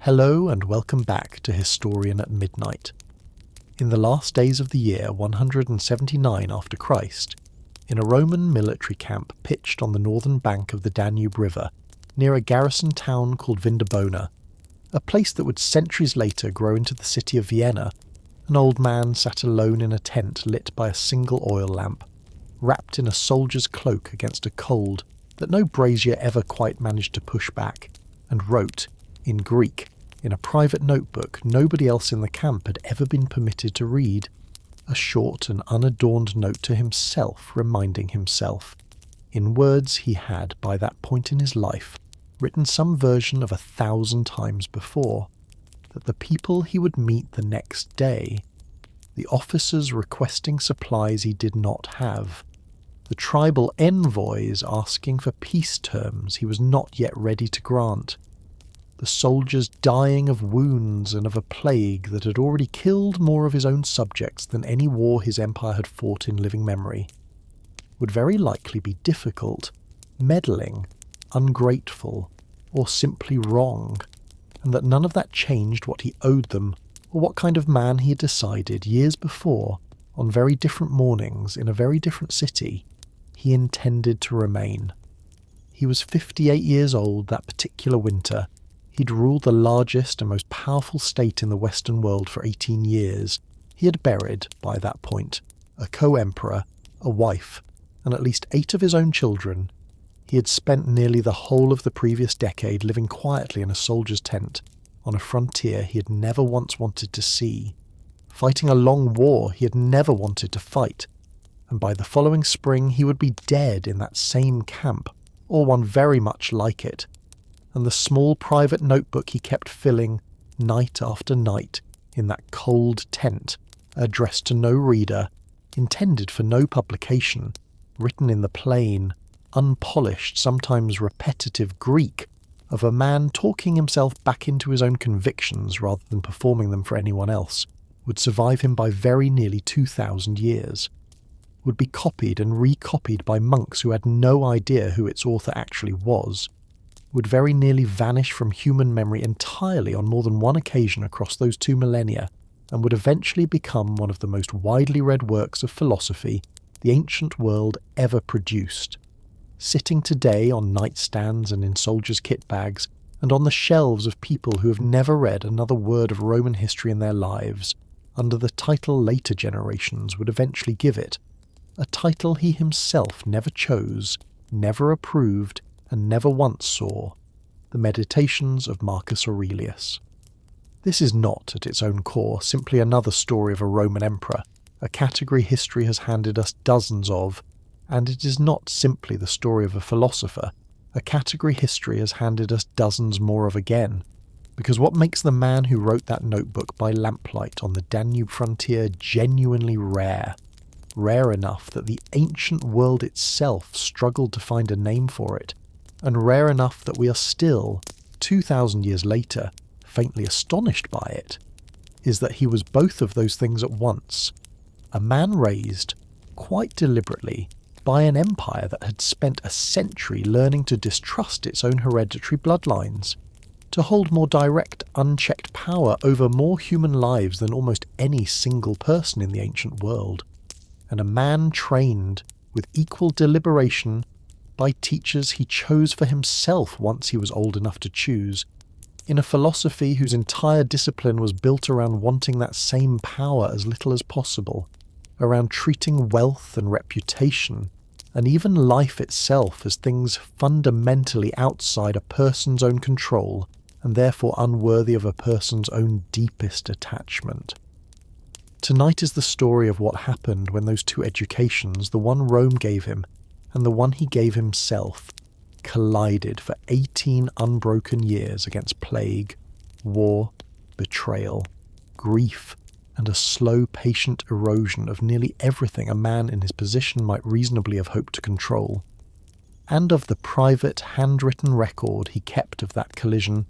Hello and welcome back to Historian at Midnight. In the last days of the year 179 after Christ, in a Roman military camp pitched on the northern bank of the Danube River, near a garrison town called Vindobona, a place that would centuries later grow into the city of Vienna, an old man sat alone in a tent lit by a single oil lamp, wrapped in a soldier's cloak against a cold that no brazier ever quite managed to push back, and wrote, in Greek, in a private notebook nobody else in the camp had ever been permitted to read, a short and unadorned note to himself reminding himself, in words he had by that point in his life written some version of 1,000 times before, that the people he would meet the next day, the officers requesting supplies he did not have, the tribal envoys asking for peace terms he was not yet ready to grant, the soldiers dying of wounds and of a plague that had already killed more of his own subjects than any war his empire had fought in living memory, would very likely be difficult, meddling, ungrateful, or simply wrong, and that none of that changed what he owed them, or what kind of man he had decided years before, on very different mornings in a very different city, he intended to remain. He was 58 years old that particular winter. He'd ruled the largest and most powerful state in the Western world for 18 years. He had buried, by that point, a co-emperor, a wife, and at least 8 of his own children. He had spent nearly the whole of the previous decade living quietly in a soldier's tent, on a frontier he had never once wanted to see, fighting a long war he had never wanted to fight, and by the following spring he would be dead in that same camp, or one very much like it, and the small private notebook he kept filling, night after night, in that cold tent, addressed to no reader, intended for no publication, written in the plain, unpolished, sometimes repetitive Greek of a man talking himself back into his own convictions rather than performing them for anyone else, would survive him by very nearly 2,000 years, would be copied and recopied by monks who had no idea who its author actually was, would very nearly vanish from human memory entirely on more than one occasion across those 2 millennia, and would eventually become one of the most widely read works of philosophy the ancient world ever produced, sitting today on nightstands and in soldiers' kit bags, and on the shelves of people who have never read another word of Roman history in their lives, under the title later generations would eventually give it, a title he himself never chose, never approved, and never once saw, the Meditations of Marcus Aurelius. This is not, at its own core, simply another story of a Roman emperor, a category history has handed us dozens of, and it is not simply the story of a philosopher, a category history has handed us dozens more of again, because what makes the man who wrote that notebook by lamplight on the Danube frontier genuinely rare enough that the ancient world itself struggled to find a name for it, and rare enough that we are still, 2,000 years later, faintly astonished by it, is that he was both of those things at once, a man raised, quite deliberately, by an empire that had spent a century learning to distrust its own hereditary bloodlines, to hold more direct, unchecked power over more human lives than almost any single person in the ancient world, and a man trained, with equal deliberation, by teachers he chose for himself once he was old enough to choose, in a philosophy whose entire discipline was built around wanting that same power as little as possible, around treating wealth and reputation, and even life itself as things fundamentally outside a person's own control, and therefore unworthy of a person's own deepest attachment. Tonight is the story of what happened when those 2 educations, the one Rome gave him, and the one he gave himself, collided for 18 unbroken years against plague, war, betrayal, grief, and a slow, patient erosion of nearly everything a man in his position might reasonably have hoped to control, and of the private, handwritten record he kept of that collision,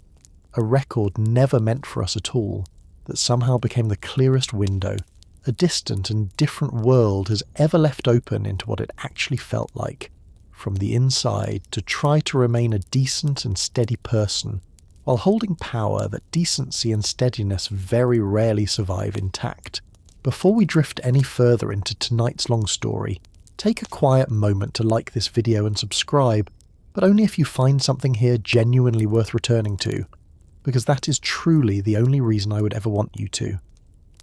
a record never meant for us at all, that somehow became the clearest window a distant and different world has ever left open into what it actually felt like, from the inside, to try to remain a decent and steady person, while holding power that decency and steadiness very rarely survive intact. Before we drift any further into tonight's long story, take a quiet moment to like this video and subscribe, but only if you find something here genuinely worth returning to, because that is truly the only reason I would ever want you to.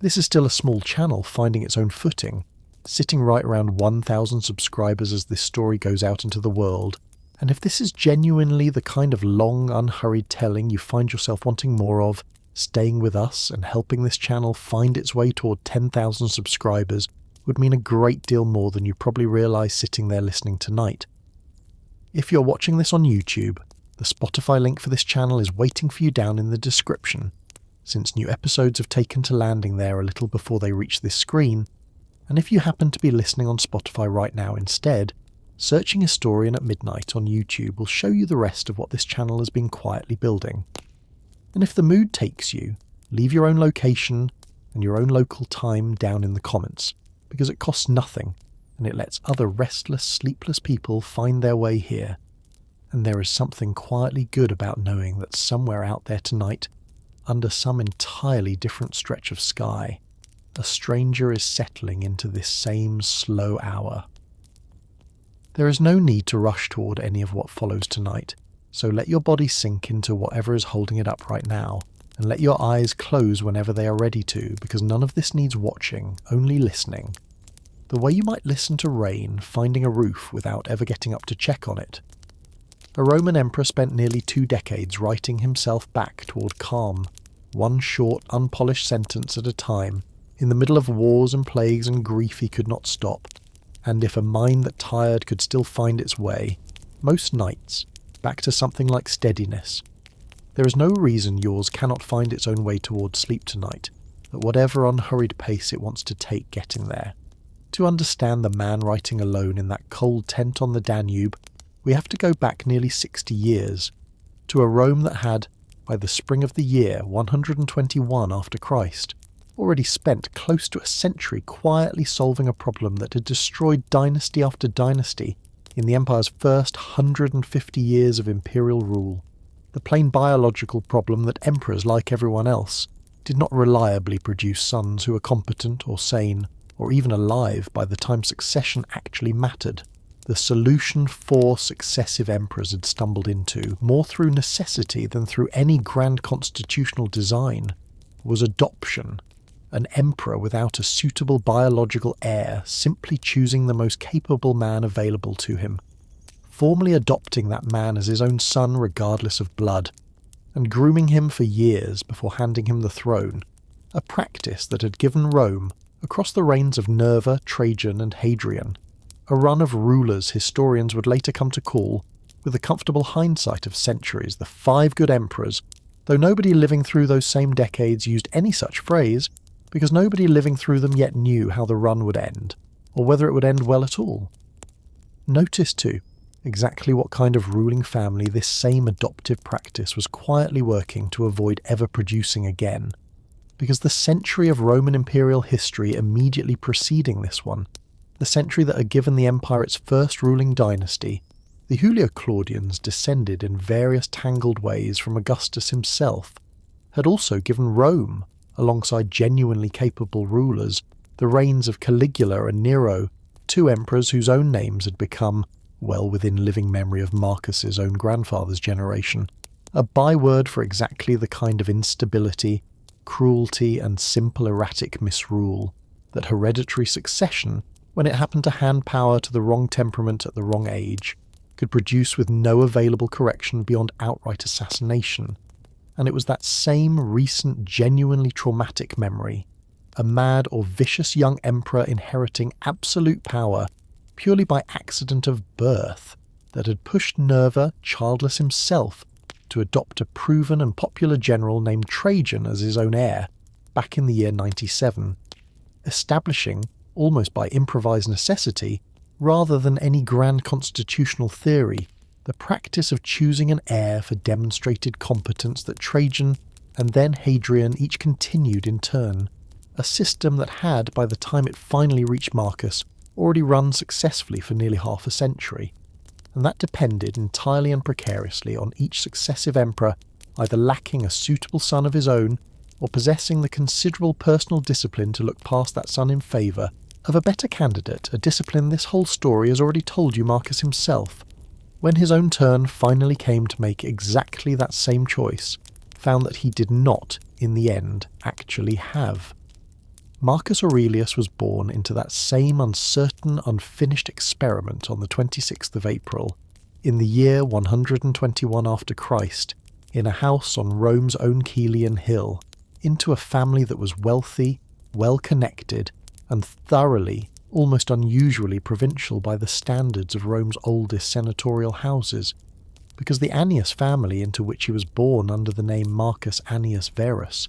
This is still a small channel finding its own footing, sitting right around 1,000 subscribers as this story goes out into the world, and if this is genuinely the kind of long, unhurried telling you find yourself wanting more of, staying with us and helping this channel find its way toward 10,000 subscribers would mean a great deal more than you probably realise sitting there listening tonight. If you're watching this on YouTube, the Spotify link for this channel is waiting for you down in the description, since new episodes have taken to landing there a little before they reach this screen, and if you happen to be listening on Spotify right now instead, searching Historian at Midnight on YouTube will show you the rest of what this channel has been quietly building. And if the mood takes you, leave your own location and your own local time down in the comments, because it costs nothing, and it lets other restless, sleepless people find their way here. And there is something quietly good about knowing that somewhere out there tonight, under some entirely different stretch of sky, a stranger is settling into this same slow hour. There is no need to rush toward any of what follows tonight, so let your body sink into whatever is holding it up right now, and let your eyes close whenever they are ready to, because none of this needs watching, only listening. The way you might listen to rain finding a roof without ever getting up to check on it. A Roman emperor spent nearly 2 decades writing himself back toward calm, one short, unpolished sentence at a time, in the middle of wars and plagues and grief he could not stop, and if a mind that tired could still find its way, most nights, back to something like steadiness. There is no reason yours cannot find its own way towards sleep tonight, at whatever unhurried pace it wants to take getting there. To understand the man writing alone in that cold tent on the Danube, we have to go back nearly 60 years, to a Rome that had, by the spring of the year 121 after Christ, already spent close to a century quietly solving a problem that had destroyed dynasty after dynasty in the empire's first 150 years of imperial rule. The plain biological problem that emperors, like everyone else, did not reliably produce sons who were competent or sane, or even alive by the time succession actually mattered. The solution 4 successive emperors had stumbled into, more through necessity than through any grand constitutional design, was adoption. An emperor without a suitable biological heir simply choosing the most capable man available to him, formally adopting that man as his own son regardless of blood, and grooming him for years before handing him the throne, a practice that had given Rome, across the reigns of Nerva, Trajan and Hadrian, a run of rulers historians would later come to call, with the comfortable hindsight of centuries, the 5 good emperors, though nobody living through those same decades used any such phrase, because nobody living through them yet knew how the run would end, or whether it would end well at all. Notice, too, exactly what kind of ruling family this same adoptive practice was quietly working to avoid ever producing again, because the century of Roman imperial history immediately preceding this one, the century that had given the empire its first ruling dynasty, the Julio-Claudians, descended in various tangled ways from Augustus himself, had also given Rome, alongside genuinely capable rulers, the reigns of Caligula and Nero, 2 emperors whose own names had become, well within living memory of Marcus's own grandfather's generation, a byword for exactly the kind of instability, cruelty and simple erratic misrule that hereditary succession, when it happened to hand power to the wrong temperament at the wrong age, could produce with no available correction beyond outright assassination. And it was that same recent genuinely traumatic memory, a mad or vicious young emperor inheriting absolute power purely by accident of birth, that had pushed Nerva, childless himself, to adopt a proven and popular general named Trajan as his own heir, back in the year 97, establishing, almost by improvised necessity, rather than any grand constitutional theory, the practice of choosing an heir for demonstrated competence that Trajan and then Hadrian each continued in turn, a system that had, by the time it finally reached Marcus, already run successfully for nearly half a century, and that depended entirely and precariously on each successive emperor either lacking a suitable son of his own or possessing the considerable personal discipline to look past that son in favour of a better candidate, a discipline this whole story has already told you Marcus himself, when his own turn finally came to make exactly that same choice, found that he did not, in the end, actually have. Marcus Aurelius was born into that same uncertain, unfinished experiment on the 26th of April, in the year 121 after Christ, in a house on Rome's own Caelian hill, into a family that was wealthy, well-connected, and thoroughly, almost unusually provincial by the standards of Rome's oldest senatorial houses, because the Annius family into which he was born under the name Marcus Annius Verus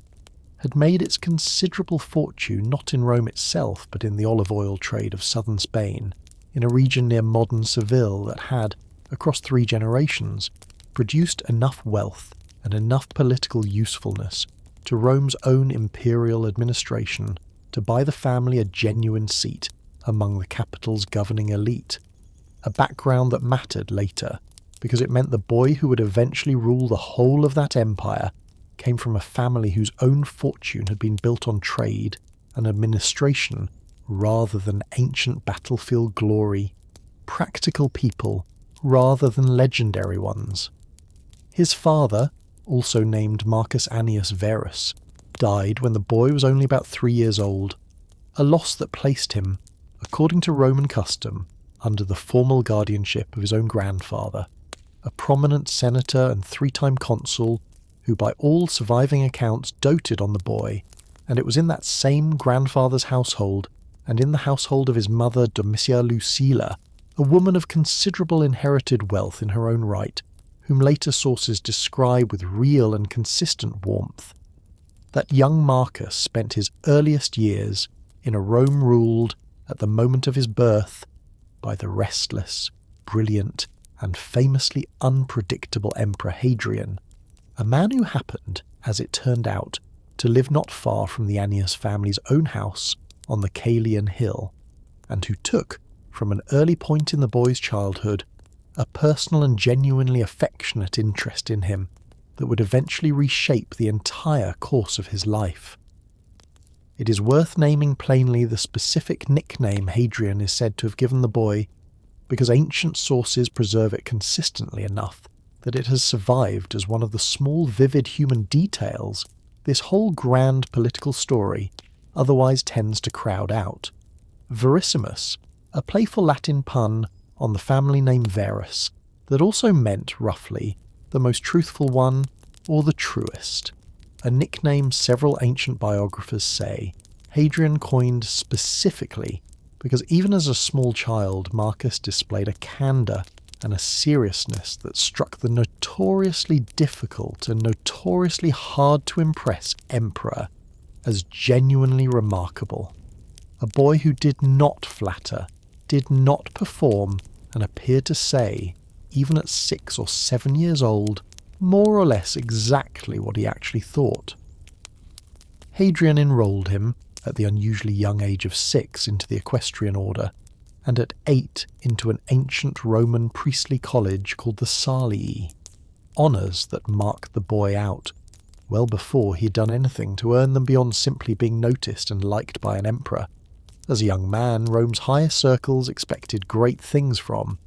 had made its considerable fortune not in Rome itself but in the olive oil trade of southern Spain, in a region near modern Seville that had, across 3 generations, produced enough wealth and enough political usefulness to Rome's own imperial administration to buy the family a genuine seat among the capital's governing elite, a background that mattered later, because it meant the boy who would eventually rule the whole of that empire came from a family whose own fortune had been built on trade and administration rather than ancient battlefield glory, practical people rather than legendary ones. His father, also named Marcus Annius Verus, died when the boy was only about 3 years old, a loss that placed him, according to Roman custom, under the formal guardianship of his own grandfather, a prominent senator and 3-time consul who by all surviving accounts doted on the boy, and it was in that same grandfather's household, and in the household of his mother Domitia Lucilla, a woman of considerable inherited wealth in her own right, whom later sources describe with real and consistent warmth, that young Marcus spent his earliest years in a Rome ruled, at the moment of his birth, by the restless, brilliant, and famously unpredictable Emperor Hadrian, a man who happened, as it turned out, to live not far from the Annius family's own house on the Caelian hill, and who took, from an early point in the boy's childhood, a personal and genuinely affectionate interest in him that would eventually reshape the entire course of his life. It is worth naming plainly the specific nickname Hadrian is said to have given the boy, because ancient sources preserve it consistently enough that it has survived as one of the small vivid human details this whole grand political story otherwise tends to crowd out. Verissimus, a playful Latin pun on the family name Verus, that also meant, roughly, the most truthful one or the truest, a nickname several ancient biographers say Hadrian coined specifically because even as a small child Marcus displayed a candour and a seriousness that struck the notoriously difficult and notoriously hard to impress emperor as genuinely remarkable. A boy who did not flatter, did not perform, and appeared to say, even at 6 or 7 years old, more or less exactly what he actually thought. Hadrian enrolled him, at the unusually young age of 6, into the equestrian order, and at 8 into an ancient Roman priestly college called the Salii, honours that marked the boy out, well before he had done anything to earn them beyond simply being noticed and liked by an emperor. As a young man, Rome's higher circles expected great things from,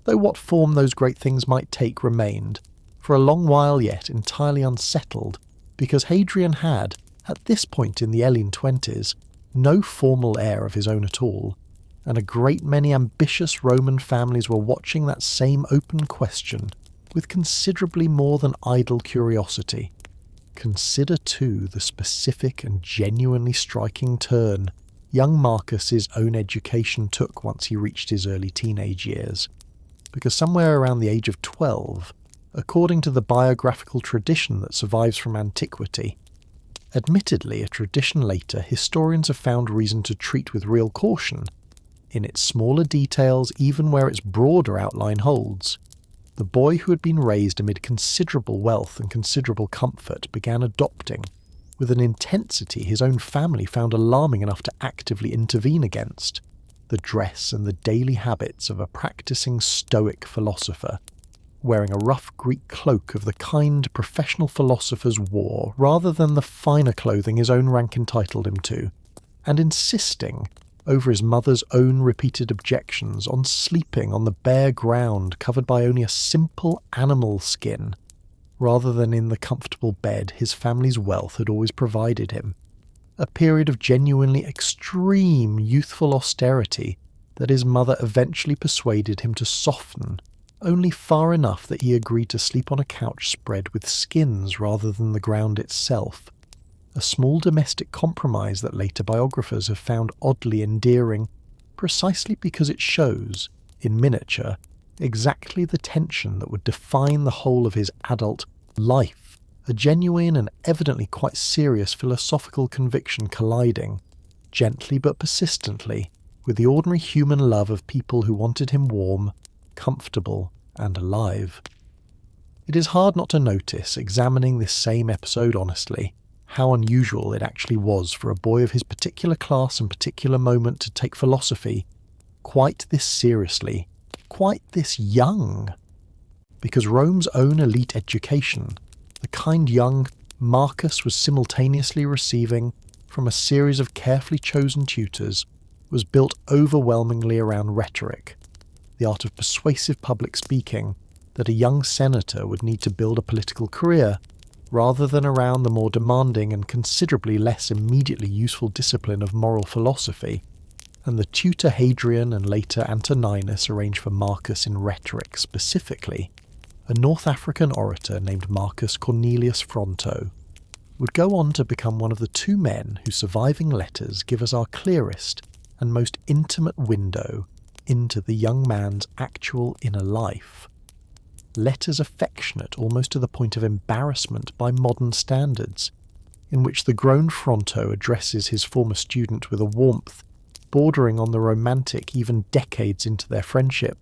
though what form those great things might take remained, for a long while yet, entirely unsettled, because Hadrian had, at this point in the Early 20s, no formal heir of his own at all, and a great many ambitious Roman families were watching that same open question with considerably more than idle curiosity. Consider, too, the specific and genuinely striking turn young Marcus's own education took once he reached his early teenage years, because somewhere around the age of 12, according to the biographical tradition that survives from antiquity, admittedly a tradition later historians have found reason to treat with real caution, in its smaller details even where its broader outline holds, the boy who had been raised amid considerable wealth and considerable comfort began adopting, with an intensity his own family found alarming enough to actively intervene against, the dress and the daily habits of a practicing Stoic philosopher, wearing a rough Greek cloak of the kind professional philosophers wore rather than the finer clothing his own rank entitled him to, and insisting, over his mother's own repeated objections, on sleeping on the bare ground covered by only a simple animal skin, rather than in the comfortable bed his family's wealth had always provided him. A period of genuinely extreme youthful austerity that his mother eventually persuaded him to soften, only far enough that he agreed to sleep on a couch spread with skins rather than the ground itself. A small domestic compromise that later biographers have found oddly endearing, precisely because it shows, in miniature, exactly the tension that would define the whole of his adult life, a genuine and evidently quite serious philosophical conviction colliding, gently but persistently, with the ordinary human love of people who wanted him warm, comfortable, and alive. It is hard not to notice, examining this same episode honestly, how unusual it actually was for a boy of his particular class and particular moment to take philosophy quite this seriously, quite this young. Because Rome's own elite education, the kind young Marcus was simultaneously receiving from a series of carefully chosen tutors, was built overwhelmingly around rhetoric, the art of persuasive public speaking that a young senator would need to build a political career, rather than around the more demanding and considerably less immediately useful discipline of moral philosophy, and the tutor Hadrian and later Antoninus arranged for Marcus in rhetoric specifically. A North African orator named Marcus Cornelius Fronto would go on to become one of the two men whose surviving letters give us our clearest and most intimate window into the young man's actual inner life. Letters affectionate almost to the point of embarrassment by modern standards, in which the grown Fronto addresses his former student with a warmth bordering on the romantic even decades into their friendship,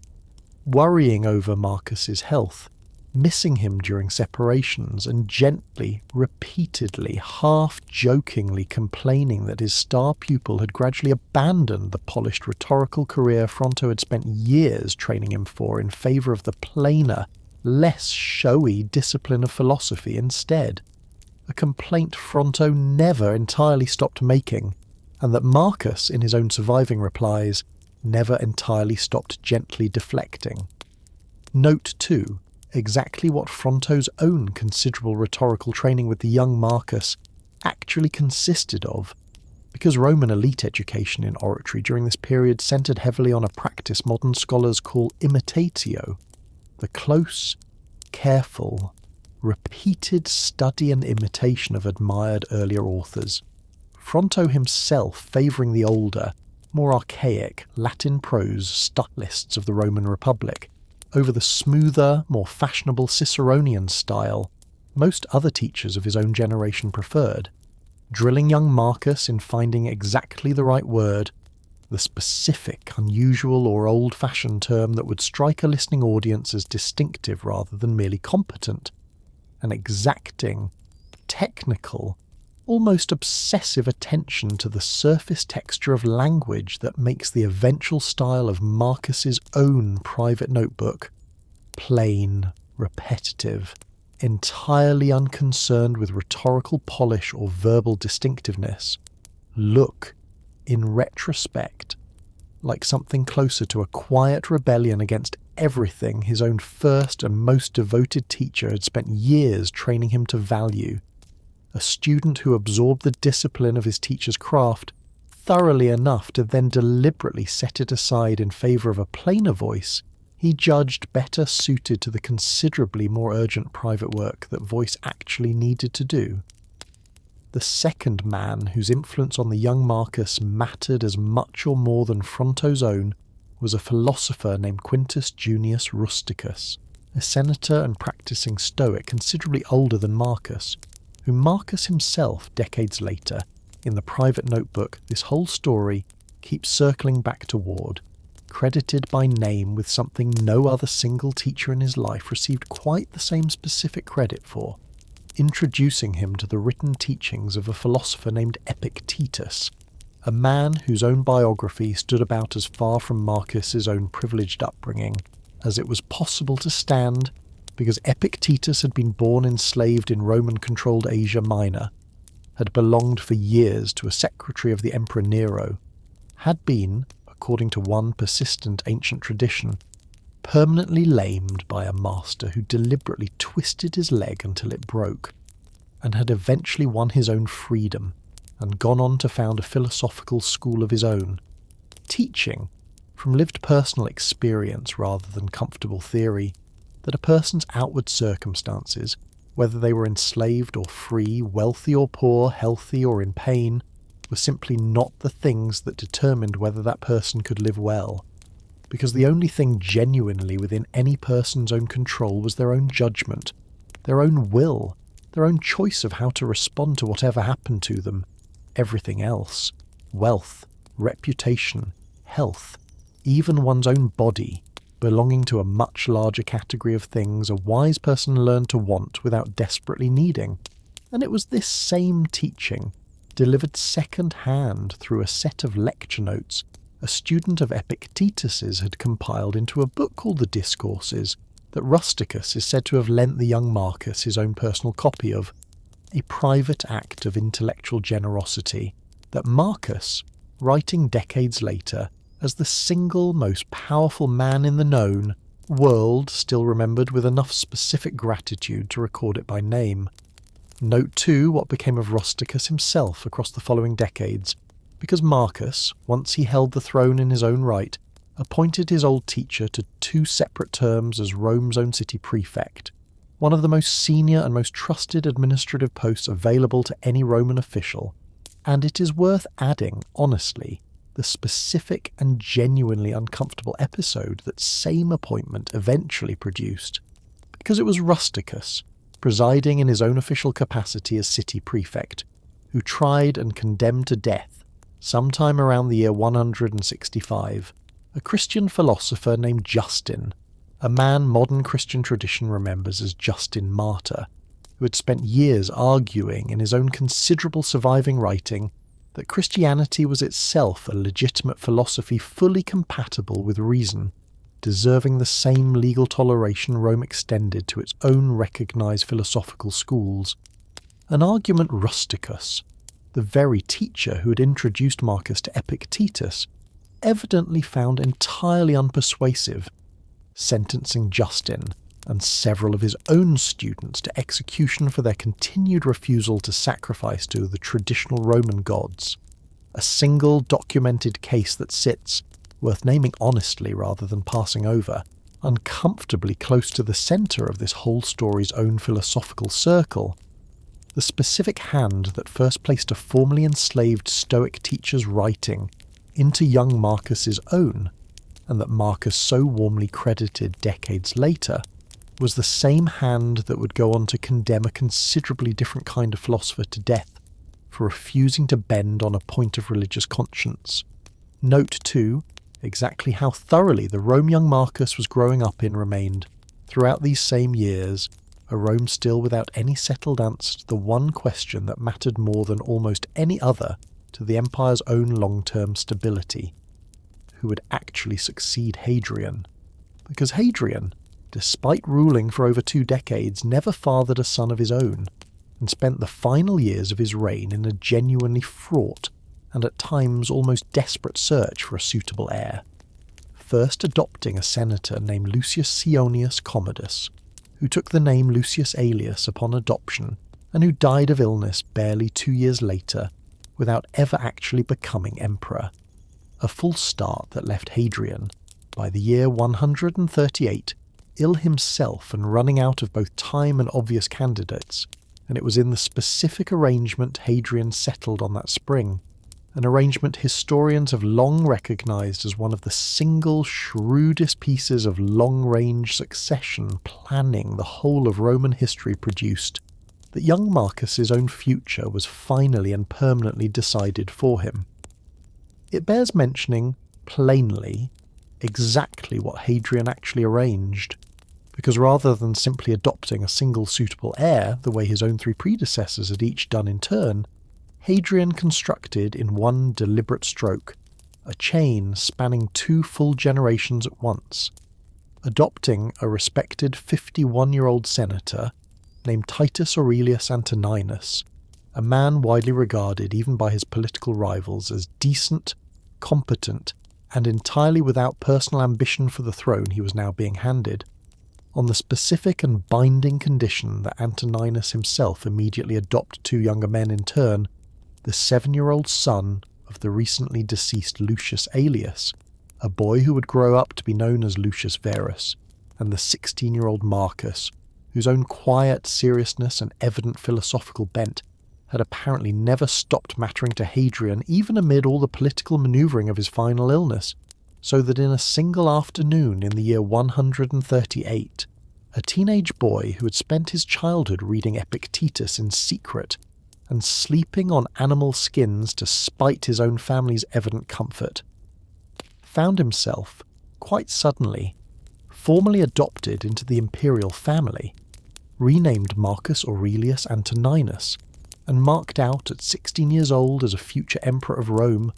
worrying over Marcus's health, missing him during separations, and gently, repeatedly, half-jokingly complaining that his star pupil had gradually abandoned the polished rhetorical career Fronto had spent years training him for in favour of the plainer, less showy discipline of philosophy instead. A complaint Fronto never entirely stopped making, and that Marcus, in his own surviving replies, never entirely stopped gently deflecting. Note, too, exactly what Fronto's own considerable rhetorical training with the young Marcus actually consisted of, because Roman elite education in oratory during this period centred heavily on a practice modern scholars call imitatio, the close, careful, repeated study and imitation of admired earlier authors. Fronto himself favouring the older, more archaic Latin prose stylists of the Roman Republic, over the smoother, more fashionable Ciceronian style most other teachers of his own generation preferred, drilling young Marcus in finding exactly the right word, the specific, unusual or old-fashioned term that would strike a listening audience as distinctive rather than merely competent, an exacting, technical, almost obsessive attention to the surface texture of language that makes the eventual style of Marcus's own private notebook plain, repetitive, entirely unconcerned with rhetorical polish or verbal distinctiveness, look, in retrospect, like something closer to a quiet rebellion against everything his own first and most devoted teacher had spent years training him to value. A student who absorbed the discipline of his teacher's craft thoroughly enough to then deliberately set it aside in favour of a plainer voice he judged better suited to the considerably more urgent private work that voice actually needed to do. The second man whose influence on the young Marcus mattered as much or more than Fronto's own was a philosopher named Quintus Junius Rusticus, a senator and practising Stoic considerably older than Marcus, whom Marcus himself, decades later, in the private notebook this whole story keeps circling back toward, credited by name with something no other single teacher in his life received quite the same specific credit for, introducing him to the written teachings of a philosopher named Epictetus, a man whose own biography stood about as far from Marcus's own privileged upbringing as it was possible to stand because Epictetus had been born enslaved in Roman-controlled Asia Minor, had belonged for years to a secretary of the Emperor Nero, had been, according to one persistent ancient tradition, permanently lamed by a master who deliberately twisted his leg until it broke, and had eventually won his own freedom and gone on to found a philosophical school of his own, teaching, from lived personal experience rather than comfortable theory, that a person's outward circumstances, whether they were enslaved or free, wealthy or poor, healthy or in pain, were simply not the things that determined whether that person could live well, because the only thing genuinely within any person's own control was their own judgment, their own will, their own choice of how to respond to whatever happened to them. Everything else, wealth, reputation, health, even one's own body, belonging to a much larger category of things a wise person learned to want without desperately needing. And it was this same teaching, delivered second-hand through a set of lecture notes a student of Epictetus's had compiled into a book called the Discourses, that Rusticus is said to have lent the young Marcus his own personal copy of, a private act of intellectual generosity that Marcus, writing decades later, as the single most powerful man in the known world, still remembered with enough specific gratitude to record it by name. Note too what became of Rusticus himself across the following decades, because Marcus, once he held the throne in his own right, appointed his old teacher to 2 separate terms as Rome's own city prefect, one of the most senior and most trusted administrative posts available to any Roman official, and it is worth adding, honestly, the specific and genuinely uncomfortable episode that same appointment eventually produced, because it was Rusticus, presiding in his own official capacity as city prefect, who tried and condemned to death, sometime around the year 165, a Christian philosopher named Justin, a man modern Christian tradition remembers as Justin Martyr, who had spent years arguing in his own considerable surviving writing that Christianity was itself a legitimate philosophy fully compatible with reason, deserving the same legal toleration Rome extended to its own recognised philosophical schools. An argument Rusticus, the very teacher who had introduced Marcus to Epictetus, evidently found entirely unpersuasive, sentencing Justin and several of his own students to execution for their continued refusal to sacrifice to the traditional Roman gods. A single documented case that sits, worth naming honestly rather than passing over, uncomfortably close to the centre of this whole story's own philosophical circle. The specific hand that first placed a formerly enslaved Stoic teacher's writing into young Marcus's own, and that Marcus so warmly credited decades later, was the same hand that would go on to condemn a considerably different kind of philosopher to death for refusing to bend on a point of religious conscience. Note, too, exactly how thoroughly the Rome young Marcus was growing up in remained, throughout these same years, a Rome still without any settled answer to the one question that mattered more than almost any other to the empire's own long-term stability: who would actually succeed Hadrian? Because Hadrian, despite ruling for over 2 decades, never fathered a son of his own, and spent the final years of his reign in a genuinely fraught and at times almost desperate search for a suitable heir, first adopting a senator named Lucius Sionius Commodus, who took the name Lucius Aelius upon adoption, and who died of illness barely 2 years later, without ever actually becoming emperor. A full start that left Hadrian, by the year 138, ill himself and running out of both time and obvious candidates, and it was in the specific arrangement Hadrian settled on that spring, an arrangement historians have long recognised as one of the single shrewdest pieces of long-range succession planning the whole of Roman history produced, that young Marcus's own future was finally and permanently decided for him. It bears mentioning, plainly, exactly what Hadrian actually arranged, because rather than simply adopting a single suitable heir the way his own 3 predecessors had each done in turn, Hadrian constructed in one deliberate stroke a chain spanning 2 full generations at once, adopting a respected 51-year-old senator named Titus Aurelius Antoninus, a man widely regarded even by his political rivals as decent, competent, and entirely without personal ambition for the throne he was now being handed, on the specific and binding condition that Antoninus himself immediately adopt two younger men in turn, the 7-year-old son of the recently deceased Lucius Aelius, a boy who would grow up to be known as Lucius Verus, and the 16-year-old Marcus, whose own quiet seriousness and evident philosophical bent had apparently never stopped mattering to Hadrian even amid all the political manoeuvring of his final illness, so that in a single afternoon in the year 138, a teenage boy who had spent his childhood reading Epictetus in secret and sleeping on animal skins to spite his own family's evident comfort, found himself, quite suddenly, formally adopted into the imperial family, renamed Marcus Aurelius Antoninus, and marked out at 16 years old as a future emperor of Rome,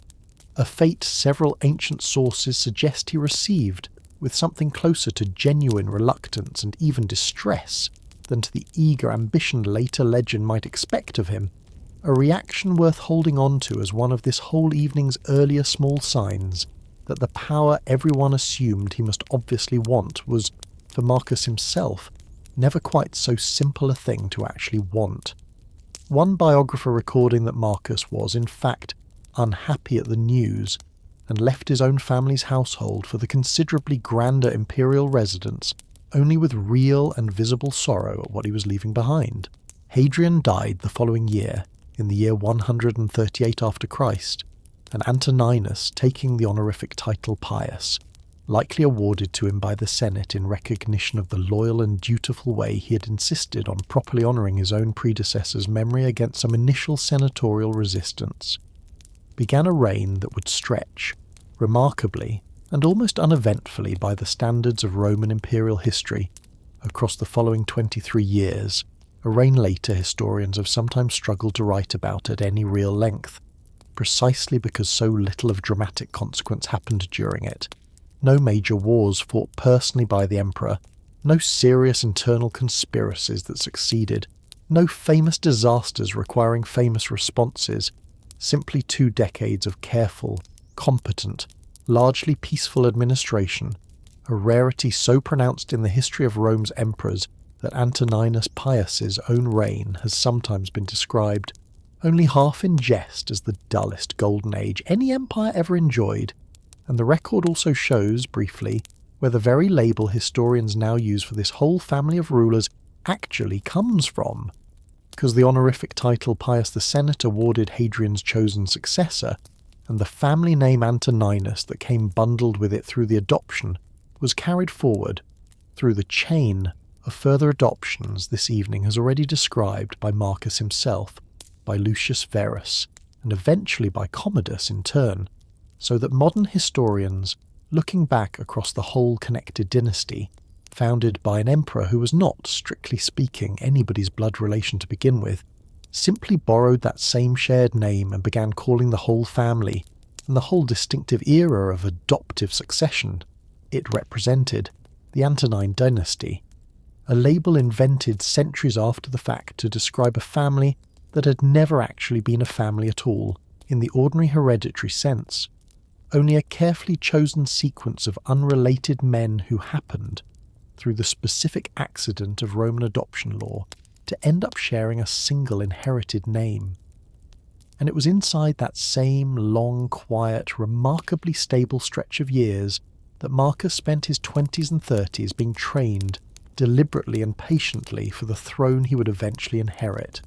a fate several ancient sources suggest he received with something closer to genuine reluctance and even distress than to the eager ambition later legend might expect of him, a reaction worth holding on to as one of this whole evening's earlier small signs that the power everyone assumed he must obviously want was, for Marcus himself, never quite so simple a thing to actually want. One biographer recording that Marcus was, in fact, unhappy at the news and left his own family's household for the considerably grander imperial residence only with real and visible sorrow at what he was leaving behind. Hadrian died the following year, in the year 138 after Christ, and Antoninus taking the honorific title Pius, likely awarded to him by the Senate in recognition of the loyal and dutiful way he had insisted on properly honouring his own predecessor's memory against some initial senatorial resistance, began a reign that would stretch, remarkably and almost uneventfully by the standards of Roman imperial history, across the following 23 years, a reign later historians have sometimes struggled to write about at any real length, precisely because so little of dramatic consequence happened during it. No major wars fought personally by the emperor, no serious internal conspiracies that succeeded, no famous disasters requiring famous responses, simply 2 decades of careful, competent, largely peaceful administration, a rarity so pronounced in the history of Rome's emperors that Antoninus Pius's own reign has sometimes been described, only half in jest, as the dullest golden age any empire ever enjoyed, and the record also shows, briefly, where the very label historians now use for this whole family of rulers actually comes from, because the honorific title Pius the Senate awarded Hadrian's chosen successor, and the family name Antoninus that came bundled with it through the adoption, was carried forward through the chain of further adoptions this evening has already described by Marcus himself, by Lucius Verus, and eventually by Commodus in turn, so that modern historians, looking back across the whole connected dynasty, founded by an emperor who was not, strictly speaking, anybody's blood relation to begin with, simply borrowed that same shared name and began calling the whole family, and the whole distinctive era of adoptive succession it represented, the Antonine dynasty, a label invented centuries after the fact to describe a family that had never actually been a family at all, in the ordinary hereditary sense, only a carefully chosen sequence of unrelated men who happened, through the specific accident of Roman adoption law, to end up sharing a single inherited name. And it was inside that same long, quiet, remarkably stable stretch of years that Marcus spent his 20s and 30s being trained deliberately and patiently for the throne he would eventually inherit.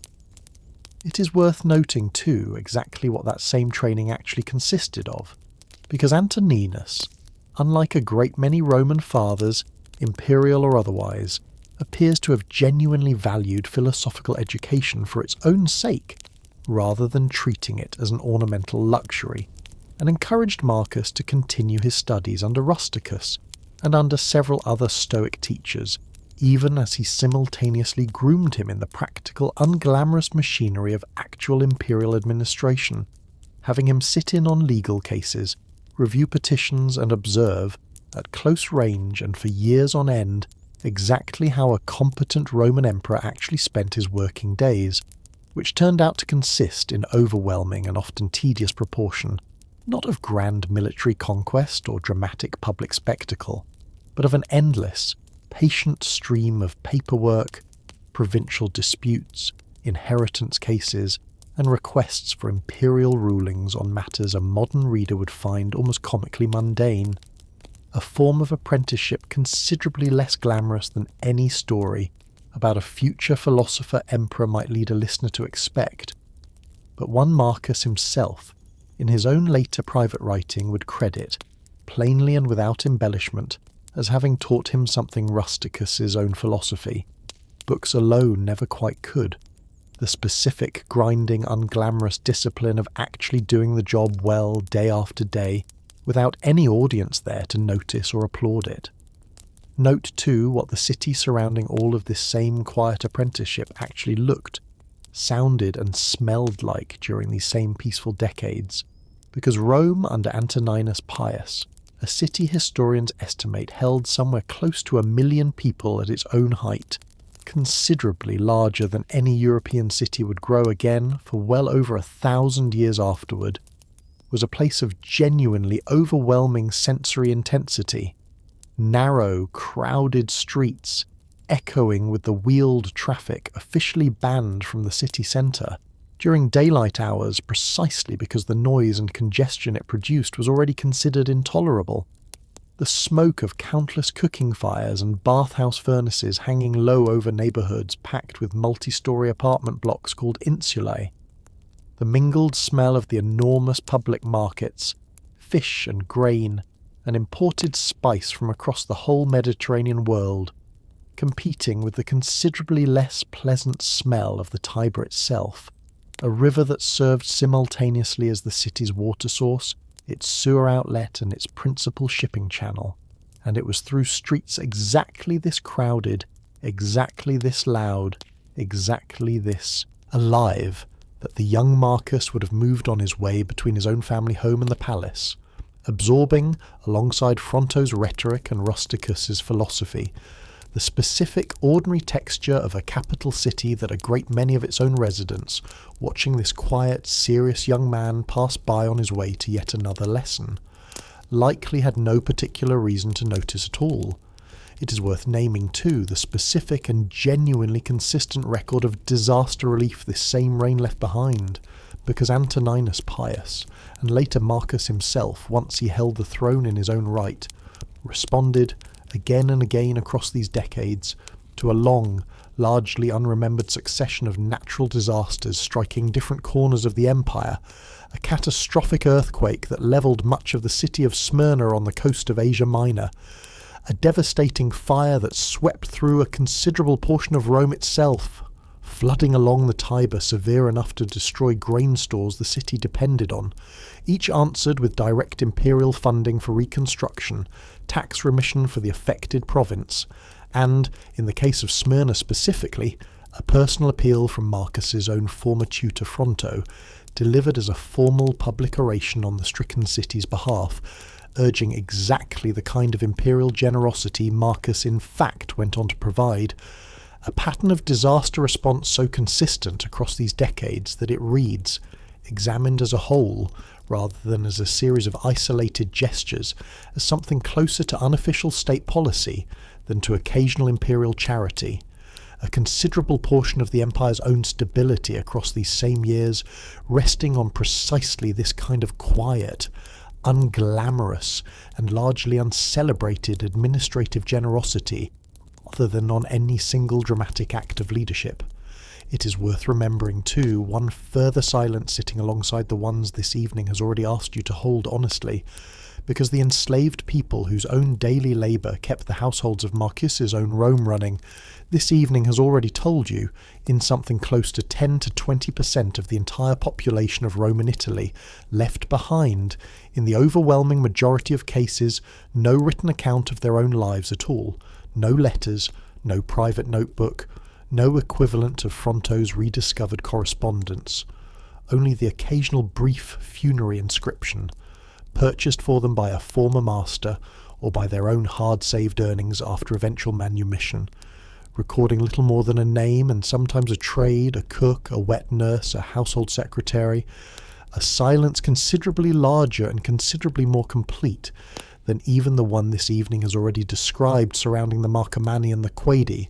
It is worth noting, too, exactly what that same training actually consisted of, because Antoninus, unlike a great many Roman fathers, imperial or otherwise, appears to have genuinely valued philosophical education for its own sake, rather than treating it as an ornamental luxury, and encouraged Marcus to continue his studies under Rusticus and under several other Stoic teachers, even as he simultaneously groomed him in the practical, unglamorous machinery of actual imperial administration, having him sit in on legal cases, review petitions and observe, at close range and for years on end, exactly how a competent Roman emperor actually spent his working days, which turned out to consist in overwhelming and often tedious proportion, not of grand military conquest or dramatic public spectacle, but of an endless, patient stream of paperwork, provincial disputes, inheritance cases, and requests for imperial rulings on matters a modern reader would find almost comically mundane, a form of apprenticeship considerably less glamorous than any story about a future philosopher emperor might lead a listener to expect, but one Marcus himself, in his own later private writing, would credit, plainly and without embellishment, as having taught him something Rusticus's own philosophy. Books alone never quite could. The specific, grinding, unglamorous discipline of actually doing the job well day after day, without any audience there to notice or applaud it. Note too what the city surrounding all of this same quiet apprenticeship actually looked, sounded and smelled like during these same peaceful decades, because Rome under Antoninus Pius, a city historians estimate held somewhere close to 1 million people at its own height, considerably larger than any European city would grow again for well over 1,000 years afterward, was a place of genuinely overwhelming sensory intensity, narrow, crowded streets, echoing with the wheeled traffic officially banned from the city centre during daylight hours precisely because the noise and congestion it produced was already considered intolerable. The smoke of countless cooking fires and bathhouse furnaces hanging low over neighbourhoods packed with multi-storey apartment blocks called insulae. The mingled smell of the enormous public markets, fish and grain, and imported spice from across the whole Mediterranean world, competing with the considerably less pleasant smell of the Tiber itself, a river that served simultaneously as the city's water source, its sewer outlet and its principal shipping channel, and it was through streets exactly this crowded, exactly this loud, exactly this alive, that the young Marcus would have moved on his way between his own family home and the palace, absorbing, alongside Fronto's rhetoric and Rusticus's philosophy, the specific ordinary texture of a capital city that a great many of its own residents, watching this quiet, serious young man pass by on his way to yet another lesson, likely had no particular reason to notice at all. It is worth naming, too, the specific and genuinely consistent record of disaster relief this same reign left behind, because Antoninus Pius, and later Marcus himself, once he held the throne in his own right, responded, again and again across these decades, to a long, largely unremembered succession of natural disasters striking different corners of the empire, a catastrophic earthquake that levelled much of the city of Smyrna on the coast of Asia Minor, a devastating fire that swept through a considerable portion of Rome itself, flooding along the Tiber severe enough to destroy grain stores the city depended on, each answered with direct imperial funding for reconstruction, tax remission for the affected province, and, in the case of Smyrna specifically, a personal appeal from Marcus's own former tutor Fronto, delivered as a formal public oration on the stricken city's behalf, urging exactly the kind of imperial generosity Marcus in fact went on to provide, a pattern of disaster response so consistent across these decades that it reads, examined as a whole, rather than as a series of isolated gestures, as something closer to unofficial state policy than to occasional imperial charity. A considerable portion of the empire's own stability across these same years resting on precisely this kind of quiet, unglamorous, and largely uncelebrated administrative generosity, other than on any single dramatic act of leadership. It is worth remembering, too, one further silence sitting alongside the ones this evening has already asked you to hold honestly, because the enslaved people whose own daily labour kept the households of Marcus's own Rome running, this evening has already told you, in something close to 10 to 20% of the entire population of Roman Italy, left behind, in the overwhelming majority of cases, no written account of their own lives at all, no letters, no private notebook, no equivalent of Fronto's rediscovered correspondence, only the occasional brief funerary inscription, purchased for them by a former master, or by their own hard-saved earnings after eventual manumission, recording little more than a name and sometimes a trade, a cook, a wet nurse, a household secretary, a silence considerably larger and considerably more complete than even the one this evening has already described surrounding the Marcomanni and the Quadi,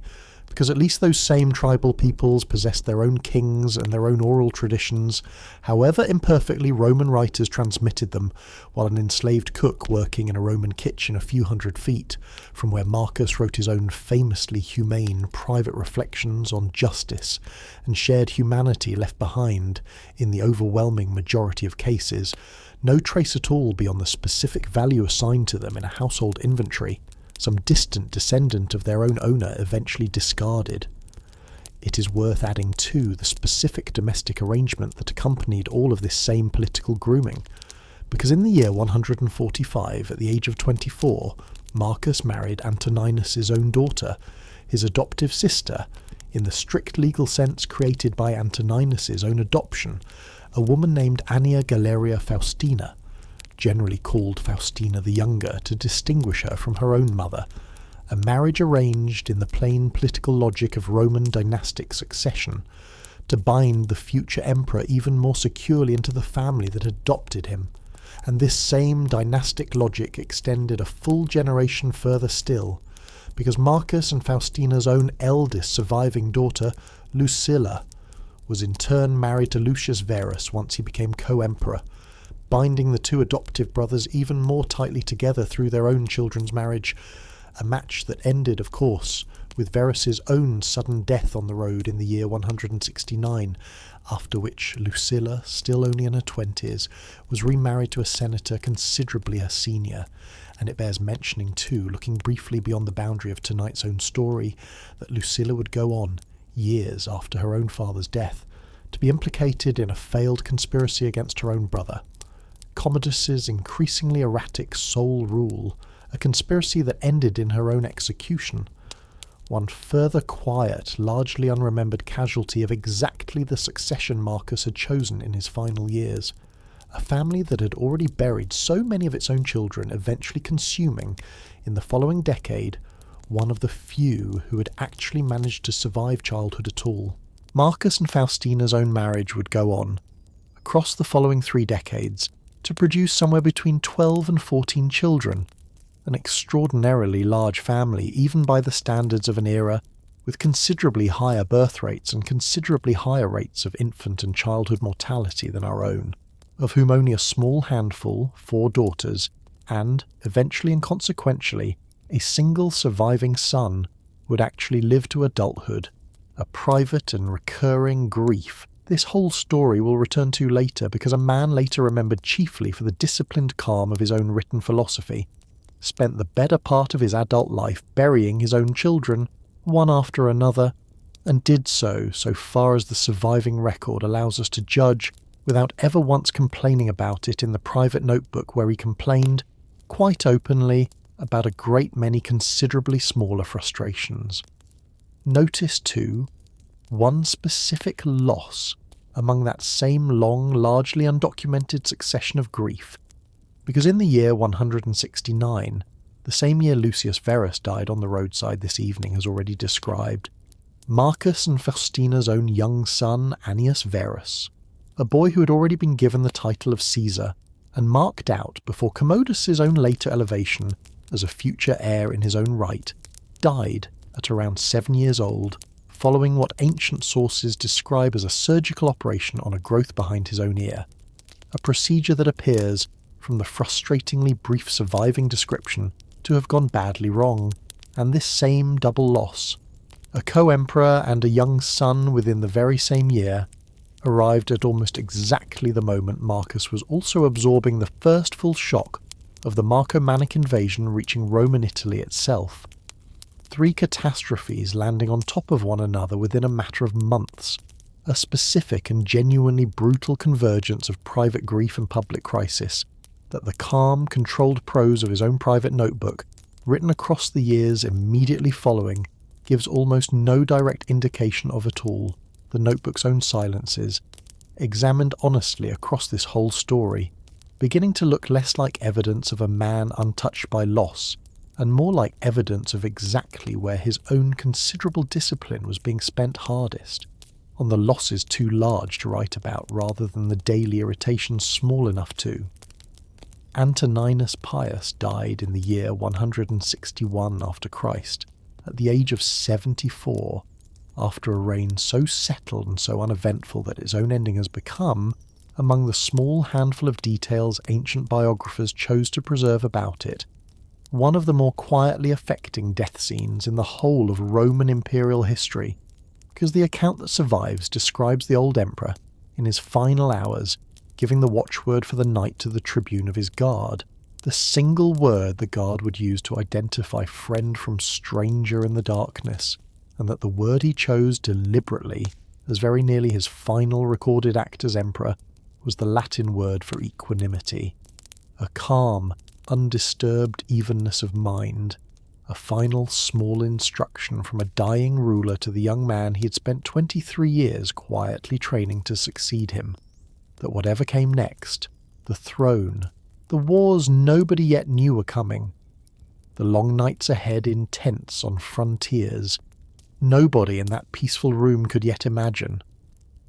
because at least those same tribal peoples possessed their own kings and their own oral traditions, however imperfectly Roman writers transmitted them, while an enslaved cook working in a Roman kitchen a few hundred feet from where Marcus wrote his own famously humane private reflections on justice and shared humanity left behind in the overwhelming majority of cases, no trace at all beyond the specific value assigned to them in a household inventory, some distant descendant of their own owner eventually discarded. It is worth adding too the specific domestic arrangement that accompanied all of this same political grooming, because in the year 145, at the age of 24, Marcus married Antoninus's own daughter, his adoptive sister, in the strict legal sense created by Antoninus's own adoption, a woman named Annia Galeria Faustina, generally called Faustina the Younger to distinguish her from her own mother, a marriage arranged in the plain political logic of Roman dynastic succession, to bind the future emperor even more securely into the family that adopted him, and this same dynastic logic extended a full generation further still, because Marcus and Faustina's own eldest surviving daughter, Lucilla, was in turn married to Lucius Verus once he became co-emperor, binding the two adoptive brothers even more tightly together through their own children's marriage, a match that ended, of course, with Verus's own sudden death on the road in the year 169, after which Lucilla, still only in her 20s, was remarried to a senator considerably her senior, and it bears mentioning too, looking briefly beyond the boundary of tonight's own story, that Lucilla would go on, years after her own father's death, to be implicated in a failed conspiracy against her own brother. Commodus's increasingly erratic sole rule, a conspiracy that ended in her own execution, one further quiet, largely unremembered casualty of exactly the succession Marcus had chosen in his final years, a family that had already buried so many of its own children, eventually consuming, in the following decade, one of the few who had actually managed to survive childhood at all. Marcus and Faustina's own marriage would go on, across the following 3 decades, to produce somewhere between 12 and 14 children, an extraordinarily large family even by the standards of an era with considerably higher birth rates and considerably higher rates of infant and childhood mortality than our own, of whom only a small handful, 4 daughters, and, eventually and consequentially, a single surviving son would actually live to adulthood, a private and recurring grief this whole story will return to later, because a man later remembered chiefly for the disciplined calm of his own written philosophy, spent the better part of his adult life burying his own children, one after another, and did so far as the surviving record allows us to judge, without ever once complaining about it in the private notebook where he complained, quite openly, about a great many considerably smaller frustrations. Notice, too, one specific loss among that same long, largely undocumented succession of grief, because in the year 169, the same year Lucius Verus died on the roadside this evening as already described, Marcus and Faustina's own young son Annius Verus, a boy who had already been given the title of Caesar and marked out before Commodus's own later elevation as a future heir in his own right, died at around 7 years old, following what ancient sources describe as a surgical operation on a growth behind his own ear, a procedure that appears, from the frustratingly brief surviving description, to have gone badly wrong, and this same double loss, a co-emperor and a young son within the very same year, arrived at almost exactly the moment Marcus was also absorbing the first full shock of the Marcomannic invasion reaching Roman Italy itself. 3 catastrophes landing on top of one another within a matter of months, a specific and genuinely brutal convergence of private grief and public crisis that the calm, controlled prose of his own private notebook, written across the years immediately following, gives almost no direct indication of at all, the notebook's own silences, examined honestly across this whole story, beginning to look less like evidence of a man untouched by loss, and more like evidence of exactly where his own considerable discipline was being spent hardest, on the losses too large to write about rather than the daily irritations small enough to. Antoninus Pius died in the year 161 after Christ, at the age of 74, after a reign so settled and so uneventful that its own ending has become, among the small handful of details ancient biographers chose to preserve about it, one of the more quietly affecting death scenes in the whole of Roman imperial history, because the account that survives describes the old emperor, in his final hours, giving the watchword for the night to the tribune of his guard, the single word the guard would use to identify friend from stranger in the darkness, and that the word he chose deliberately, as very nearly his final recorded act as emperor, was the Latin word for equanimity, a calm, undisturbed evenness of mind, a final small instruction from a dying ruler to the young man he had spent 23 years quietly training to succeed him, that whatever came next, the throne, the wars nobody yet knew were coming, the long nights ahead in tents on frontiers, nobody in that peaceful room could yet imagine.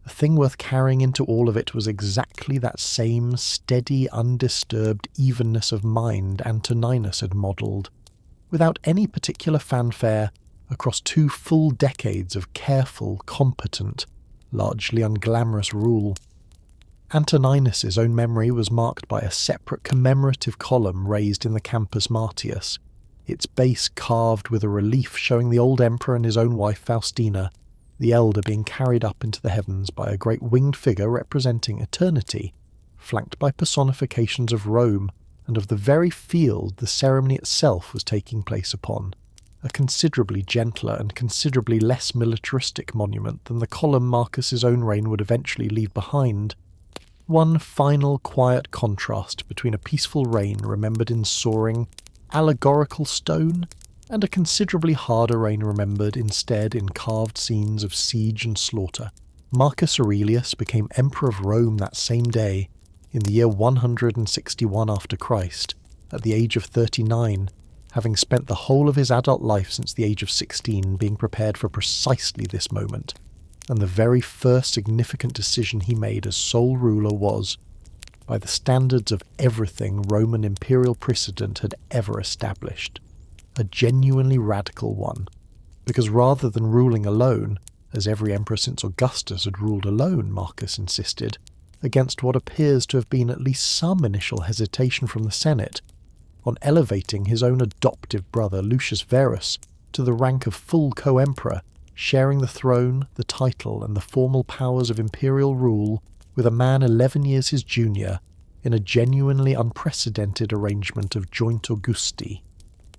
The thing worth carrying into all of it was exactly that same steady, undisturbed evenness of mind Antoninus had modelled, without any particular fanfare, across 2 full decades of careful, competent, largely unglamorous rule. Antoninus's own memory was marked by a separate commemorative column raised in the Campus Martius, its base carved with a relief showing the old emperor and his own wife Faustina, the elder being carried up into the heavens by a great winged figure representing eternity, flanked by personifications of Rome and of the very field the ceremony itself was taking place upon, a considerably gentler and considerably less militaristic monument than the column Marcus's own reign would eventually leave behind. One final quiet contrast between a peaceful reign remembered in soaring, allegorical stone, and a considerably harder reign remembered instead in carved scenes of siege and slaughter. Marcus Aurelius became Emperor of Rome that same day, in the year 161 after Christ, at the age of 39, having spent the whole of his adult life since the age of 16 being prepared for precisely this moment, and the very first significant decision he made as sole ruler was, by the standards of everything Roman imperial precedent had ever established, a genuinely radical one, because rather than ruling alone, as every emperor since Augustus had ruled alone, Marcus insisted, against what appears to have been at least some initial hesitation from the Senate, on elevating his own adoptive brother Lucius Verus to the rank of full co-emperor, sharing the throne, the title, and the formal powers of imperial rule with a man 11 years his junior, in a genuinely unprecedented arrangement of joint Augusti,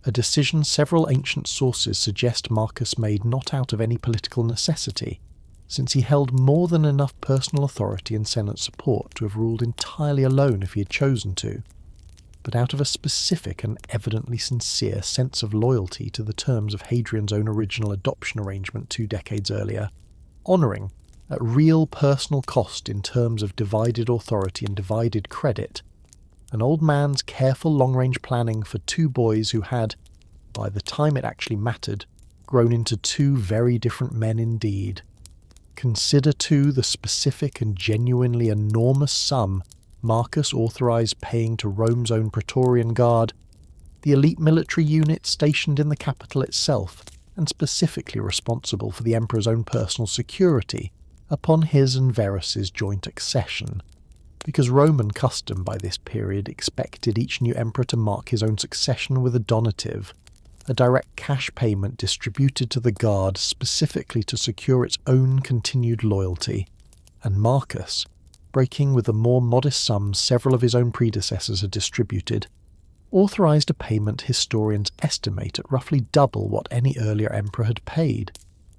a decision several ancient sources suggest Marcus made not out of any political necessity, since he held more than enough personal authority and Senate support to have ruled entirely alone if he had chosen to, but out of a specific and evidently sincere sense of loyalty to the terms of Hadrian's own original adoption arrangement 2 decades earlier, honouring, at real personal cost in terms of divided authority and divided credit, an old man's careful long-range planning for 2 boys who had, by the time it actually mattered, grown into 2 very different men indeed. Consider too the specific and genuinely enormous sum Marcus authorised paying to Rome's own Praetorian Guard, the elite military unit stationed in the capital itself and specifically responsible for the emperor's own personal security upon his and Verus's joint accession, because Roman custom by this period expected each new emperor to mark his own succession with a donative, a direct cash payment distributed to the guard specifically to secure its own continued loyalty, and Marcus, breaking with the more modest sums several of his own predecessors had distributed, authorised a payment historians estimate at roughly double what any earlier emperor had paid,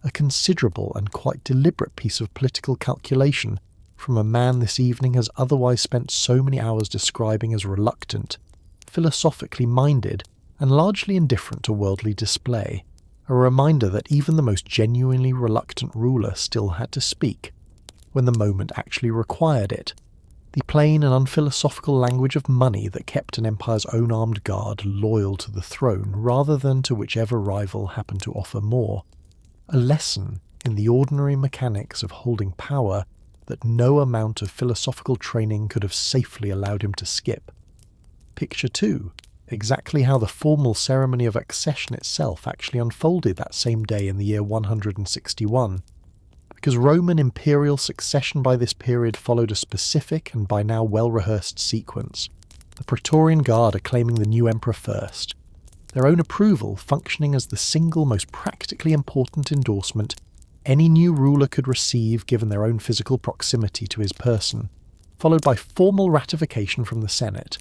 a considerable and quite deliberate piece of political calculation from a man this evening has otherwise spent so many hours describing as reluctant, philosophically minded, and largely indifferent to worldly display, a reminder that even the most genuinely reluctant ruler still had to speak, when the moment actually required it, the plain and unphilosophical language of money that kept an empire's own armed guard loyal to the throne rather than to whichever rival happened to offer more. A lesson in the ordinary mechanics of holding power that no amount of philosophical training could have safely allowed him to skip. Picture 2. Exactly how the formal ceremony of accession itself actually unfolded that same day in the year 161. Because Roman imperial succession by this period followed a specific and by now well-rehearsed sequence, the Praetorian Guard acclaiming the new emperor first, their own approval functioning as the single most practically important endorsement any new ruler could receive given their own physical proximity to his person, followed by formal ratification from the Senate,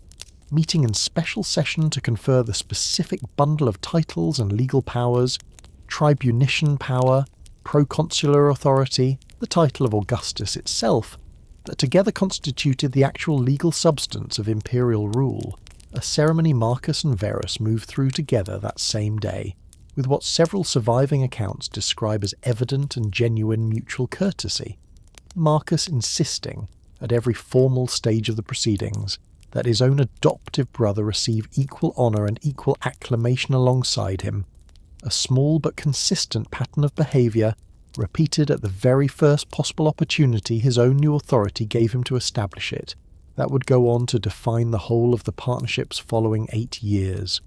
meeting in special session to confer the specific bundle of titles and legal powers, tribunician power, proconsular authority, the title of Augustus itself, that together constituted the actual legal substance of imperial rule, a ceremony Marcus and Verus moved through together that same day, with what several surviving accounts describe as evident and genuine mutual courtesy, Marcus insisting, at every formal stage of the proceedings, that his own adoptive brother receive equal honour and equal acclamation alongside him, a small but consistent pattern of behaviour, repeated at the very first possible opportunity his own new authority gave him to establish it, that would go on to define the whole of the partnership's following 8 years.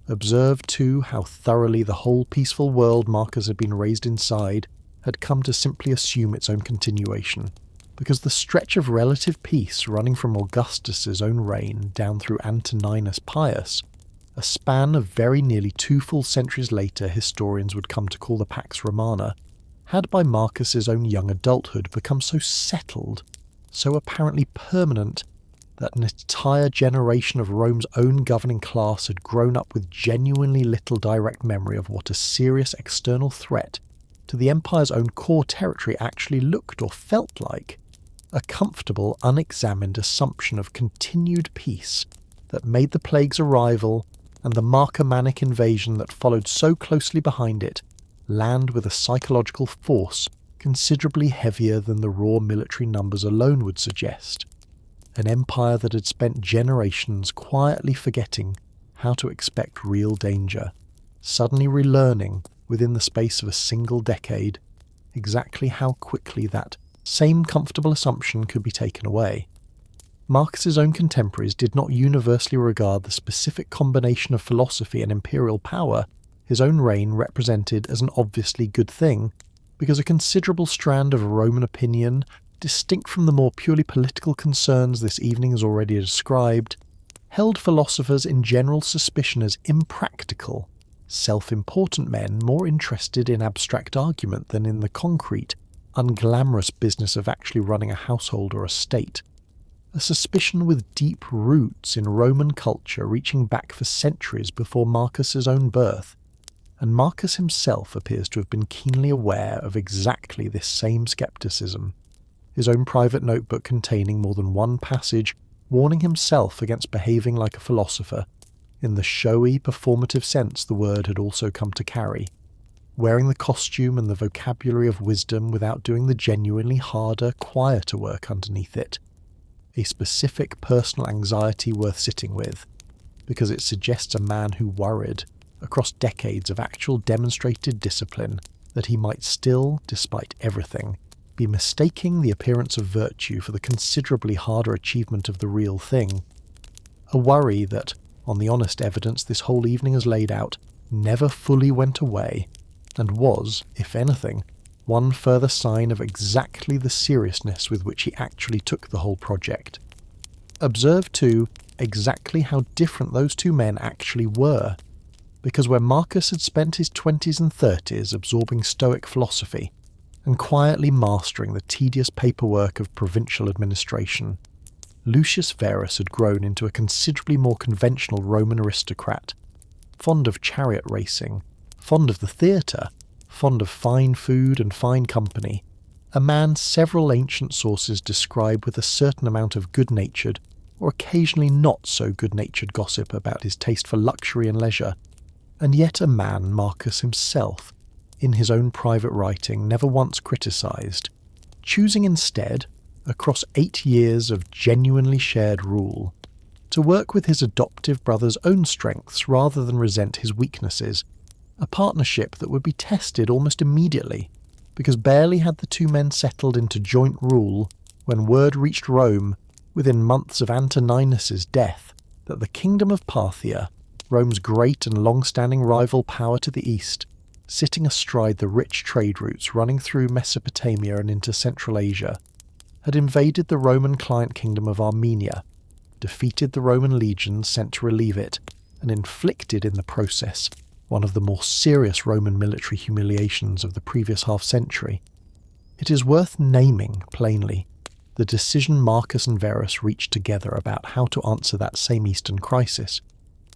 Observe, too, how thoroughly the whole peaceful world Marcus had been raised inside had come to simply assume its own continuation, because the stretch of relative peace running from Augustus's own reign down through Antoninus Pius, a span of very nearly 2 full centuries later historians would come to call the Pax Romana, had by Marcus's own young adulthood become so settled, so apparently permanent, that an entire generation of Rome's own governing class had grown up with genuinely little direct memory of what a serious external threat to the empire's own core territory actually looked or felt like, a comfortable, unexamined assumption of continued peace that made the plague's arrival and the Marcomannic invasion that followed so closely behind it land with a psychological force considerably heavier than the raw military numbers alone would suggest. An empire that had spent generations quietly forgetting how to expect real danger, suddenly relearning, within the space of a single decade, exactly how quickly that same comfortable assumption could be taken away. Marcus's own contemporaries did not universally regard the specific combination of philosophy and imperial power his own reign represented as an obviously good thing, because a considerable strand of Roman opinion, distinct from the more purely political concerns this evening has already described, held philosophers in general suspicion as impractical, self-important men more interested in abstract argument than in the concrete, unglamorous business of actually running a household or a state. A suspicion with deep roots in Roman culture reaching back for centuries before Marcus's own birth, and Marcus himself appears to have been keenly aware of exactly this same skepticism, his own private notebook containing more than one passage warning himself against behaving like a philosopher, in the showy, performative sense the word had also come to carry, wearing the costume and the vocabulary of wisdom without doing the genuinely harder, quieter work underneath it, a specific personal anxiety worth sitting with, because it suggests a man who worried, across decades of actual demonstrated discipline, that he might still, despite everything, be mistaking the appearance of virtue for the considerably harder achievement of the real thing. A worry that, on the honest evidence this whole evening has laid out, never fully went away, and was, if anything, one further sign of exactly the seriousness with which he actually took the whole project. Observe, too, exactly how different those two men actually were, because where Marcus had spent his 20s and 30s absorbing Stoic philosophy and quietly mastering the tedious paperwork of provincial administration, Lucius Verus had grown into a considerably more conventional Roman aristocrat, fond of chariot racing, fond of the theatre, fond of fine food and fine company, a man several ancient sources describe with a certain amount of good-natured, or occasionally not so good-natured gossip about his taste for luxury and leisure, and yet a man Marcus himself, in his own private writing, never once criticised, choosing instead, across 8 years of genuinely shared rule, to work with his adoptive brother's own strengths rather than resent his weaknesses, a partnership that would be tested almost immediately, because barely had the two men settled into joint rule when word reached Rome, within months of Antoninus's death, that the kingdom of Parthia, Rome's great and long-standing rival power to the east, sitting astride the rich trade routes running through Mesopotamia and into Central Asia, had invaded the Roman client kingdom of Armenia, defeated the Roman legions sent to relieve it, and inflicted in the process one of the more serious Roman military humiliations of the previous half-century. It is worth naming, plainly, the decision Marcus and Verus reached together about how to answer that same Eastern crisis,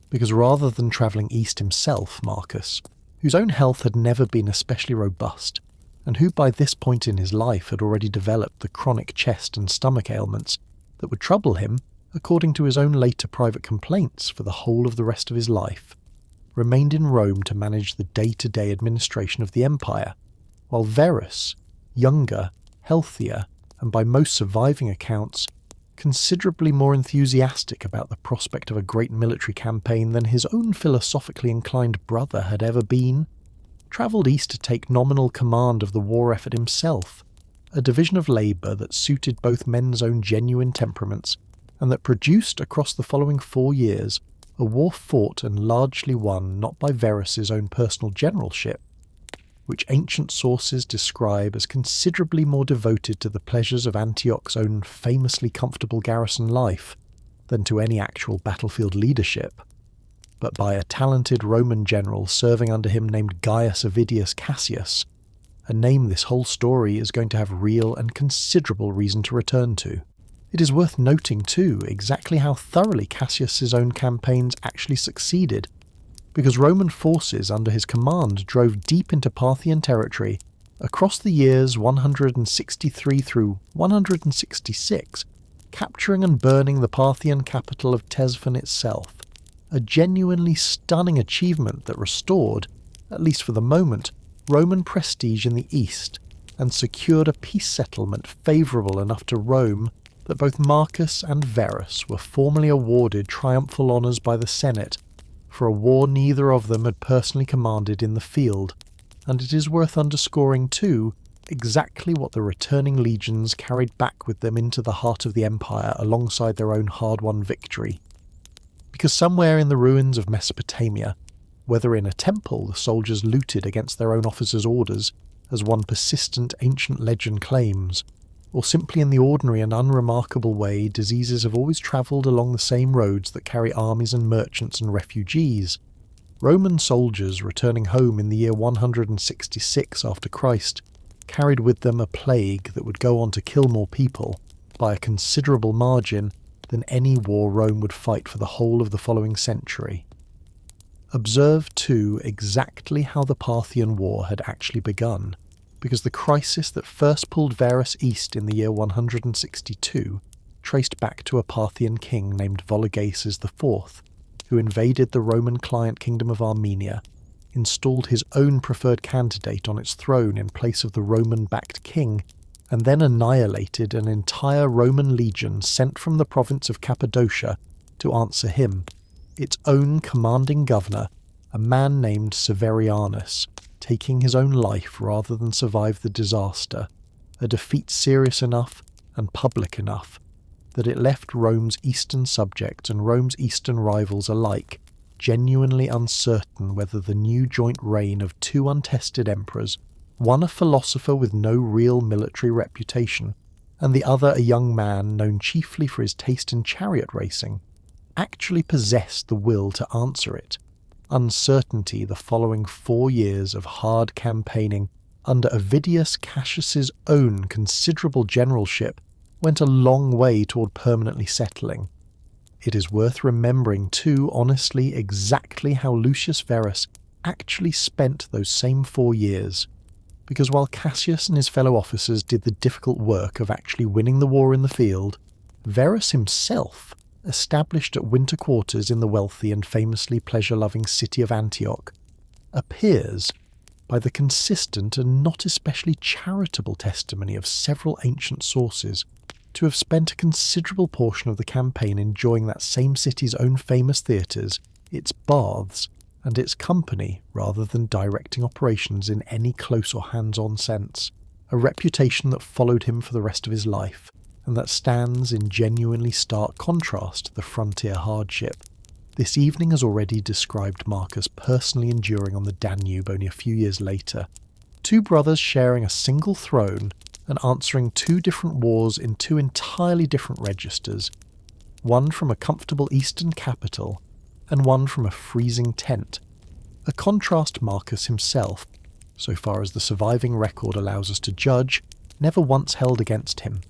because rather than travelling east himself, Marcus, whose own health had never been especially robust, and who by this point in his life had already developed the chronic chest and stomach ailments that would trouble him, according to his own later private complaints, for the whole of the rest of his life, remained in Rome to manage the day-to-day administration of the empire, while Verus, younger, healthier, and by most surviving accounts, considerably more enthusiastic about the prospect of a great military campaign than his own philosophically inclined brother had ever been, travelled east to take nominal command of the war effort himself, a division of labour that suited both men's own genuine temperaments, and that produced across the following 4 years a war fought and largely won not by Verus's own personal generalship, which ancient sources describe as considerably more devoted to the pleasures of Antioch's own famously comfortable garrison life than to any actual battlefield leadership, but by a talented Roman general serving under him named Gaius Avidius Cassius, a name this whole story is going to have real and considerable reason to return to. It is worth noting, too, exactly how thoroughly Cassius's own campaigns actually succeeded, because Roman forces under his command drove deep into Parthian territory across the years 163 through 166, capturing and burning the Parthian capital of Ctesiphon itself, a genuinely stunning achievement that restored, at least for the moment, Roman prestige in the east, and secured a peace settlement favourable enough to Rome that both Marcus and Verus were formally awarded triumphal honours by the Senate for a war neither of them had personally commanded in the field, and it is worth underscoring too exactly what the returning legions carried back with them into the heart of the empire alongside their own hard-won victory. Because somewhere in the ruins of Mesopotamia, whether in a temple the soldiers looted against their own officers' orders, as one persistent ancient legend claims, or simply in the ordinary and unremarkable way diseases have always travelled along the same roads that carry armies and merchants and refugees, Roman soldiers returning home in the year 166 after Christ carried with them a plague that would go on to kill more people, by a considerable margin, than any war Rome would fight for the whole of the following century. Observe, too, exactly how the Parthian War had actually begun, because the crisis that first pulled Verus east in the year 162 traced back to a Parthian king named Vologases IV, who invaded the Roman client kingdom of Armenia, installed his own preferred candidate on its throne in place of the Roman-backed king, and then annihilated an entire Roman legion sent from the province of Cappadocia to answer him, its own commanding governor, a man named Severianus, taking his own life rather than survive the disaster, a defeat serious enough and public enough that it left Rome's eastern subjects and Rome's eastern rivals alike genuinely uncertain whether the new joint reign of two untested emperors, one a philosopher with no real military reputation, and the other a young man known chiefly for his taste in chariot racing, actually possessed the will to answer it. Uncertainty the following 4 years of hard campaigning under Avidius Cassius's own considerable generalship went a long way toward permanently settling. It is worth remembering too honestly exactly how Lucius Verus actually spent those same 4 years, because while Cassius and his fellow officers did the difficult work of actually winning the war in the field, Verus himself, established at winter quarters in the wealthy and famously pleasure-loving city of Antioch, appears, by the consistent and not especially charitable testimony of several ancient sources, to have spent a considerable portion of the campaign enjoying that same city's own famous theatres, its baths, and its company rather than directing operations in any close or hands-on sense, a reputation that followed him for the rest of his life, and that stands in genuinely stark contrast to the frontier hardship. This evening has already described Marcus personally enduring on the Danube only a few years later, two brothers sharing a single throne and answering two different wars in two entirely different registers, one from a comfortable eastern capital and one from a freezing tent, a contrast Marcus himself, so far as the surviving record allows us to judge, never once held against him.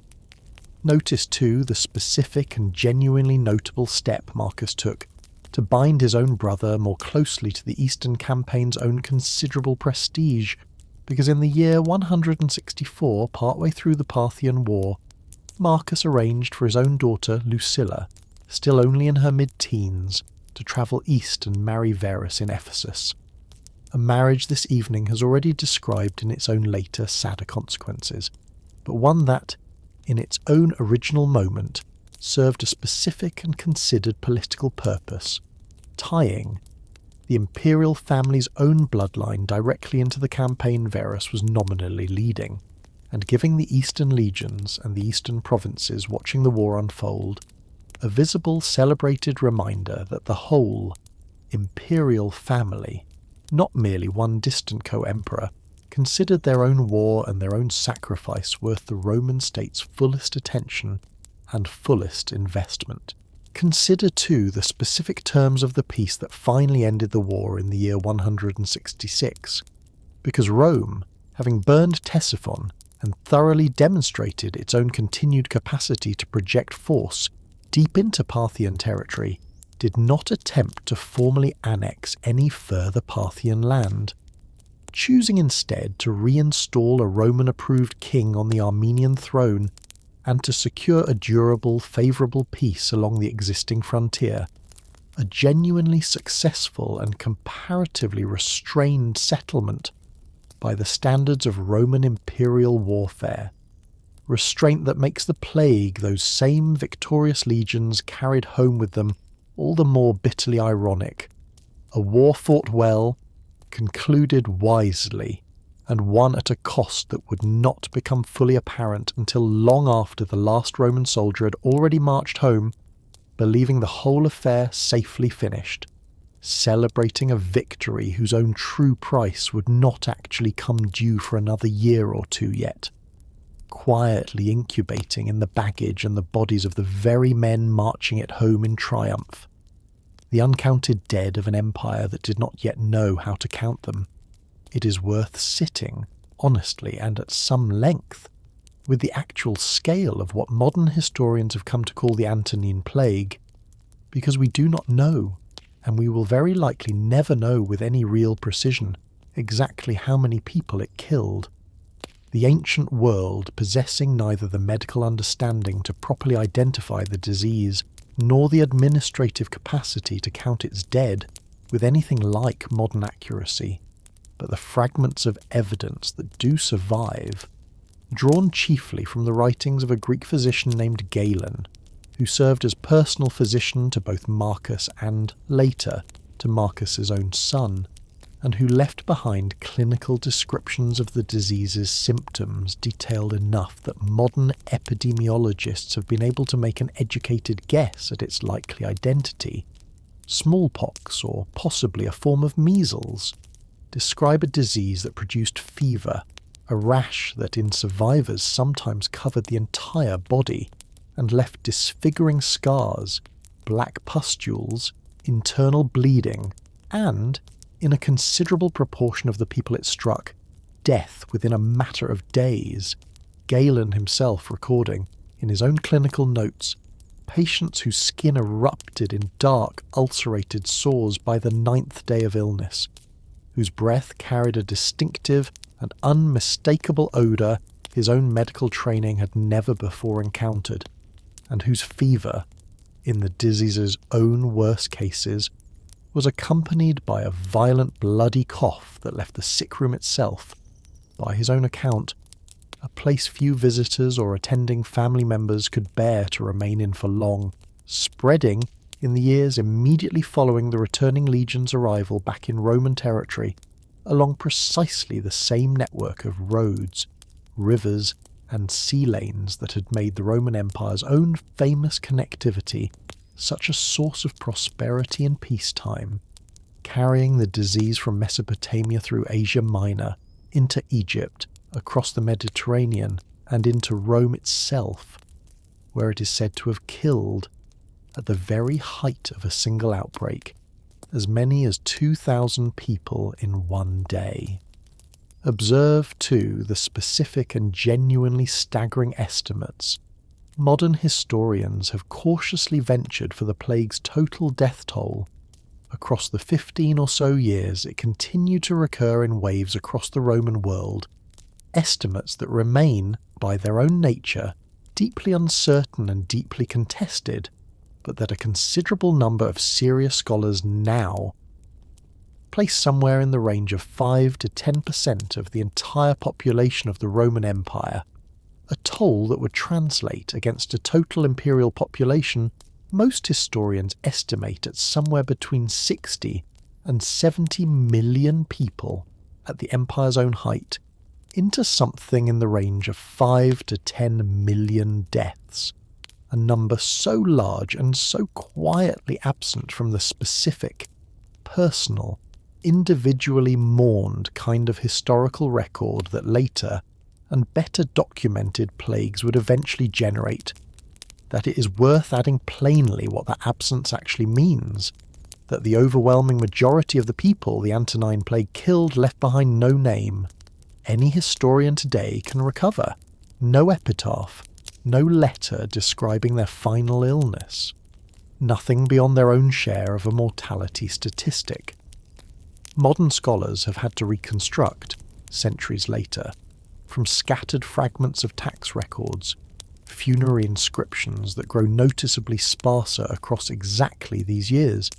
Notice too the specific and genuinely notable step Marcus took to bind his own brother more closely to the Eastern campaign's own considerable prestige, because in the year 164, partway through the Parthian War, Marcus arranged for his own daughter Lucilla, still only in her mid-teens, to travel east and marry Verus in Ephesus. A marriage this evening has already described in its own later, sadder consequences, but one that, in its own original moment, served a specific and considered political purpose, tying the imperial family's own bloodline directly into the campaign Verus was nominally leading, and giving the eastern legions and the eastern provinces watching the war unfold a visible, celebrated reminder that the whole imperial family, not merely one distant co-emperor, considered their own war and their own sacrifice worth the Roman state's fullest attention and fullest investment. Consider too the specific terms of the peace that finally ended the war in the year 166, because Rome, having burned Ctesiphon and thoroughly demonstrated its own continued capacity to project force deep into Parthian territory, did not attempt to formally annex any further Parthian land, choosing instead to reinstall a Roman-approved king on the Armenian throne and to secure a durable, favourable peace along the existing frontier, a genuinely successful and comparatively restrained settlement by the standards of Roman imperial warfare, restraint that makes the plague those same victorious legions carried home with them all the more bitterly ironic, a war fought well, concluded wisely, and won at a cost that would not become fully apparent until long after the last Roman soldier had already marched home, believing the whole affair safely finished, celebrating a victory whose own true price would not actually come due for another year or two yet, quietly incubating in the baggage and the bodies of the very men marching it home in triumph, the uncounted dead of an empire that did not yet know how to count them. It is worth sitting, honestly and at some length, with the actual scale of what modern historians have come to call the Antonine Plague, because we do not know, and we will very likely never know with any real precision, exactly how many people it killed. The ancient world, possessing neither the medical understanding to properly identify the disease, nor the administrative capacity to count its dead with anything like modern accuracy, but the fragments of evidence that do survive, drawn chiefly from the writings of a Greek physician named Galen, who served as personal physician to both Marcus and, later, to Marcus's own son, and who left behind clinical descriptions of the disease's symptoms detailed enough that modern epidemiologists have been able to make an educated guess at its likely identity. Smallpox, or possibly a form of measles, describe a disease that produced fever, a rash that in survivors sometimes covered the entire body and left disfiguring scars, black pustules, internal bleeding, and, in a considerable proportion of the people it struck, death within a matter of days. Galen himself recording, in his own clinical notes, patients whose skin erupted in dark, ulcerated sores by the 9th day of illness, whose breath carried a distinctive and unmistakable odour his own medical training had never before encountered, and whose fever, in the disease's own worst cases, was accompanied by a violent bloody cough that left the sick room itself, by his own account, a place few visitors or attending family members could bear to remain in for long, spreading in the years immediately following the returning legion's arrival back in Roman territory along precisely the same network of roads, rivers, and sea lanes that had made the Roman Empire's own famous connectivity such a source of prosperity in peacetime, carrying the disease from Mesopotamia through Asia Minor, into Egypt, across the Mediterranean, and into Rome itself, where it is said to have killed, at the very height of a single outbreak, as many as 2,000 people in one day. Observe, too, the specific and genuinely staggering estimates. Modern historians have cautiously ventured for the plague's total death toll. Across the 15 or so years it continued to recur in waves across the Roman world, estimates that remain, by their own nature, deeply uncertain and deeply contested, but that a considerable number of serious scholars now place somewhere in the range of 5 to 10% of the entire population of the Roman Empire, a toll that would translate against a total imperial population most historians estimate at somewhere between 60 and 70 million people at the empire's own height, into something in the range of 5 to 10 million deaths, a number so large and so quietly absent from the specific, personal, individually mourned kind of historical record that later and better documented plagues would eventually generate, that it is worth adding plainly what that absence actually means, that the overwhelming majority of the people the Antonine Plague killed left behind no name. Any historian today can recover. No epitaph, no letter describing their final illness. Nothing beyond their own share of a mortality statistic. Modern scholars have had to reconstruct, centuries later, from scattered fragments of tax records, funerary inscriptions that grow noticeably sparser across exactly these years,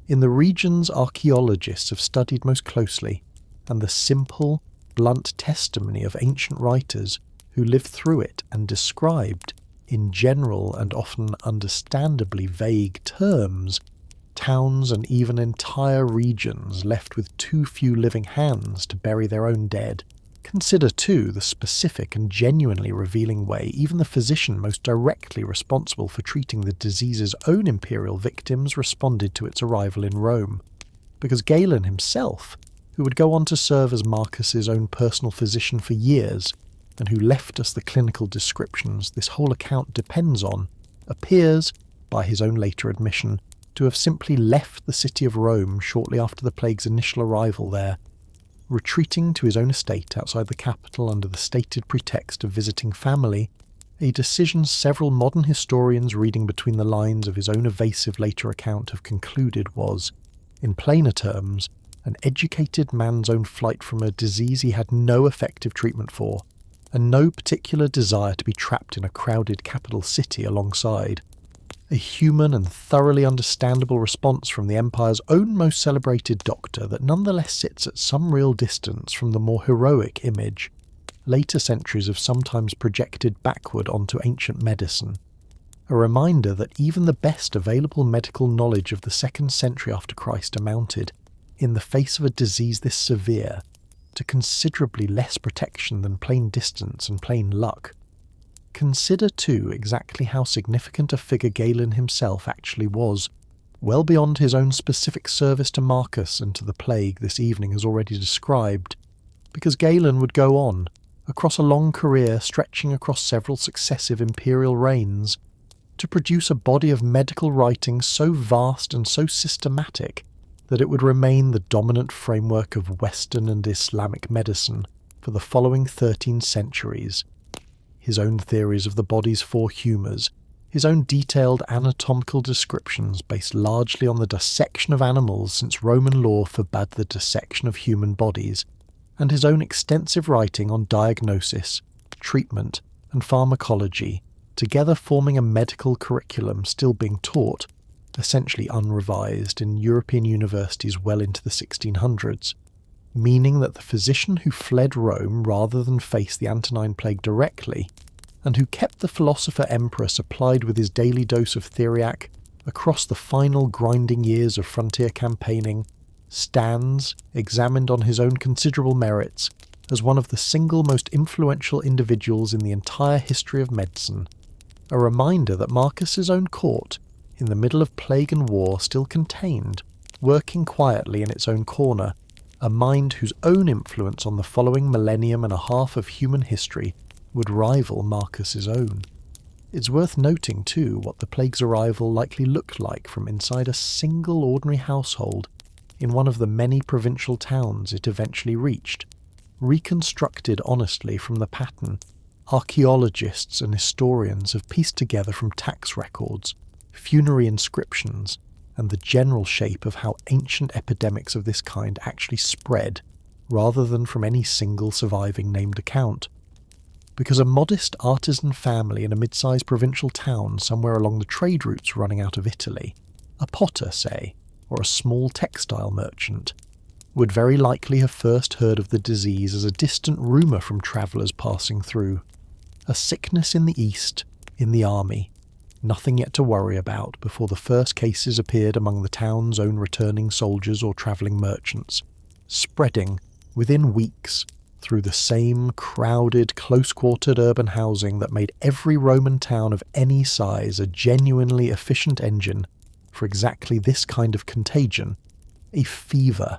in the regions archaeologists have studied most closely, and the simple, blunt testimony of ancient writers who lived through it and described, in general and often understandably vague terms, towns and even entire regions left with too few living hands to bury their own dead. Consider, too, the specific and genuinely revealing way even the physician most directly responsible for treating the disease's own imperial victims responded to its arrival in Rome, because Galen himself, who would go on to serve as Marcus's own personal physician for years, and who left us the clinical descriptions this whole account depends on, appears, by his own later admission, to have simply left the city of Rome shortly after the plague's initial arrival there, retreating to his own estate outside the capital under the stated pretext of visiting family, a decision several modern historians reading between the lines of his own evasive later account have concluded was, in plainer terms, an educated man's own flight from a disease he had no effective treatment for, and no particular desire to be trapped in a crowded capital city alongside. A human and thoroughly understandable response from the Empire's own most celebrated doctor that nonetheless sits at some real distance from the more heroic image later centuries have sometimes projected backward onto ancient medicine. A reminder that even the best available medical knowledge of the 2nd century after Christ amounted, in the face of a disease this severe, to considerably less protection than plain distance and plain luck. Consider, too, exactly how significant a figure Galen himself actually was, well beyond his own specific service to Marcus and to the plague this evening has already described, because Galen would go on, across a long career stretching across several successive imperial reigns, to produce a body of medical writing so vast and so systematic that it would remain the dominant framework of Western and Islamic medicine for the following 13 centuries. His own theories of the body's 4 humours, his own detailed anatomical descriptions based largely on the dissection of animals since Roman law forbade the dissection of human bodies, and his own extensive writing on diagnosis, treatment, and pharmacology, together forming a medical curriculum still being taught, essentially unrevised, in European universities well into the 1600s. meaning that the physician who fled Rome rather than face the Antonine Plague directly, and who kept the philosopher emperor supplied with his daily dose of theriac across the final grinding years of frontier campaigning, stands, examined on his own considerable merits, as one of the single most influential individuals in the entire history of medicine, a reminder that Marcus's own court, in the middle of plague and war, still contained, working quietly in its own corner, a mind whose own influence on the following millennium and a half of human history would rival Marcus's own. It's worth noting, too, what the plague's arrival likely looked like from inside a single ordinary household in one of the many provincial towns it eventually reached, reconstructed honestly from the pattern archaeologists and historians have pieced together from tax records, funerary inscriptions, and the general shape of how ancient epidemics of this kind actually spread, rather than from any single surviving named account. Because a modest artisan family in a mid-sized provincial town somewhere along the trade routes running out of Italy, a potter, say, or a small textile merchant, would very likely have first heard of the disease as a distant rumour from travellers passing through. A sickness in the east, in the army, nothing yet to worry about before the first cases appeared among the town's own returning soldiers or travelling merchants, spreading, within weeks, through the same crowded, close-quartered urban housing that made every Roman town of any size a genuinely efficient engine for exactly this kind of contagion, a fever,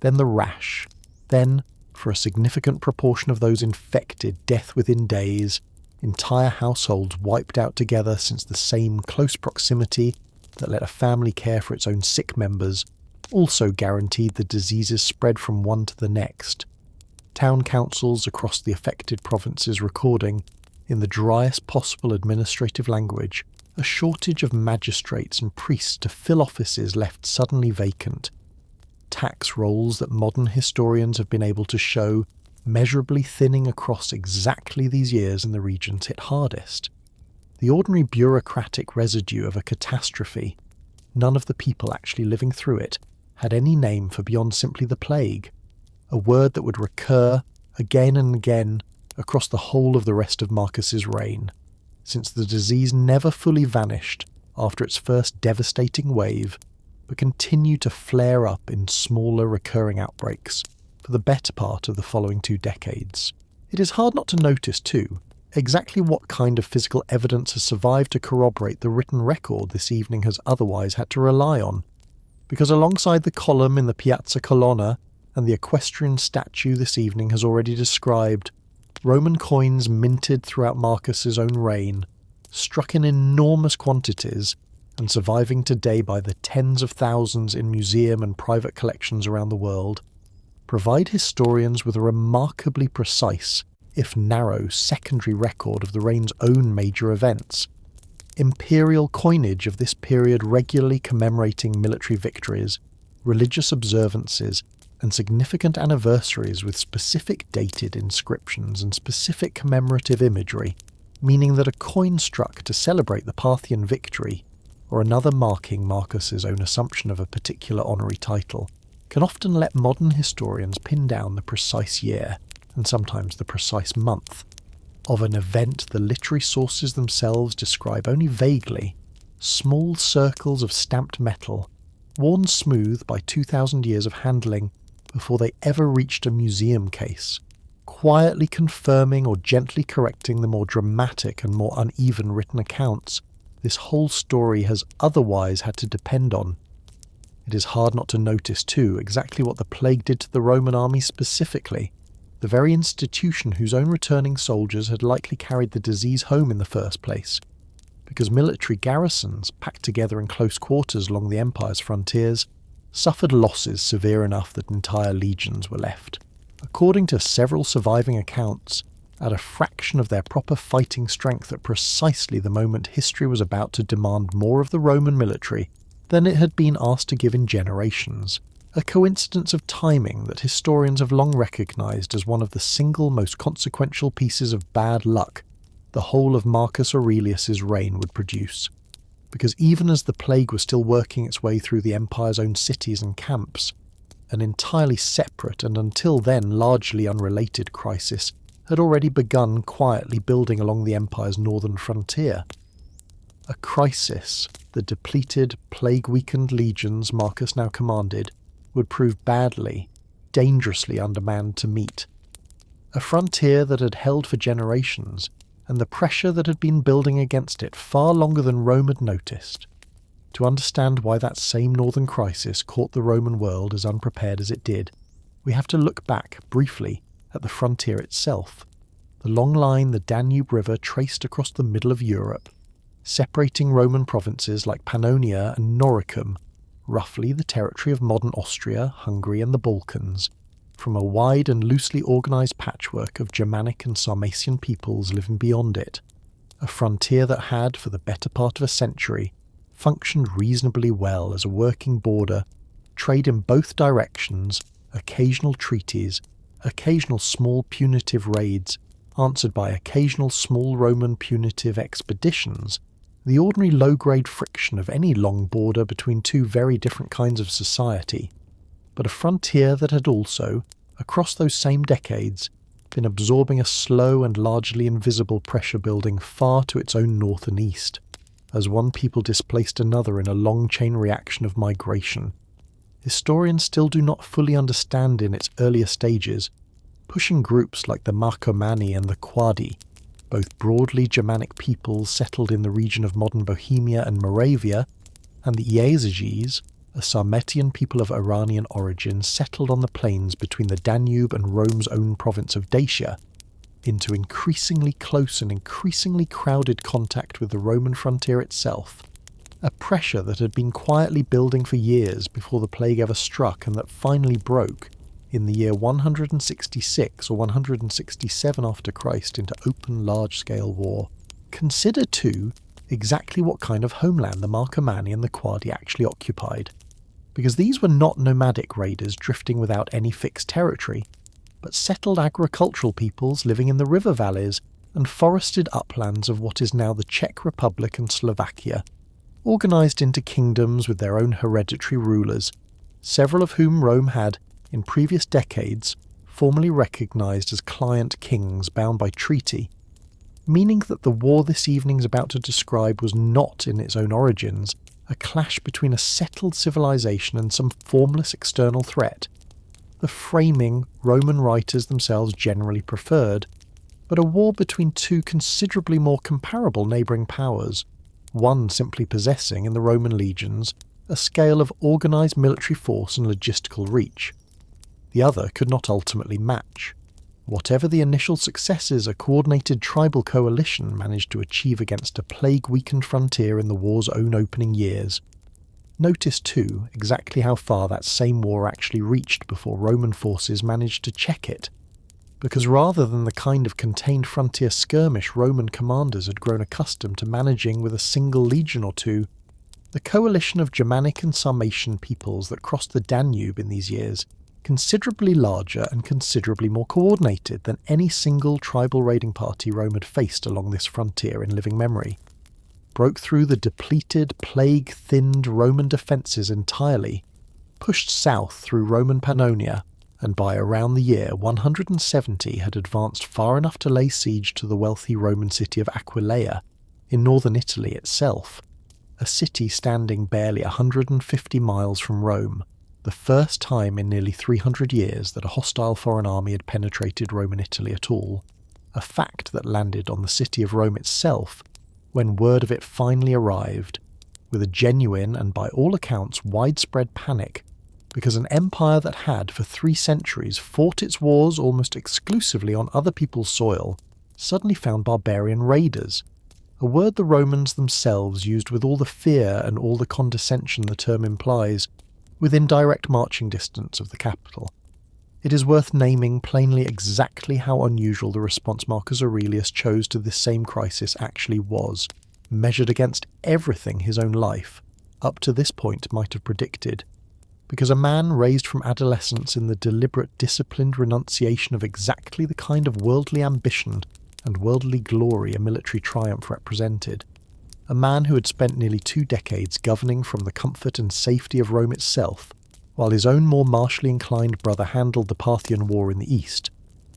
then the rash, then, for a significant proportion of those infected, death within days, entire households wiped out together since the same close proximity that let a family care for its own sick members also guaranteed the disease's spread from one to the next. Town councils across the affected provinces recording, in the driest possible administrative language, a shortage of magistrates and priests to fill offices left suddenly vacant. Tax rolls that modern historians have been able to show measurably thinning across exactly these years in the regions hit hardest. The ordinary bureaucratic residue of a catastrophe, none of the people actually living through it had any name for beyond simply the plague, a word that would recur again and again across the whole of the rest of Marcus's reign, since the disease never fully vanished after its first devastating wave, but continued to flare up in smaller recurring outbreaks for the better part of the following 2 decades. It is hard not to notice, too, exactly what kind of physical evidence has survived to corroborate the written record this evening has otherwise had to rely on, because alongside the column in the Piazza Colonna and the equestrian statue this evening has already described, Roman coins minted throughout Marcus's own reign, struck in enormous quantities, and surviving today by the tens of thousands in museum and private collections around the world, provide historians with a remarkably precise, if narrow, secondary record of the reign's own major events. Imperial coinage of this period regularly commemorating military victories, religious observances, and significant anniversaries with specific dated inscriptions and specific commemorative imagery, meaning that a coin struck to celebrate the Parthian victory, or another marking Marcus's own assumption of a particular honorary title, can often let modern historians pin down the precise year, and sometimes the precise month, of an event the literary sources themselves describe only vaguely, small circles of stamped metal, worn smooth by 2,000 years of handling before they ever reached a museum case, quietly confirming or gently correcting the more dramatic and more uneven written accounts this whole story has otherwise had to depend on. It is hard not to notice, too, exactly what the plague did to the Roman army specifically, the very institution whose own returning soldiers had likely carried the disease home in the first place, because military garrisons, packed together in close quarters along the empire's frontiers, suffered losses severe enough that entire legions were left, according to several surviving accounts, at a fraction of their proper fighting strength at precisely the moment history was about to demand more of the Roman military than it had been asked to give in generations, a coincidence of timing that historians have long recognised as one of the single most consequential pieces of bad luck the whole of Marcus Aurelius's reign would produce. Because even as the plague was still working its way through the empire's own cities and camps, an entirely separate and until then largely unrelated crisis had already begun quietly building along the empire's northern frontier. A crisis the depleted, plague-weakened legions Marcus now commanded would prove badly, dangerously undermanned to meet. A frontier that had held for generations, and the pressure that had been building against it far longer than Rome had noticed. To understand why that same northern crisis caught the Roman world as unprepared as it did, we have to look back, briefly, at the frontier itself, the long line the Danube River traced across the middle of Europe, separating Roman provinces like Pannonia and Noricum, roughly the territory of modern Austria, Hungary and the Balkans, from a wide and loosely organised patchwork of Germanic and Sarmatian peoples living beyond it, a frontier that had, for the better part of a century, functioned reasonably well as a working border, trade in both directions, occasional treaties, occasional small punitive raids, answered by occasional small Roman punitive expeditions, the ordinary low-grade friction of any long border between two very different kinds of society, but a frontier that had also, across those same decades, been absorbing a slow and largely invisible pressure building far to its own north and east, as one people displaced another in a long chain reaction of migration. Historians still do not fully understand in its earlier stages, pushing groups like the Marcomanni and the Quadi, both broadly Germanic peoples settled in the region of modern Bohemia and Moravia, and the Iazyges, a Sarmatian people of Iranian origin settled on the plains between the Danube and Rome's own province of Dacia, into increasingly close and increasingly crowded contact with the Roman frontier itself, a pressure that had been quietly building for years before the plague ever struck and that finally broke in the year 166 or 167 after Christ into open large-scale war. Consider, too, exactly what kind of homeland the Marcomanni and the Quadi actually occupied, because these were not nomadic raiders drifting without any fixed territory, but settled agricultural peoples living in the river valleys and forested uplands of what is now the Czech Republic and Slovakia, organised into kingdoms with their own hereditary rulers, several of whom Rome had, in previous decades, formally recognised as client kings bound by treaty, meaning that the war this evening is about to describe was not, in its own origins, a clash between a settled civilization and some formless external threat, the framing Roman writers themselves generally preferred, but a war between two considerably more comparable neighbouring powers, one simply possessing, in the Roman legions, a scale of organised military force and logistical reach. The other could not ultimately match. Whatever the initial successes a coordinated tribal coalition managed to achieve against a plague-weakened frontier in the war's own opening years, notice too exactly how far that same war actually reached before Roman forces managed to check it, because rather than the kind of contained frontier skirmish Roman commanders had grown accustomed to managing with a single legion or two, the coalition of Germanic and Sarmatian peoples that crossed the Danube in these years, considerably larger and considerably more coordinated than any single tribal raiding party Rome had faced along this frontier in living memory, broke through the depleted, plague-thinned Roman defences entirely, pushed south through Roman Pannonia, and by around the year 170 had advanced far enough to lay siege to the wealthy Roman city of Aquileia, in northern Italy itself, a city standing barely 150 miles from Rome, the first time in nearly 300 years that a hostile foreign army had penetrated Roman Italy at all, a fact that landed on the city of Rome itself when word of it finally arrived, with a genuine and by all accounts widespread panic, because an empire that had for 3 centuries fought its wars almost exclusively on other people's soil suddenly found barbarian raiders, a word the Romans themselves used with all the fear and all the condescension the term implies, within direct marching distance of the capital. It is worth naming plainly exactly how unusual the response Marcus Aurelius chose to this same crisis actually was, measured against everything his own life, up to this point, might have predicted. Because a man raised from adolescence in the deliberate, disciplined renunciation of exactly the kind of worldly ambition and worldly glory a military triumph represented, a man who had spent nearly 2 decades governing from the comfort and safety of Rome itself, while his own more martially inclined brother handled the Parthian War in the east,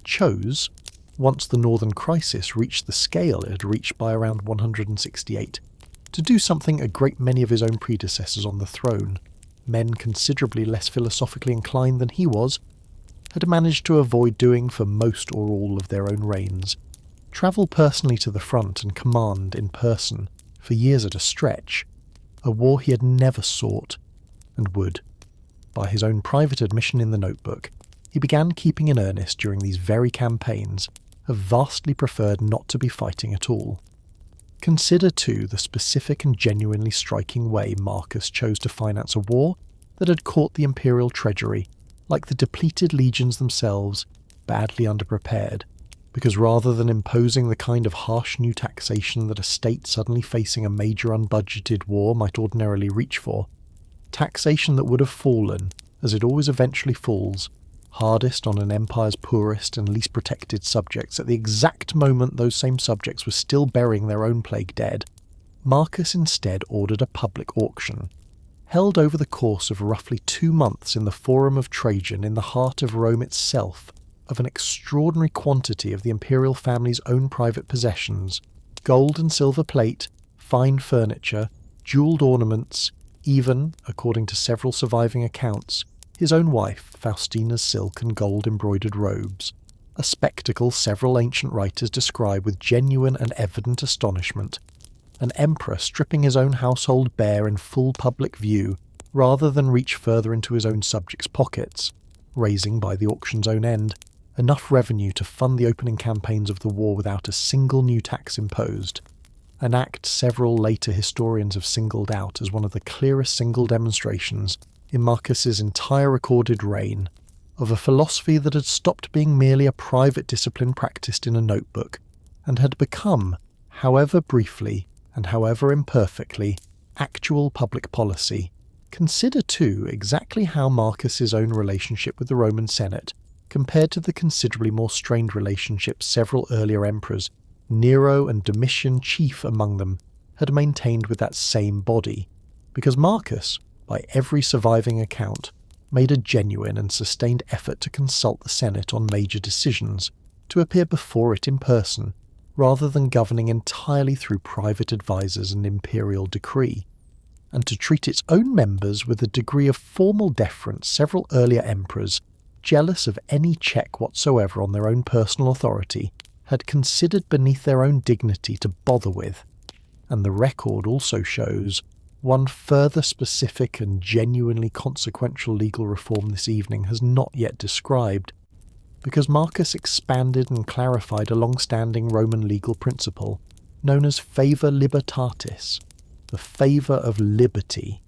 chose, once the northern crisis reached the scale it had reached by around 168, to do something a great many of his own predecessors on the throne, men considerably less philosophically inclined than he was, had managed to avoid doing for most or all of their own reigns: travel personally to the front and command in person, for years at a stretch, a war he had never sought, and would. By his own private admission in the notebook, he began keeping in earnest during these very campaigns, have vastly preferred not to be fighting at all. Consider, too, the specific and genuinely striking way Marcus chose to finance a war that had caught the imperial treasury, like the depleted legions themselves, badly underprepared, because rather than imposing the kind of harsh new taxation that a state suddenly facing a major unbudgeted war might ordinarily reach for, taxation that would have fallen, as it always eventually falls, hardest on an empire's poorest and least protected subjects at the exact moment those same subjects were still burying their own plague dead, Marcus instead ordered a public auction, held over the course of roughly 2 months in the Forum of Trajan in the heart of Rome itself, of an extraordinary quantity of the imperial family's own private possessions, gold and silver plate, fine furniture, jewelled ornaments, even, according to several surviving accounts, his own wife Faustina's silk and gold embroidered robes, a spectacle several ancient writers describe with genuine and evident astonishment, an emperor stripping his own household bare in full public view rather than reach further into his own subjects' pockets, raising by the auction's own end enough revenue to fund the opening campaigns of the war without a single new tax imposed, an act several later historians have singled out as one of the clearest single demonstrations in Marcus's entire recorded reign of a philosophy that had stopped being merely a private discipline practiced in a notebook and had become, however briefly and however imperfectly, actual public policy. Consider, too, exactly how Marcus's own relationship with the Roman Senate compared to the considerably more strained relationships several earlier emperors, Nero and Domitian chief among them, had maintained with that same body, because Marcus, by every surviving account, made a genuine and sustained effort to consult the Senate on major decisions, to appear before it in person, rather than governing entirely through private advisers and imperial decree, and to treat its own members with a degree of formal deference several earlier emperors, jealous of any check whatsoever on their own personal authority, had considered beneath their own dignity to bother with. And the record also shows one further specific and genuinely consequential legal reform this evening has not yet described, because Marcus expanded and clarified a long-standing Roman legal principle known as favor libertatis, the favour of liberty,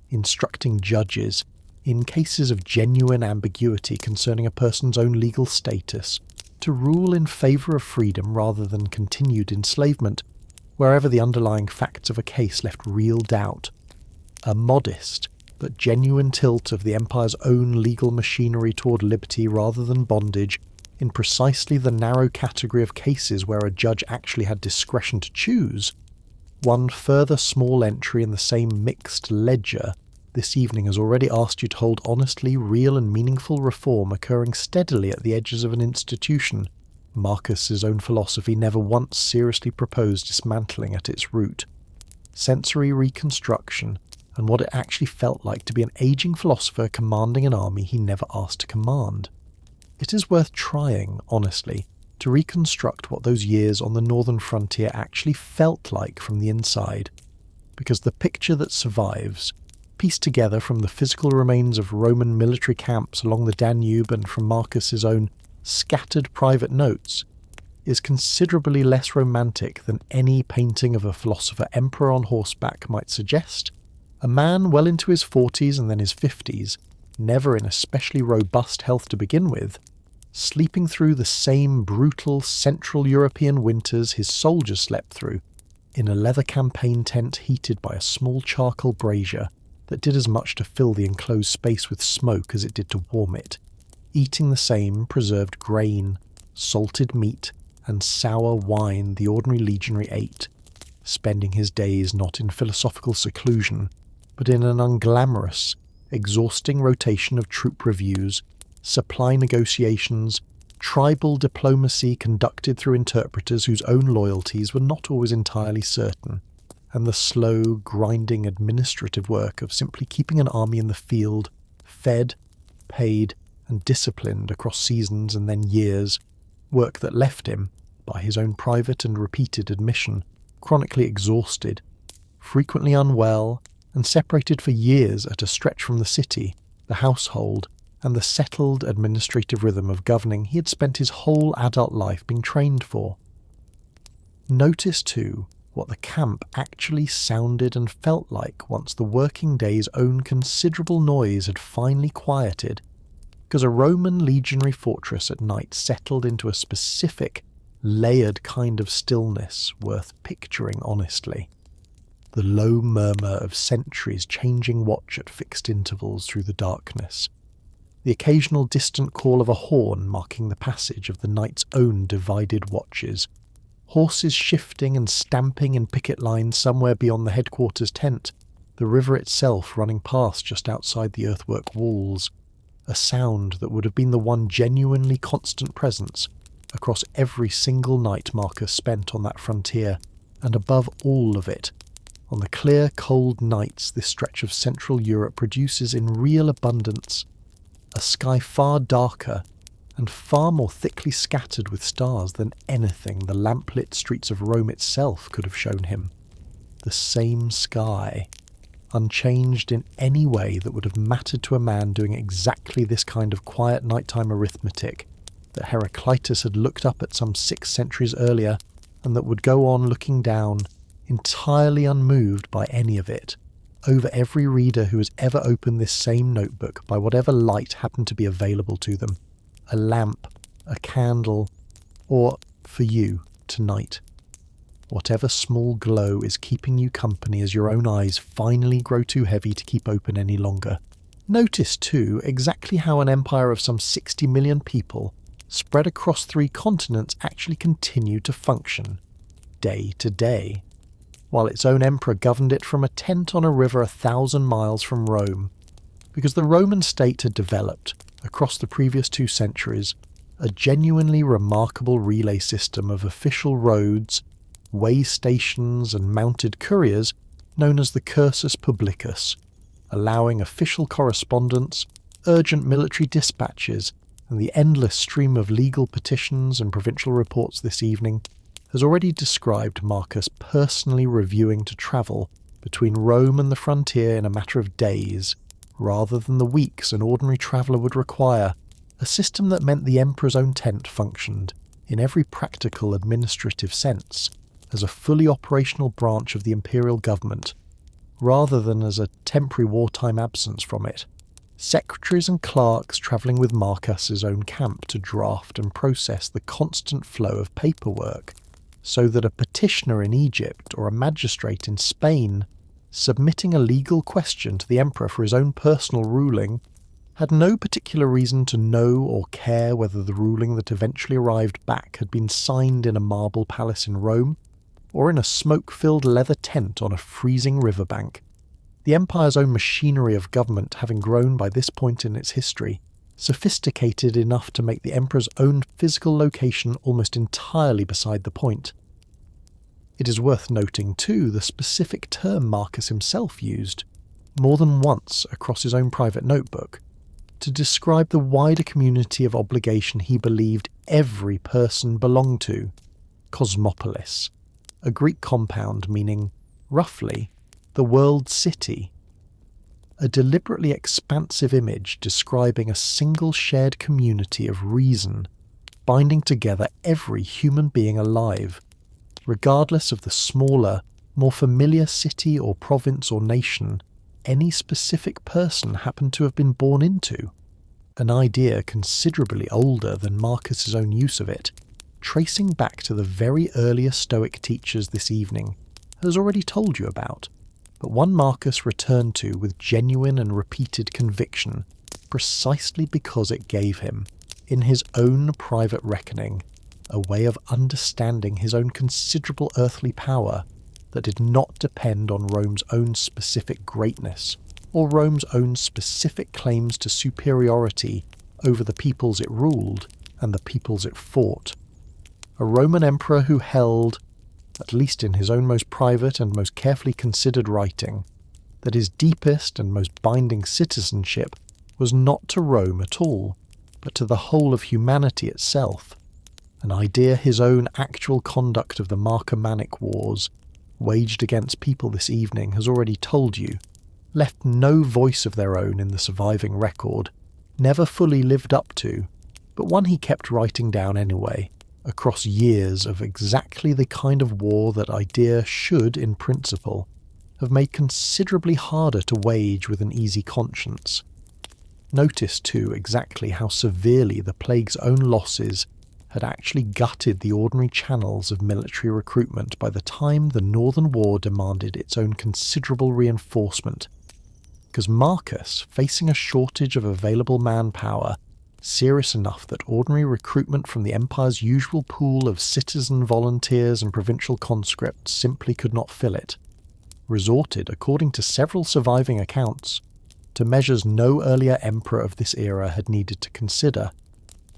instructing judges, in cases of genuine ambiguity concerning a person's own legal status, to rule in favour of freedom rather than continued enslavement, wherever the underlying facts of a case left real doubt. A modest but genuine tilt of the empire's own legal machinery toward liberty rather than bondage, in precisely the narrow category of cases where a judge actually had discretion to choose. One further small entry in the same mixed ledger this evening has already asked you to hold honestly real and meaningful reform occurring steadily at the edges of an institution Marcus's own philosophy never once seriously proposed dismantling at its root. Sensory reconstruction, and what it actually felt like to be an aging philosopher commanding an army he never asked to command. It is worth trying, honestly, to reconstruct what those years on the northern frontier actually felt like from the inside, because the picture that survives, pieced together from the physical remains of Roman military camps along the Danube and from Marcus's own scattered private notes, is considerably less romantic than any painting of a philosopher emperor on horseback might suggest. A man well into his 40s and then his 50s, never in especially robust health to begin with, sleeping through the same brutal Central European winters his soldiers slept through, in a leather campaign tent heated by a small charcoal brazier that did as much to fill the enclosed space with smoke as it did to warm it, eating the same preserved grain, salted meat, and sour wine the ordinary legionary ate, spending his days not in philosophical seclusion, but in an unglamorous, exhausting rotation of troop reviews, supply negotiations, tribal diplomacy conducted through interpreters whose own loyalties were not always entirely certain, and the slow, grinding administrative work of simply keeping an army in the field, fed, paid, and disciplined across seasons and then years, work that left him, by his own private and repeated admission, chronically exhausted, frequently unwell, and separated for years at a stretch from the city, the household, and the settled administrative rhythm of governing he had spent his whole adult life being trained for. Notice, too, what the camp actually sounded and felt like once the working day's own considerable noise had finally quieted, because a Roman legionary fortress at night settled into a specific, layered kind of stillness worth picturing honestly. The low murmur of sentries changing watch at fixed intervals through the darkness, the occasional distant call of a horn marking the passage of the night's own divided watches, horses shifting and stamping in picket lines somewhere beyond the headquarters tent, the river itself running past just outside the earthwork walls, a sound that would have been the one genuinely constant presence across every single night Marcus spent on that frontier, and above all of it, on the clear, cold nights this stretch of Central Europe produces in real abundance, a sky far darker and far more thickly scattered with stars than anything the lamplit streets of Rome itself could have shown him. The same sky, unchanged in any way that would have mattered to a man doing exactly this kind of quiet nighttime arithmetic that Heraclitus had looked up at some 6 centuries earlier, and that would go on looking down, entirely unmoved by any of it, over every reader who has ever opened this same notebook by whatever light happened to be available to them, a lamp, a candle, or, for you, tonight, whatever small glow is keeping you company as your own eyes finally grow too heavy to keep open any longer. Notice, too, exactly how an empire of some 60 million people, spread across 3 continents, actually continued to function, day to day, while its own emperor governed it from a tent on a river 1,000 miles from Rome, because the Roman state had developed, across the previous 2 centuries, a genuinely remarkable relay system of official roads, way stations and mounted couriers known as the cursus publicus, allowing official correspondence, urgent military dispatches, and the endless stream of legal petitions and provincial reports this evening has already described Marcus personally reviewing to travel between Rome and the frontier in a matter of days, rather than the weeks an ordinary traveller would require, a system that meant the emperor's own tent functioned, in every practical administrative sense, as a fully operational branch of the imperial government, rather than as a temporary wartime absence from it. Secretaries and clerks travelling with Marcus's own camp to draft and process the constant flow of paperwork, so that a petitioner in Egypt or a magistrate in Spain, submitting a legal question to the emperor for his own personal ruling, had no particular reason to know or care whether the ruling that eventually arrived back had been signed in a marble palace in Rome, or in a smoke-filled leather tent on a freezing riverbank. The empire's own machinery of government having grown by this point in its history, sophisticated enough to make the emperor's own physical location almost entirely beside the point. It is worth noting, too, the specific term Marcus himself used, more than once across his own private notebook, to describe the wider community of obligation he believed every person belonged to, cosmopolis, a Greek compound meaning, roughly, the world city, a deliberately expansive image describing a single shared community of reason, binding together every human being alive, regardless of the smaller, more familiar city or province or nation any specific person happened to have been born into, an idea considerably older than Marcus's own use of it, tracing back to the very earliest Stoic teachers this evening, has already told you about, but one Marcus returned to with genuine and repeated conviction, precisely because it gave him, in his own private reckoning, a way of understanding his own considerable earthly power that did not depend on Rome's own specific greatness or Rome's own specific claims to superiority over the peoples it ruled and the peoples it fought. A Roman emperor who held, at least in his own most private and most carefully considered writing, that his deepest and most binding citizenship was not to Rome at all, but to the whole of humanity itself, an idea his own actual conduct of the Marcomannic Wars, waged against people this evening, has already told you, left no voice of their own in the surviving record, never fully lived up to, but one he kept writing down anyway, across years of exactly the kind of war that idea should, in principle, have made considerably harder to wage with an easy conscience. Notice, too, exactly how severely the plague's own losses had actually gutted the ordinary channels of military recruitment by the time the Northern War demanded its own considerable reinforcement, because Marcus, facing a shortage of available manpower, serious enough that ordinary recruitment from the Empire's usual pool of citizen volunteers and provincial conscripts simply could not fill it, resorted, according to several surviving accounts, to measures no earlier emperor of this era had needed to consider,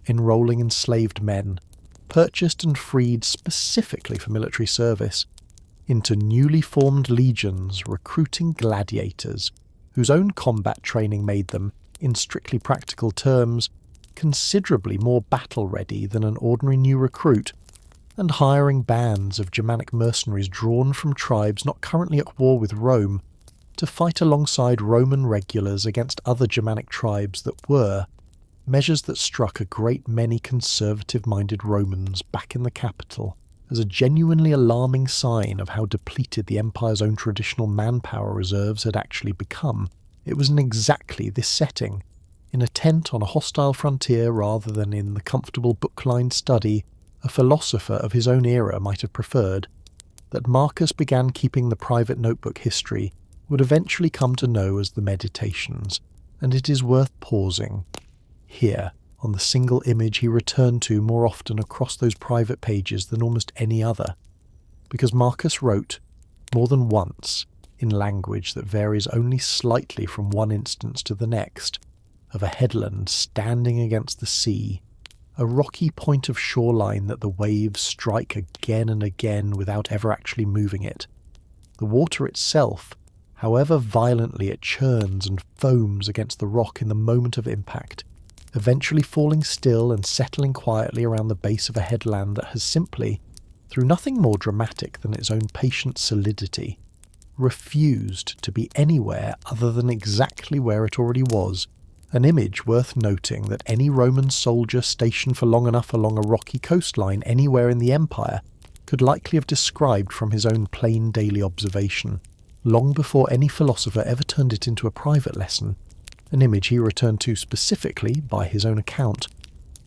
enrolling enslaved men, purchased and freed specifically for military service, into newly formed legions recruiting gladiators, whose own combat training made them, in strictly practical terms, considerably more battle-ready than an ordinary new recruit, and hiring bands of Germanic mercenaries drawn from tribes not currently at war with Rome to fight alongside Roman regulars against other Germanic tribes that were, measures that struck a great many conservative-minded Romans back in the capital as a genuinely alarming sign of how depleted the Empire's own traditional manpower reserves had actually become. It was in exactly this setting, in a tent on a hostile frontier rather than in the comfortable book-lined study a philosopher of his own era might have preferred, that Marcus began keeping the private notebook history would eventually come to know as the Meditations, and it is worth pausing here on the single image he returned to more often across those private pages than almost any other, because Marcus wrote, more than once, in language that varies only slightly from one instance to the next, of a headland standing against the sea, a rocky point of shoreline that the waves strike again and again without ever actually moving it. The water itself, however violently it churns and foams against the rock in the moment of impact, eventually falling still and settling quietly around the base of a headland that has simply, through nothing more dramatic than its own patient solidity, refused to be anywhere other than exactly where it already was, an image worth noting that any Roman soldier stationed for long enough along a rocky coastline anywhere in the Empire could likely have described from his own plain daily observation, long before any philosopher ever turned it into a private lesson, an image he returned to specifically, by his own account,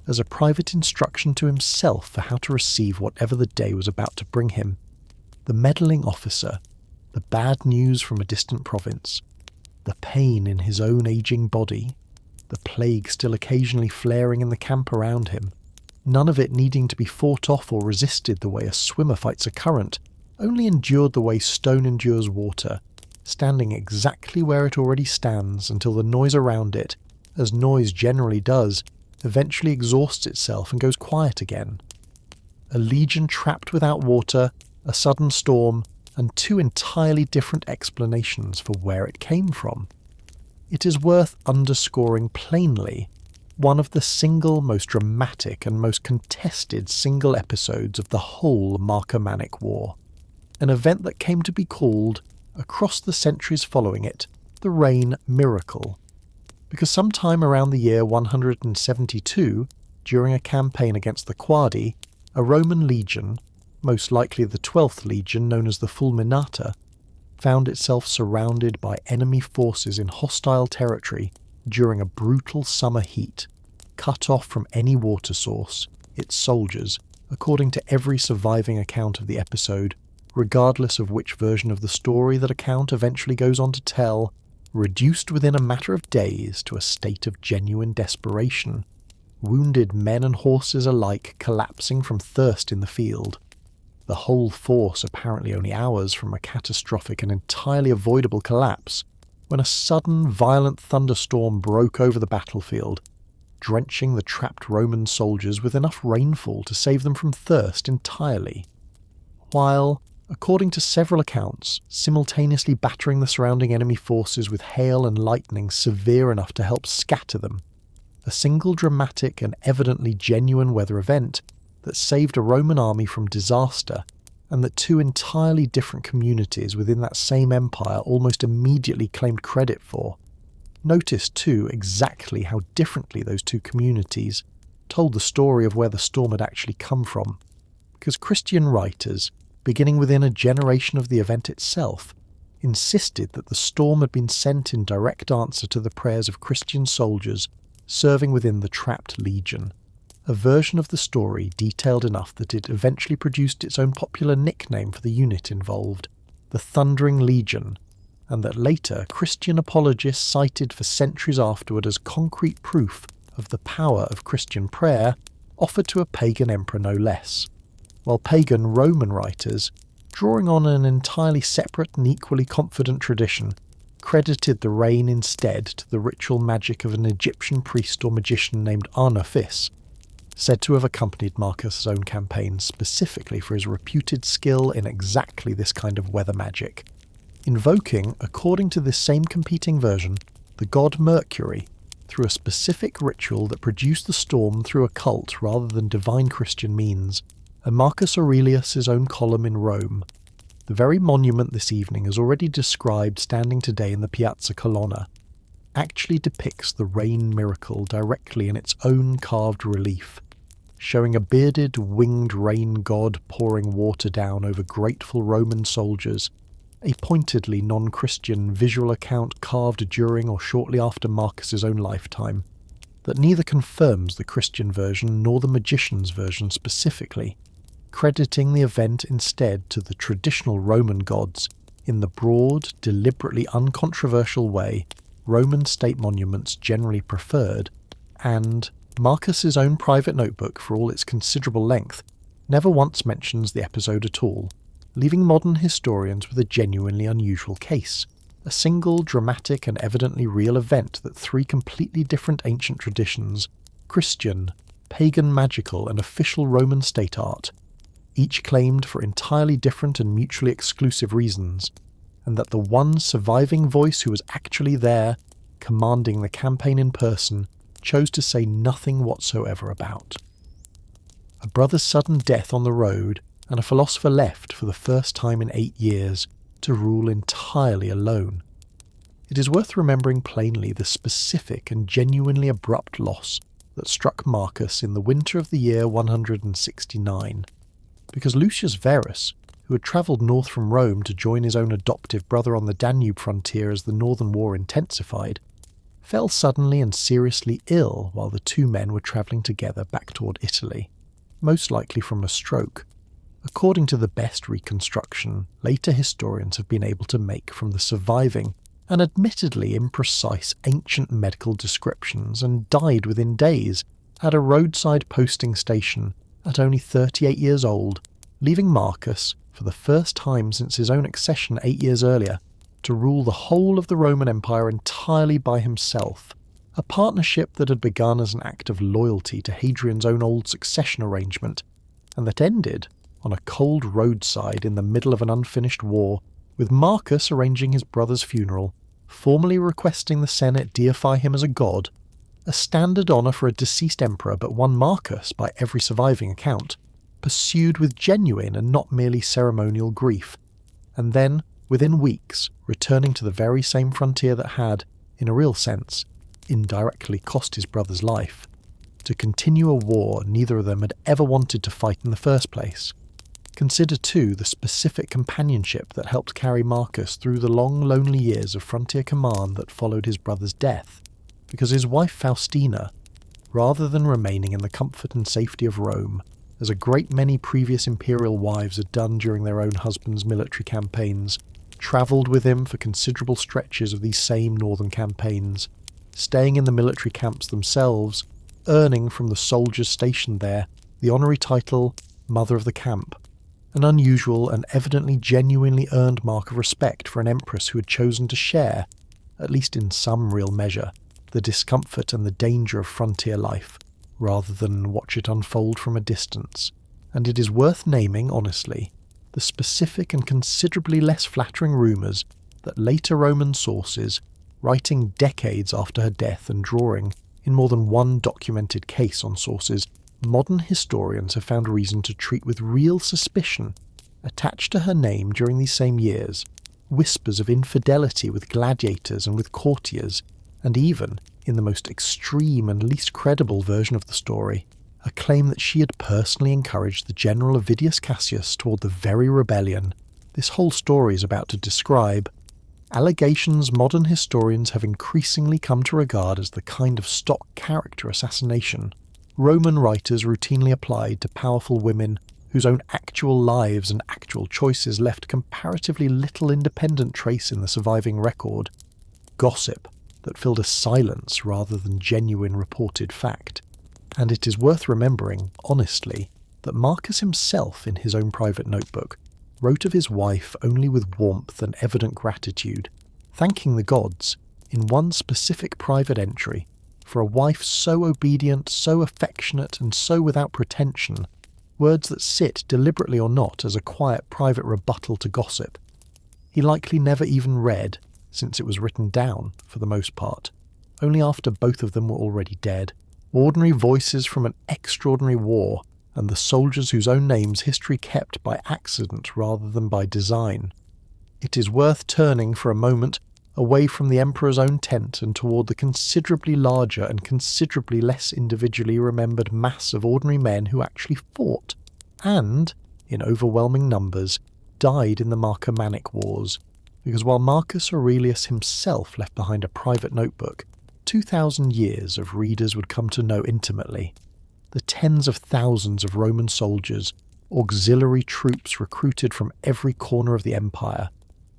as a private instruction to himself for how to receive whatever the day was about to bring him. The meddling officer, the bad news from a distant province, the pain in his own aging body, the plague still occasionally flaring in the camp around him, none of it needing to be fought off or resisted the way a swimmer fights a current, only endured the way stone endures water, standing exactly where it already stands until the noise around it, as noise generally does, eventually exhausts itself and goes quiet again. A legion trapped without water, a sudden storm, and two entirely different explanations for where it came from. It is worth underscoring plainly one of the single most dramatic and most contested single episodes of the whole Marcomannic War, an event that came to be called, across the centuries following it, the Rain Miracle, because sometime around the year 172, during a campaign against the Quadi, a Roman legion, most likely the 12th legion known as the Fulminata, found itself surrounded by enemy forces in hostile territory during a brutal summer heat, cut off from any water source, its soldiers, according to every surviving account of the episode, regardless of which version of the story that account eventually goes on to tell, reduced within a matter of days to a state of genuine desperation, wounded men and horses alike collapsing from thirst in the field, the whole force apparently only hours from a catastrophic and entirely avoidable collapse, when a sudden violent thunderstorm broke over the battlefield, drenching the trapped Roman soldiers with enough rainfall to save them from thirst entirely, while, according to several accounts, simultaneously battering the surrounding enemy forces with hail and lightning severe enough to help scatter them. A single dramatic and evidently genuine weather event that saved a Roman army from disaster, and that two entirely different communities within that same empire almost immediately claimed credit for. Notice, too, exactly how differently those two communities told the story of where the storm had actually come from, because Christian writers, beginning within a generation of the event itself, insisted that the storm had been sent in direct answer to the prayers of Christian soldiers serving within the trapped legion, a version of the story detailed enough that it eventually produced its own popular nickname for the unit involved, the Thundering Legion, and that later Christian apologists cited for centuries afterward as concrete proof of the power of Christian prayer offered to a pagan emperor no less, while pagan Roman writers, drawing on an entirely separate and equally confident tradition, credited the rain instead to the ritual magic of an Egyptian priest or magician named Arnophis, said to have accompanied Marcus' own campaign specifically for his reputed skill in exactly this kind of weather magic, invoking, according to this same competing version, the god Mercury through a specific ritual that produced the storm through a cult rather than divine Christian means, and Marcus Aurelius' own column in Rome. The very monument this evening, as already described standing today in the Piazza Colonna, actually depicts the rain miracle directly in its own carved relief, showing a bearded, winged rain god pouring water down over grateful Roman soldiers, a pointedly non-Christian visual account carved during or shortly after Marcus's own lifetime, that neither confirms the Christian version nor the magician's version specifically, crediting the event instead to the traditional Roman gods in the broad, deliberately uncontroversial way Roman state monuments generally preferred, and Marcus's own private notebook, for all its considerable length, never once mentions the episode at all, leaving modern historians with a genuinely unusual case, a single dramatic and evidently real event that three completely different ancient traditions, Christian, pagan magical and official Roman state art, each claimed for entirely different and mutually exclusive reasons, and that the one surviving voice who was actually there, commanding the campaign in person, chose to say nothing whatsoever about. A brother's sudden death on the road, and a philosopher left for the first time in 8 years to rule entirely alone. It is worth remembering plainly the specific and genuinely abrupt loss that struck Marcus in the winter of the year 169, because Lucius Verus, who had travelled north from Rome to join his own adoptive brother on the Danube frontier as the Northern War intensified, fell suddenly and seriously ill while the two men were travelling together back toward Italy, most likely from a stroke, according to the best reconstruction later historians have been able to make from the surviving and admittedly imprecise ancient medical descriptions, and died within days at a roadside posting station at only 38 years old, leaving Marcus, for the first time since his own accession 8 years earlier, to rule the whole of the Roman Empire entirely by himself, a partnership that had begun as an act of loyalty to Hadrian's own old succession arrangement, and that ended on a cold roadside in the middle of an unfinished war, with Marcus arranging his brother's funeral, formally requesting the Senate deify him as a god, a standard honour for a deceased emperor, but one Marcus, by every surviving account, pursued with genuine and not merely ceremonial grief, and then, within weeks, returning to the very same frontier that had, in a real sense, indirectly cost his brother's life, to continue a war neither of them had ever wanted to fight in the first place. Consider, too, the specific companionship that helped carry Marcus through the long, lonely years of frontier command that followed his brother's death, because his wife Faustina, rather than remaining in the comfort and safety of Rome, as a great many previous imperial wives had done during their own husbands' military campaigns, travelled with him for considerable stretches of these same northern campaigns, staying in the military camps themselves, earning from the soldiers stationed there the honorary title Mother of the Camp, an unusual and evidently genuinely earned mark of respect for an empress who had chosen to share, at least in some real measure, the discomfort and the danger of frontier life, rather than watch it unfold from a distance. And it is worth naming, honestly, the specific and considerably less flattering rumours that later Roman sources, writing decades after her death and drawing, in more than one documented case on sources, modern historians have found reason to treat with real suspicion, attached to her name during these same years, whispers of infidelity with gladiators and with courtiers, and even, in the most extreme and least credible version of the story, a claim that she had personally encouraged the general Avidius Cassius toward the very rebellion this whole story is about to describe, allegations modern historians have increasingly come to regard as the kind of stock character assassination Roman writers routinely applied to powerful women whose own actual lives and actual choices left comparatively little independent trace in the surviving record, gossip that filled a silence rather than genuine reported fact. And it is worth remembering, honestly, that Marcus himself, in his own private notebook, wrote of his wife only with warmth and evident gratitude, thanking the gods, in one specific private entry, for a wife so obedient, so affectionate, and so without pretension, words that sit, deliberately or not, as a quiet private rebuttal to gossip. He likely never even read, since it was written down, for the most part, only after both of them were already dead, ordinary voices from an extraordinary war, and the soldiers whose own names history kept by accident rather than by design. It is worth turning for a moment away from the emperor's own tent and toward the considerably larger and considerably less individually remembered mass of ordinary men who actually fought, and, in overwhelming numbers, died in the Marcomannic Wars, because while Marcus Aurelius himself left behind a private notebook, 2,000 years of readers would come to know intimately. The tens of thousands of Roman soldiers, auxiliary troops recruited from every corner of the empire,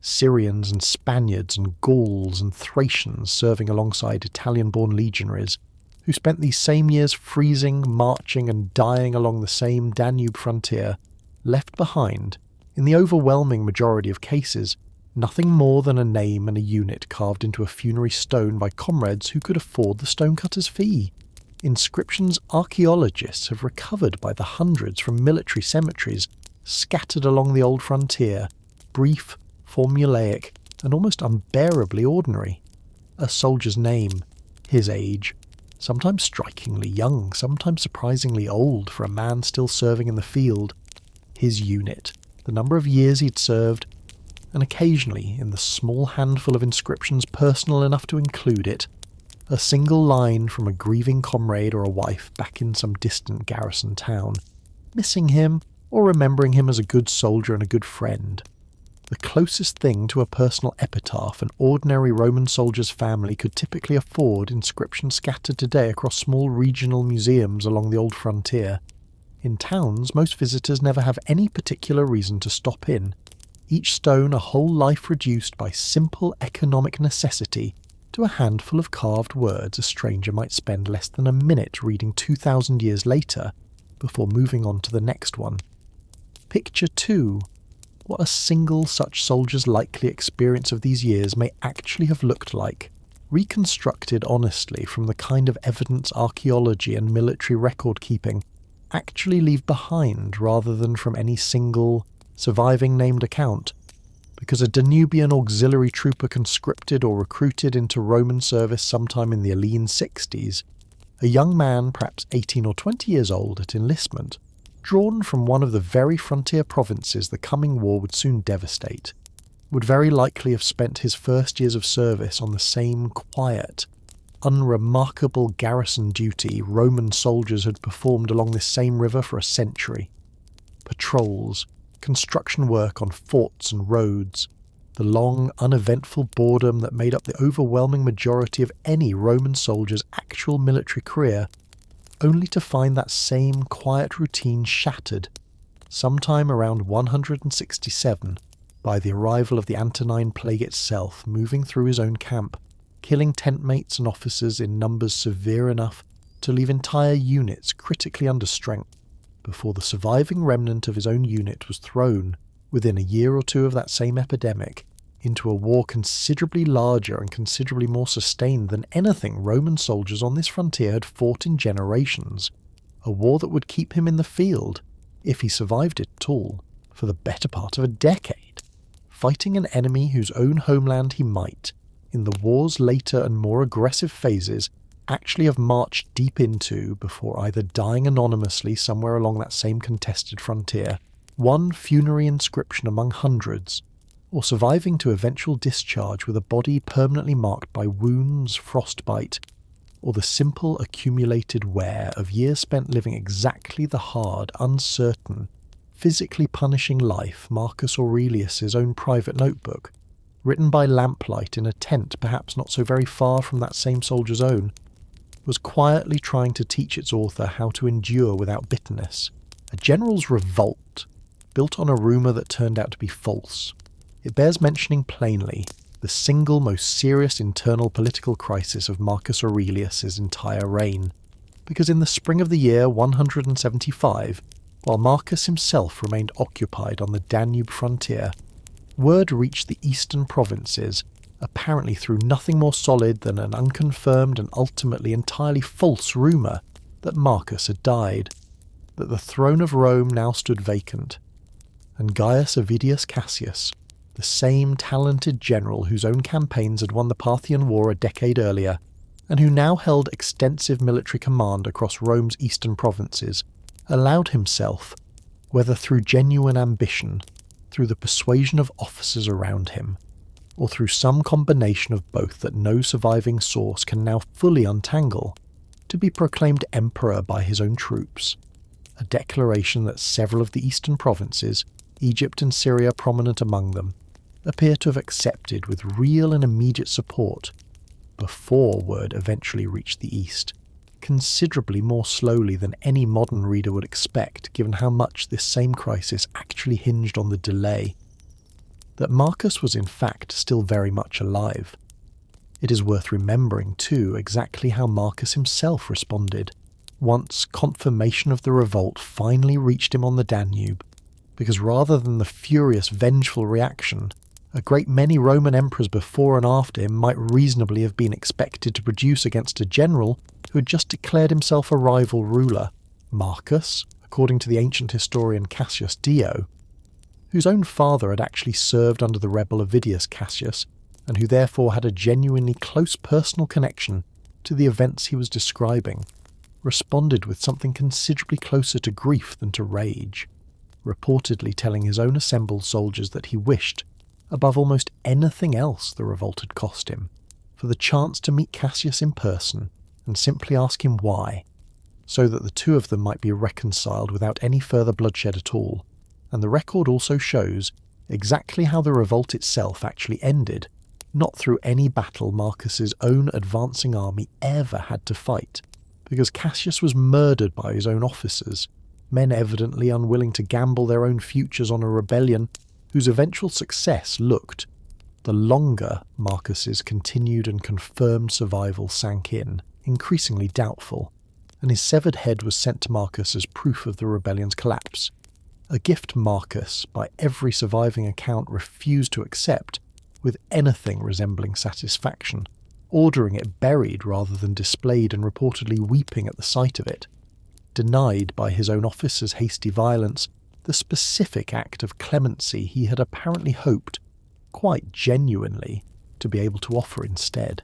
Syrians and Spaniards and Gauls and Thracians serving alongside Italian-born legionaries, who spent these same years freezing, marching and dying along the same Danube frontier, left behind, in the overwhelming majority of cases, nothing more than a name and a unit carved into a funerary stone by comrades who could afford the stonecutter's fee. Inscriptions archaeologists have recovered by the hundreds from military cemeteries scattered along the old frontier, brief, formulaic, and almost unbearably ordinary. A soldier's name, his age, sometimes strikingly young, sometimes surprisingly old for a man still serving in the field, his unit, the number of years he'd served, and occasionally, in the small handful of inscriptions personal enough to include it, a single line from a grieving comrade or a wife back in some distant garrison town, missing him or remembering him as a good soldier and a good friend. The closest thing to a personal epitaph an ordinary Roman soldier's family could typically afford, inscriptions scattered today across small regional museums along the old frontier. In towns, most visitors never have any particular reason to stop in, each stone a whole life reduced by simple economic necessity to a handful of carved words a stranger might spend less than a minute reading 2,000 years later before moving on to the next one. Picture 2. What a single such soldier's likely experience of these years may actually have looked like, reconstructed honestly from the kind of evidence archaeology and military record-keeping actually leave behind rather than from any single, surviving named account, because a Danubian auxiliary trooper conscripted or recruited into Roman service sometime in the Aeolian 60s, a young man perhaps 18 or 20 years old at enlistment, drawn from one of the very frontier provinces the coming war would soon devastate, would very likely have spent his first years of service on the same quiet, unremarkable garrison duty Roman soldiers had performed along this same river for a century. Patrols, construction work on forts and roads, the long, uneventful boredom that made up the overwhelming majority of any Roman soldier's actual military career, only to find that same quiet routine shattered, sometime around 167, by the arrival of the Antonine Plague itself moving through his own camp, killing tentmates and officers in numbers severe enough to leave entire units critically under strength, before the surviving remnant of his own unit was thrown, within a year or two of that same epidemic, into a war considerably larger and considerably more sustained than anything Roman soldiers on this frontier had fought in generations, a war that would keep him in the field, if he survived it at all, for the better part of a decade, fighting an enemy whose own homeland he might, in the war's later and more aggressive phases, actually have marched deep into before either dying anonymously somewhere along that same contested frontier, one funerary inscription among hundreds, or surviving to eventual discharge with a body permanently marked by wounds, frostbite, or the simple accumulated wear of years spent living exactly the hard, uncertain, physically punishing life Marcus Aurelius's own private notebook, written by lamplight in a tent perhaps not so very far from that same soldier's own, was quietly trying to teach its author how to endure without bitterness. A general's revolt, built on a rumour that turned out to be false. It bears mentioning plainly the single most serious internal political crisis of Marcus Aurelius's entire reign, because in the spring of the year 175, while Marcus himself remained occupied on the Danube frontier, word reached the eastern provinces, apparently through nothing more solid than an unconfirmed and ultimately entirely false rumour, that Marcus had died, that the throne of Rome now stood vacant, and Gaius Avidius Cassius, the same talented general whose own campaigns had won the Parthian War a decade earlier, and who now held extensive military command across Rome's eastern provinces, allowed himself, whether through genuine ambition, through the persuasion of officers around him, or through some combination of both that no surviving source can now fully untangle, to be proclaimed emperor by his own troops, a declaration that several of the eastern provinces, Egypt and Syria prominent among them, appear to have accepted with real and immediate support, before word eventually reached the east, considerably more slowly than any modern reader would expect given how much this same crisis actually hinged on the delay. That Marcus was in fact still very much alive. It is worth remembering too exactly how Marcus himself responded, once confirmation of the revolt finally reached him on the Danube, because rather than the furious vengeful reaction a great many Roman emperors before and after him might reasonably have been expected to produce against a general who had just declared himself a rival ruler, Marcus, according to the ancient historian Cassius Dio, whose own father had actually served under the rebel Avidius Cassius, and who therefore had a genuinely close personal connection to the events he was describing, responded with something considerably closer to grief than to rage, reportedly telling his own assembled soldiers that he wished, above almost anything else the revolt had cost him, for the chance to meet Cassius in person and simply ask him why, so that the two of them might be reconciled without any further bloodshed at all. And the record also shows exactly how the revolt itself actually ended, not through any battle Marcus's own advancing army ever had to fight, because Cassius was murdered by his own officers, men evidently unwilling to gamble their own futures on a rebellion whose eventual success looked, the longer Marcus's continued and confirmed survival sank in, increasingly doubtful, and his severed head was sent to Marcus as proof of the rebellion's collapse, a gift Marcus, by every surviving account, refused to accept with anything resembling satisfaction, ordering it buried rather than displayed and reportedly weeping at the sight of it, denied by his own officers' hasty violence the specific act of clemency he had apparently hoped, quite genuinely, to be able to offer instead.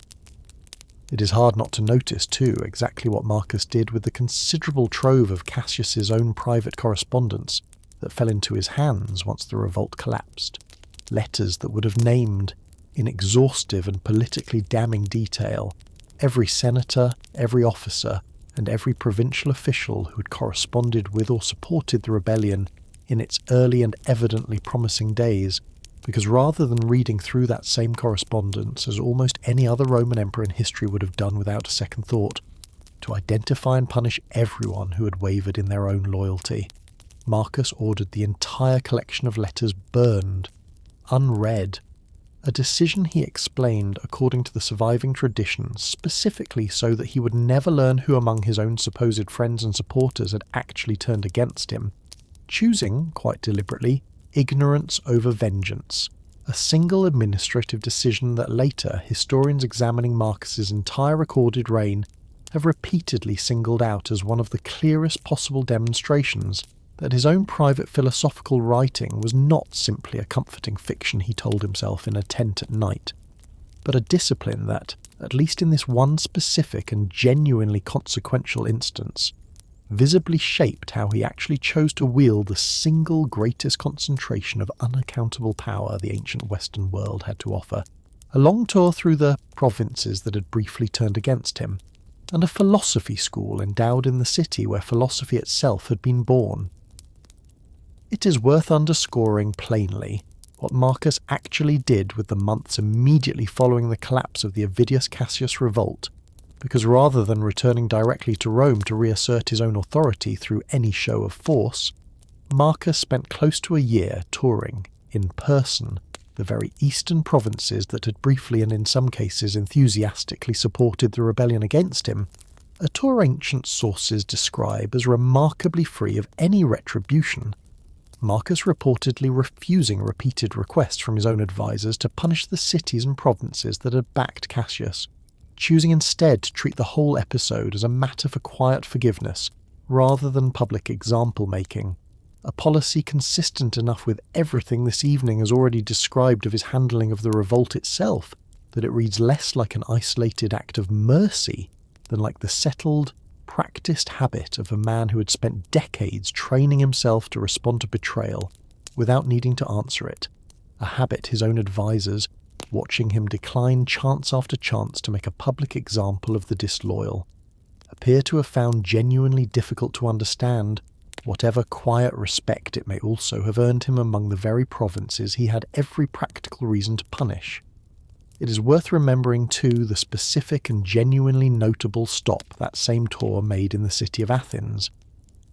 It is hard not to notice, too, exactly what Marcus did with the considerable trove of Cassius's own private correspondence that fell into his hands once the revolt collapsed. Letters that would have named, in exhaustive and politically damning detail, every senator, every officer, and every provincial official who had corresponded with or supported the rebellion in its early and evidently promising days, because rather than reading through that same correspondence as almost any other Roman emperor in history would have done without a second thought, to identify and punish everyone who had wavered in their own loyalty, Marcus ordered the entire collection of letters burned, unread, a decision he explained according to the surviving traditions specifically so that he would never learn who among his own supposed friends and supporters had actually turned against him, choosing, quite deliberately, ignorance over vengeance, a single administrative decision that later historians examining Marcus's entire recorded reign have repeatedly singled out as one of the clearest possible demonstrations that his own private philosophical writing was not simply a comforting fiction he told himself in a tent at night, but a discipline that, at least in this one specific and genuinely consequential instance, visibly shaped how he actually chose to wield the single greatest concentration of unaccountable power the ancient Western world had to offer, a long tour through the provinces that had briefly turned against him, and a philosophy school endowed in the city where philosophy itself had been born. It is worth underscoring plainly what Marcus actually did with the months immediately following the collapse of the Avidius Cassius revolt, because rather than returning directly to Rome to reassert his own authority through any show of force, Marcus spent close to a year touring, in person, the very eastern provinces that had briefly and in some cases enthusiastically supported the rebellion against him, a tour ancient sources describe as remarkably free of any retribution, Marcus reportedly refusing repeated requests from his own advisors to punish the cities and provinces that had backed Cassius, choosing instead to treat the whole episode as a matter for quiet forgiveness rather than public example-making, a policy consistent enough with everything this evening has already described of his handling of the revolt itself that it reads less like an isolated act of mercy than like the settled, practiced habit of a man who had spent decades training himself to respond to betrayal without needing to answer it, a habit his own advisors, watching him decline chance after chance to make a public example of the disloyal, appear to have found genuinely difficult to understand, whatever quiet respect it may also have earned him among the very provinces he had every practical reason to punish. It is worth remembering too the specific and genuinely notable stop that same tour made in the city of Athens,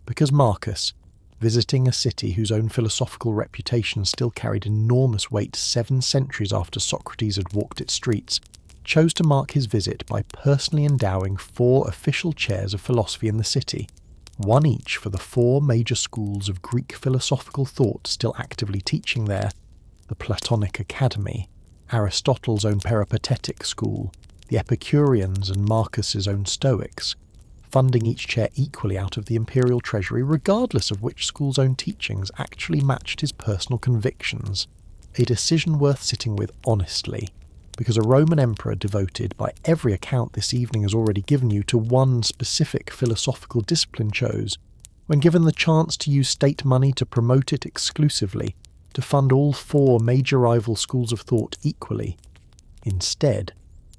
because Marcus, visiting a city whose own philosophical reputation still carried enormous weight 7 centuries after Socrates had walked its streets, chose to mark his visit by personally endowing 4 official chairs of philosophy in the city, one each for the 4 major schools of Greek philosophical thought still actively teaching there: the Platonic Academy, Aristotle's own Peripatetic school, the Epicureans and Marcus's own Stoics, funding each chair equally out of the imperial treasury regardless of which school's own teachings actually matched his personal convictions, a decision worth sitting with honestly, because a Roman emperor devoted, by every account this evening has already given you, to one specific philosophical discipline chose, when given the chance to use state money to promote it exclusively, to fund all 4 major rival schools of thought equally. Instead,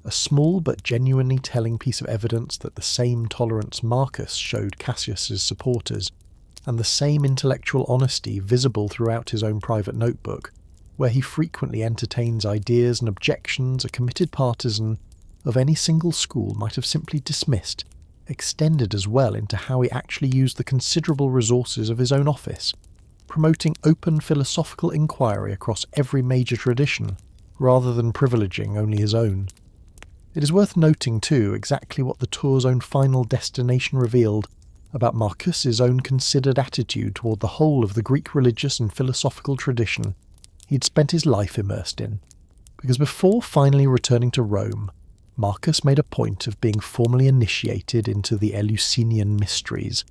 a small but genuinely telling piece of evidence that the same tolerance Marcus showed Cassius's supporters, and the same intellectual honesty visible throughout his own private notebook, where he frequently entertains ideas and objections a committed partisan of any single school might have simply dismissed, extended as well into how he actually used the considerable resources of his own office, promoting open philosophical inquiry across every major tradition, rather than privileging only his own. It is worth noting too exactly what the tour's own final destination revealed about Marcus's own considered attitude toward the whole of the Greek religious and philosophical tradition he'd spent his life immersed in, because before finally returning to Rome, Marcus made a point of being formally initiated into the Eleusinian Mysteries,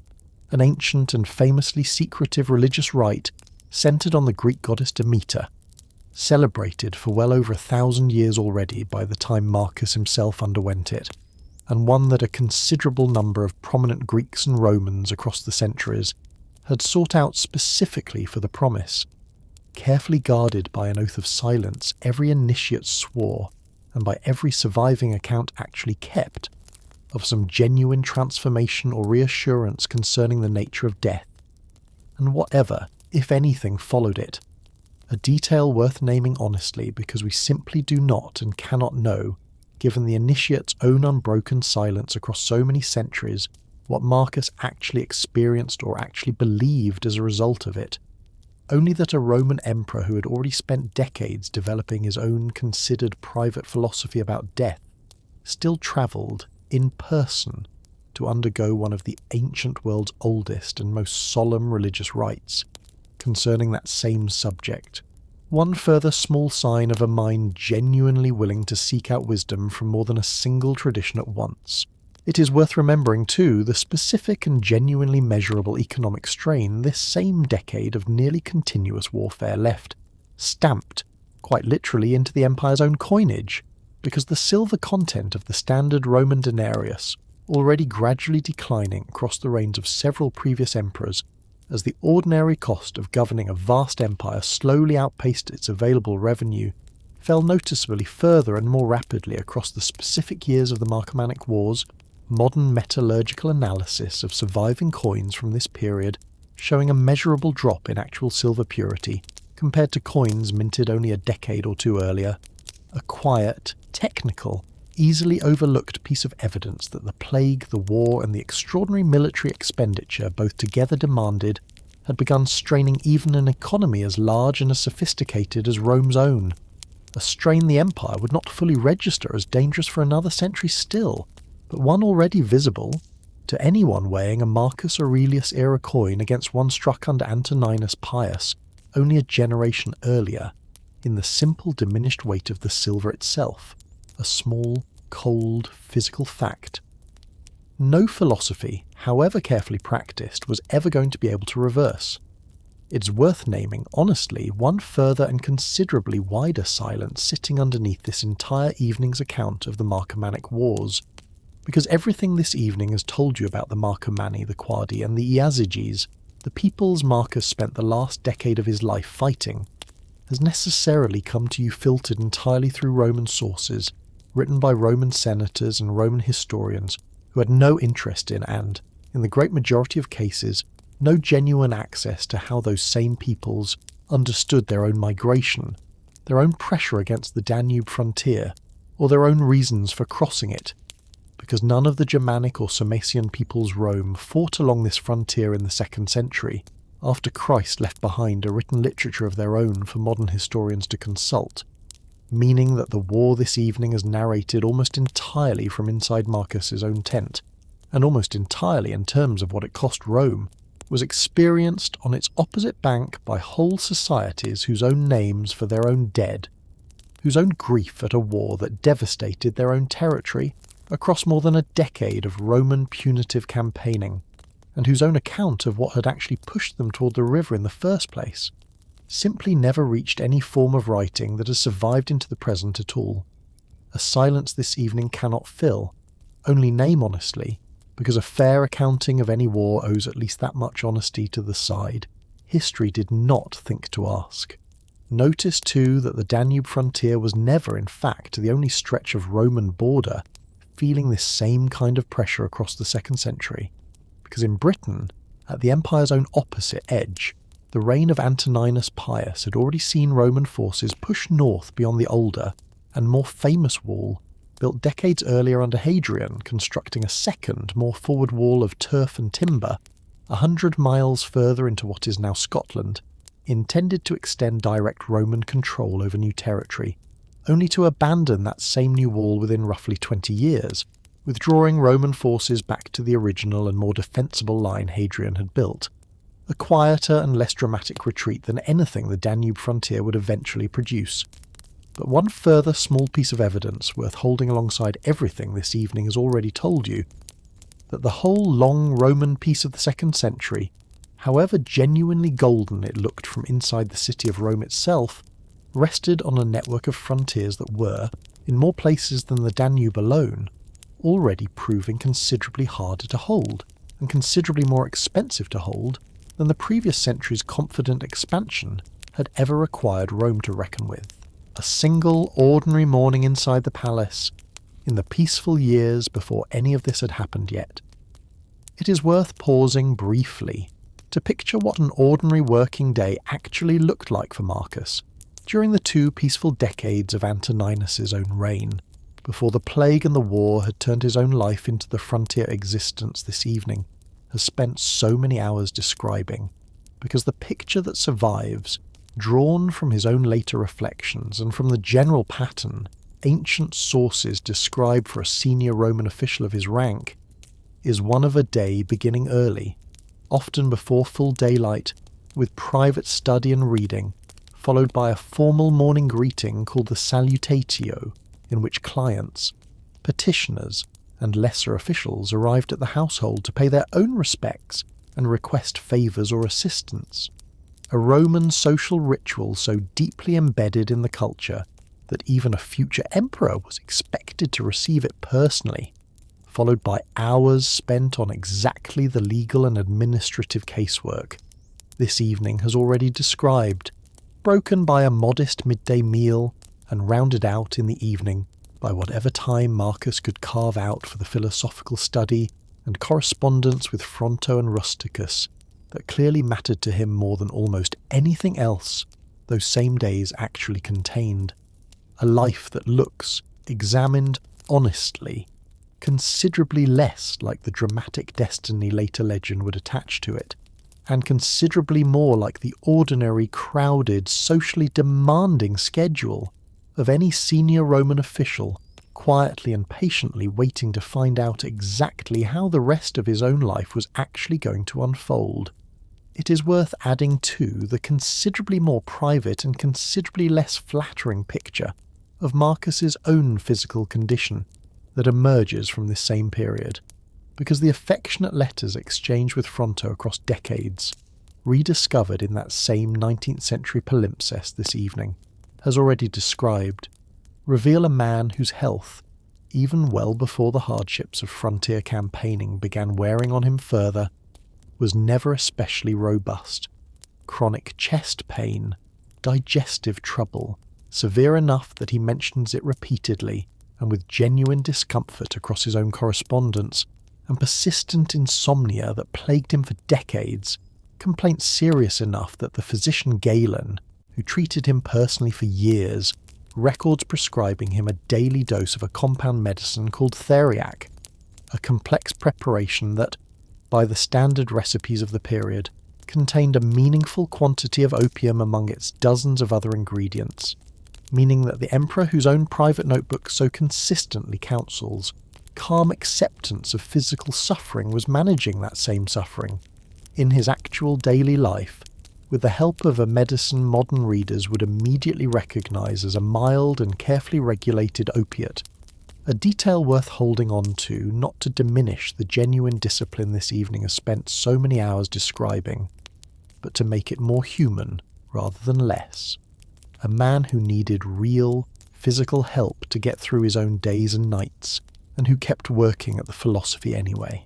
an ancient and famously secretive religious rite centred on the Greek goddess Demeter, celebrated for well over 1,000 years already by the time Marcus himself underwent it, and one that a considerable number of prominent Greeks and Romans across the centuries had sought out specifically for the promise, carefully guarded by an oath of silence every initiate swore, and by every surviving account actually kept, of some genuine transformation or reassurance concerning the nature of death, and whatever, if anything, followed it. A detail worth naming honestly because we simply do not and cannot know, given the initiate's own unbroken silence across so many centuries, what Marcus actually experienced or actually believed as a result of it. Only that a Roman emperor who had already spent decades developing his own considered private philosophy about death still travelled, in person, to undergo one of the ancient world's oldest and most solemn religious rites, concerning that same subject, One further small sign of a mind genuinely willing to seek out wisdom from more than a single tradition at once. It is worth remembering, too, the specific and genuinely measurable economic strain this same decade of nearly continuous warfare left, stamped, quite literally, into the empire's own coinage, because the silver content of the standard Roman denarius, already gradually declining across the reigns of several previous emperors, as the ordinary cost of governing a vast empire slowly outpaced its available revenue, fell noticeably further and more rapidly across the specific years of the Marcomannic Wars. Modern metallurgical analysis of surviving coins from this period showing a measurable drop in actual silver purity compared to coins minted only a decade or two earlier. A quiet, technical, easily overlooked piece of evidence that the plague, the war, and the extraordinary military expenditure both together demanded had begun straining even an economy as large and as sophisticated as Rome's own. A strain the empire would not fully register as dangerous for another century still, but one already visible to anyone weighing a Marcus Aurelius era coin against one struck under Antoninus Pius only a generation earlier, in the simple diminished weight of the silver itself, a small, cold, physical fact. No philosophy, however carefully practiced, was ever going to be able to reverse. It's worth naming, honestly, one further and considerably wider silence sitting underneath this entire evening's account of the Marcomannic Wars, because everything this evening has told you about the Marcomanni, the Quadi, and the Iazyges, the peoples Marcus spent the last decade of his life fighting, has necessarily come to you filtered entirely through Roman sources, written by Roman senators and Roman historians who had no interest in and, in the great majority of cases, no genuine access to how those same peoples understood their own migration, their own pressure against the Danube frontier, or their own reasons for crossing it, because none of the Germanic or Sarmatian peoples Rome fought along this frontier in the 2nd century, after Christ left behind a written literature of their own for modern historians to consult, meaning that the war this evening is narrated almost entirely from inside Marcus's own tent, and almost entirely in terms of what it cost Rome, was experienced on its opposite bank by whole societies whose own names for their own dead, whose own grief at a war that devastated their own territory across more than a decade of Roman punitive campaigning, and whose own account of what had actually pushed them toward the river in the first place, simply never reached any form of writing that has survived into the present at all. A silence this evening cannot fill, only name honestly, because a fair accounting of any war owes at least that much honesty to the side. History did not think to ask. Notice too that the Danube frontier was never, in fact, the only stretch of Roman border feeling this same kind of pressure across the 2nd century, because in Britain, at the empire's own opposite edge, the reign of Antoninus Pius had already seen Roman forces push north beyond the older and more famous wall, built decades earlier under Hadrian, constructing a second, more forward wall of turf and timber, 100 miles further into what is now Scotland, intended to extend direct Roman control over new territory, only to abandon that same new wall within roughly 20 years, withdrawing Roman forces back to the original and more defensible line Hadrian had built, a quieter and less dramatic retreat than anything the Danube frontier would eventually produce. But one further small piece of evidence worth holding alongside everything this evening has already told you, that the whole long Roman piece of the 2nd century, however genuinely golden it looked from inside the city of Rome itself, rested on a network of frontiers that were, in more places than the Danube alone, already proving considerably harder to hold, and considerably more expensive to hold, than the previous century's confident expansion had ever required Rome to reckon with. A single ordinary morning inside the palace, in the peaceful years before any of this had happened yet. It is worth pausing briefly to picture what an ordinary working day actually looked like for Marcus during the 2 peaceful decades of Antoninus's own reign, before the plague and the war had turned his own life into the frontier existence this evening has spent so many hours describing, because the picture that survives, drawn from his own later reflections and from the general pattern ancient sources describe for a senior Roman official of his rank, is one of a day beginning early, often before full daylight, with private study and reading, followed by a formal morning greeting called the salutatio, in which clients, petitioners, and lesser officials arrived at the household to pay their own respects and request favours or assistance. A Roman social ritual so deeply embedded in the culture that even a future emperor was expected to receive it personally, followed by hours spent on exactly the legal and administrative casework this evening has already described, broken by a modest midday meal and rounded out in the evening by whatever time Marcus could carve out for the philosophical study and correspondence with Fronto and Rusticus that clearly mattered to him more than almost anything else those same days actually contained. A life that looks, examined honestly, considerably less like the dramatic destiny later legend would attach to it, and considerably more like the ordinary, crowded, socially demanding schedule of any senior Roman official quietly and patiently waiting to find out exactly how the rest of his own life was actually going to unfold. It is worth adding too the considerably more private and considerably less flattering picture of Marcus's own physical condition that emerges from this same period, because the affectionate letters exchanged with Fronto across decades, rediscovered in that same 19th century palimpsest this evening, as already described, reveal a man whose health, even well before the hardships of frontier campaigning began wearing on him further, was never especially robust. Chronic chest pain, digestive trouble, severe enough that he mentions it repeatedly and with genuine discomfort across his own correspondence, and persistent insomnia that plagued him for decades, complaints serious enough that the physician Galen, who treated him personally for years, records prescribing him a daily dose of a compound medicine called theriac, a complex preparation that, by the standard recipes of the period, contained a meaningful quantity of opium among its dozens of other ingredients, meaning that the emperor, whose own private notebook so consistently counsels calm acceptance of physical suffering, was managing that same suffering in his actual daily life with the help of a medicine modern readers would immediately recognise as a mild and carefully regulated opiate, a detail worth holding on to not to diminish the genuine discipline this evening has spent so many hours describing, but to make it more human rather than less. A man who needed real, physical help to get through his own days and nights, and who kept working at the philosophy anyway.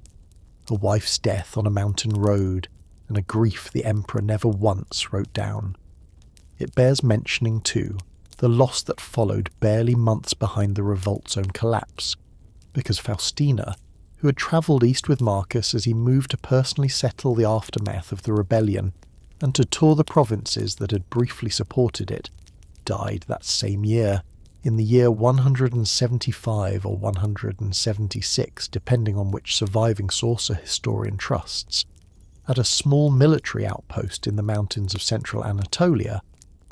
A wife's death on a mountain road, and a grief the emperor never once wrote down. It bears mentioning, too, the loss that followed barely months behind the revolt's own collapse, because Faustina, who had travelled east with Marcus as he moved to personally settle the aftermath of the rebellion and to tour the provinces that had briefly supported it, died that same year, in the year 175 or 176, depending on which surviving source a historian trusts, at a small military outpost in the mountains of central Anatolia,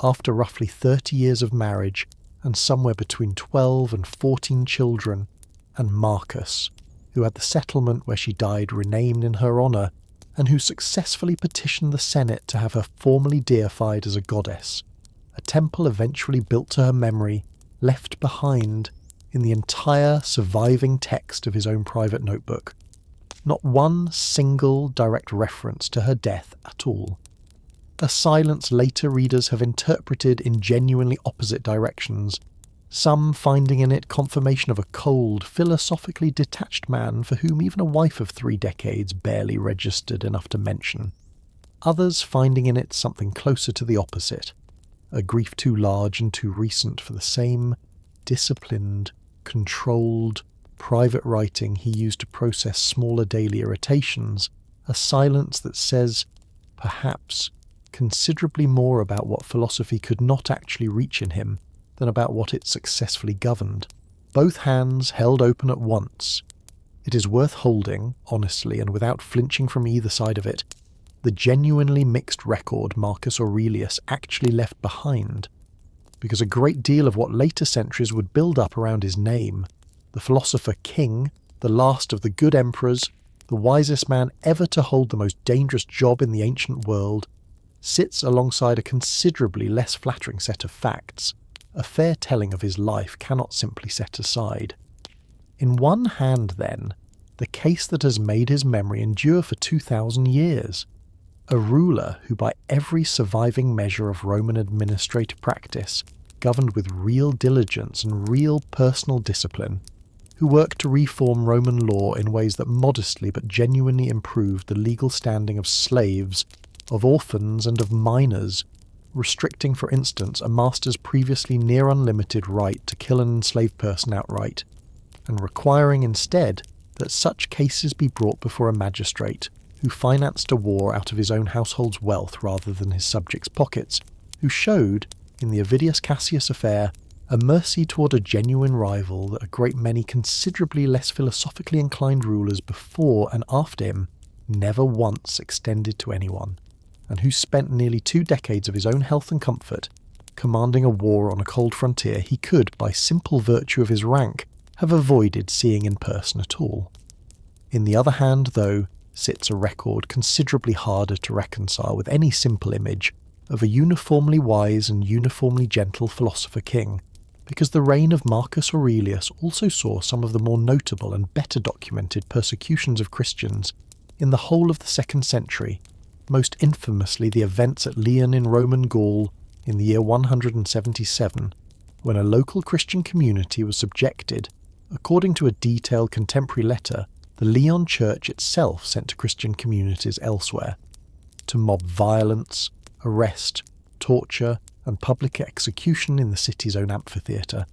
after roughly 30 years of marriage and somewhere between 12 and 14 children, and Marcus, who had the settlement where she died renamed in her honour, and who successfully petitioned the Senate to have her formally deified as a goddess, a temple eventually built to her memory, left behind in the entire surviving text of his own private notebook. Not one single direct reference to her death at all. A silence later readers have interpreted in genuinely opposite directions, some finding in it confirmation of a cold, philosophically detached man for whom even a wife of 3 decades barely registered enough to mention. Others finding in it something closer to the opposite, a grief too large and too recent for the same disciplined, controlled, private writing he used to process smaller daily irritations, a silence that says, perhaps, considerably more about what philosophy could not actually reach in him than about what it successfully governed. Both hands held open at once. It is worth holding, honestly and without flinching from either side of it, the genuinely mixed record Marcus Aurelius actually left behind, because a great deal of what later centuries would build up around his name, the philosopher king, the last of the good emperors, the wisest man ever to hold the most dangerous job in the ancient world, sits alongside a considerably less flattering set of facts, a fair telling of his life cannot simply set aside. In one hand, then, the case that has made his memory endure for 2,000 years, a ruler who by every surviving measure of Roman administrative practice governed with real diligence and real personal discipline, who worked to reform Roman law in ways that modestly but genuinely improved the legal standing of slaves, of orphans and of minors, restricting, for instance, a master's previously near unlimited right to kill an enslaved person outright, and requiring instead that such cases be brought before a magistrate who financed a war out of his own household's wealth rather than his subjects' pockets, who showed, in the Avidius Cassius affair, a mercy toward a genuine rival that a great many considerably less philosophically inclined rulers before and after him never once extended to anyone, and who spent nearly 2 decades of his own health and comfort commanding a war on a cold frontier he could, by simple virtue of his rank, have avoided seeing in person at all. In the other hand, though, sits a record considerably harder to reconcile with any simple image of a uniformly wise and uniformly gentle philosopher king, because the reign of Marcus Aurelius also saw some of the more notable and better documented persecutions of Christians in the whole of the 2nd century, most infamously the events at Lyon in Roman Gaul in the year 177, when a local Christian community was subjected, according to a detailed contemporary letter the Lyon church itself sent to Christian communities elsewhere, to mob violence, arrest, torture, and public execution in the city's own amphitheatre,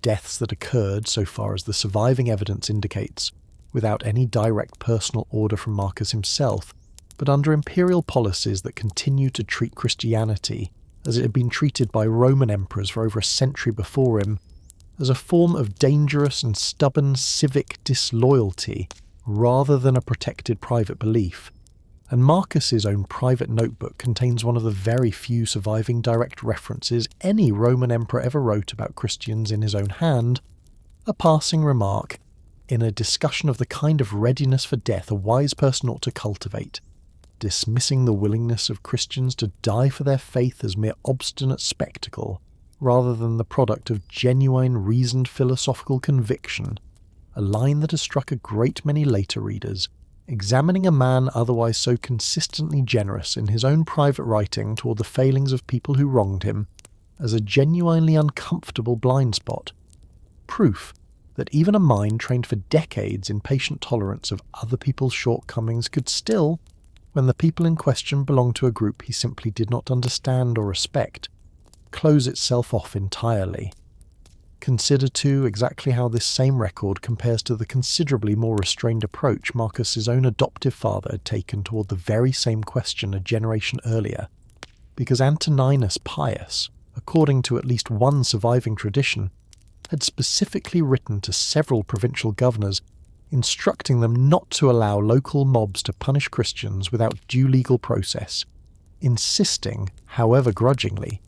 deaths that occurred, so far as the surviving evidence indicates, without any direct personal order from Marcus himself, but under imperial policies that continue to treat Christianity, as it had been treated by Roman emperors for over a century before him, as a form of dangerous and stubborn civic disloyalty rather than a protected private belief, and Marcus's own private notebook contains one of the very few surviving direct references any Roman emperor ever wrote about Christians in his own hand, a passing remark in a discussion of the kind of readiness for death a wise person ought to cultivate, dismissing the willingness of Christians to die for their faith as mere obstinate spectacle, rather than the product of genuine reasoned philosophical conviction, a line that has struck a great many later readers, examining a man otherwise so consistently generous in his own private writing toward the failings of people who wronged him, as a genuinely uncomfortable blind spot, proof that even a mind trained for decades in patient tolerance of other people's shortcomings could still, when the people in question belonged to a group he simply did not understand or respect, close itself off entirely. Consider too exactly how this same record compares to the considerably more restrained approach Marcus's own adoptive father had taken toward the very same question a generation earlier, because Antoninus Pius, according to at least one surviving tradition, had specifically written to several provincial governors instructing them not to allow local mobs to punish Christians without due legal process, insisting, however grudgingly,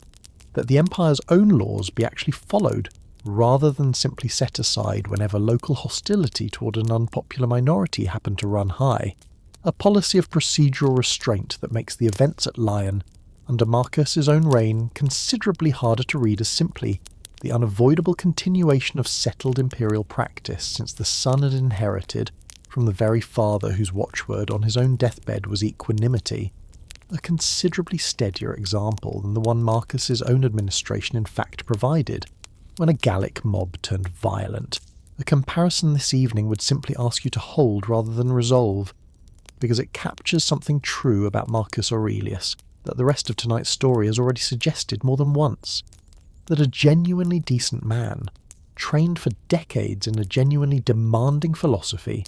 that the empire's own laws be actually followed rather than simply set aside whenever local hostility toward an unpopular minority happened to run high, a policy of procedural restraint that makes the events at Lyon under Marcus's own reign considerably harder to read as simply the unavoidable continuation of settled imperial practice since the son had inherited, from the very father whose watchword on his own deathbed was equanimity, a considerably steadier example than the one Marcus's own administration in fact provided, when a Gallic mob turned violent, a comparison this evening would simply ask you to hold rather than resolve, because it captures something true about Marcus Aurelius that the rest of tonight's story has already suggested more than once, that a genuinely decent man, trained for decades in a genuinely demanding philosophy,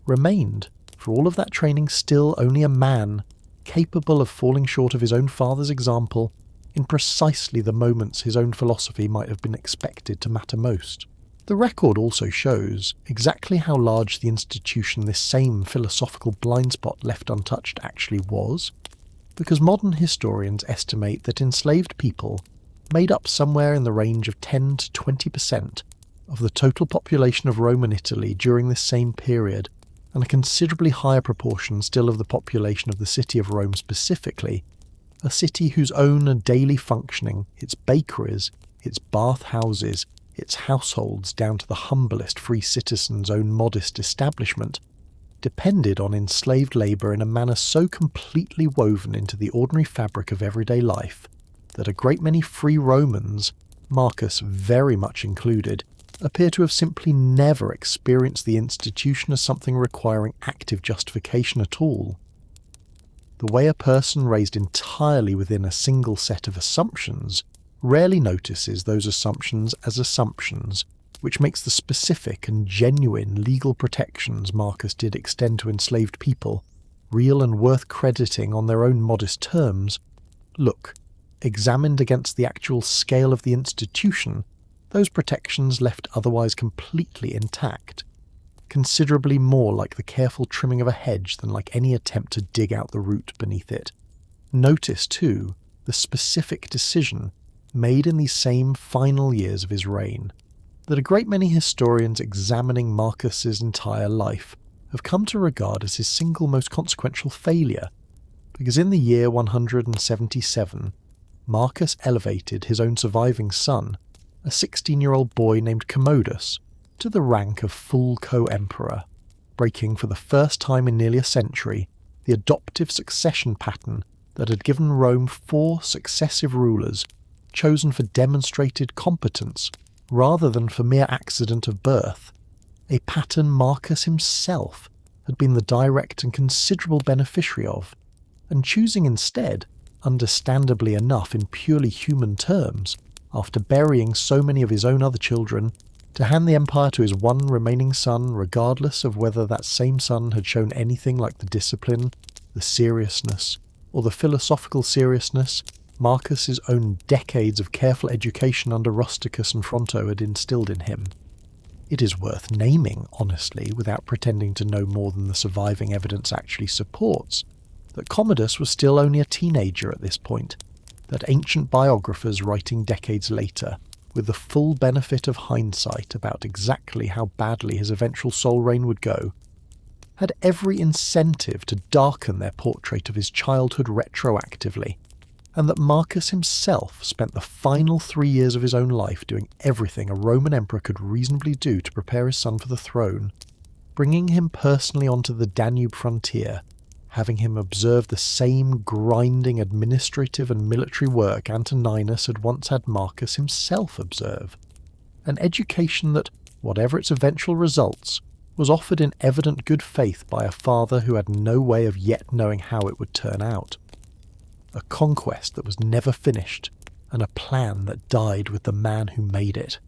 remained, for all of that training, still only a man, capable of falling short of his own father's example in precisely the moments his own philosophy might have been expected to matter most. The record also shows exactly how large the institution this same philosophical blind spot left untouched actually was, because modern historians estimate that enslaved people made up somewhere in the range of 10 to 20% of the total population of Roman Italy during this same period, and a considerably higher proportion still of the population of the city of Rome specifically, a city whose own daily functioning, its bakeries, its bathhouses, its households down to the humblest free citizen's own modest establishment, depended on enslaved labour in a manner so completely woven into the ordinary fabric of everyday life that a great many free Romans, Marcus very much included, appear to have simply never experienced the institution as something requiring active justification at all. The way a person raised entirely within a single set of assumptions rarely notices those assumptions as assumptions, which makes the specific and genuine legal protections Marcus did extend to enslaved people, real and worth crediting on their own modest terms, look, examined against the actual scale of the institution, those protections left otherwise completely intact, considerably more like the careful trimming of a hedge than like any attempt to dig out the root beneath it. Notice, too, the specific decision made in these same final years of his reign, that a great many historians examining Marcus's entire life have come to regard as his single most consequential failure, because in the year 177, Marcus elevated his own surviving son, a 16-year-old boy named Commodus, to the rank of full co-emperor, breaking for the first time in nearly a century the adoptive succession pattern that had given Rome 4 successive rulers chosen for demonstrated competence rather than for mere accident of birth, a pattern Marcus himself had been the direct and considerable beneficiary of, and choosing instead, understandably enough in purely human terms, after burying so many of his own other children, to hand the empire to his one remaining son regardless of whether that same son had shown anything like the discipline, the seriousness, or the philosophical seriousness Marcus's own decades of careful education under Rusticus and Fronto had instilled in him. It is worth naming, honestly, without pretending to know more than the surviving evidence actually supports, that Commodus was still only a teenager at this point, that ancient biographers writing decades later, with the full benefit of hindsight about exactly how badly his eventual sole reign would go, had every incentive to darken their portrait of his childhood retroactively, and that Marcus himself spent the final 3 years of his own life doing everything a Roman emperor could reasonably do to prepare his son for the throne, bringing him personally onto the Danube frontier, having him observe the same grinding administrative and military work Antoninus had once had Marcus himself observe. An education that, whatever its eventual results, was offered in evident good faith by a father who had no way of yet knowing how it would turn out. A conquest that was never finished, and a plan that died with the man who made it.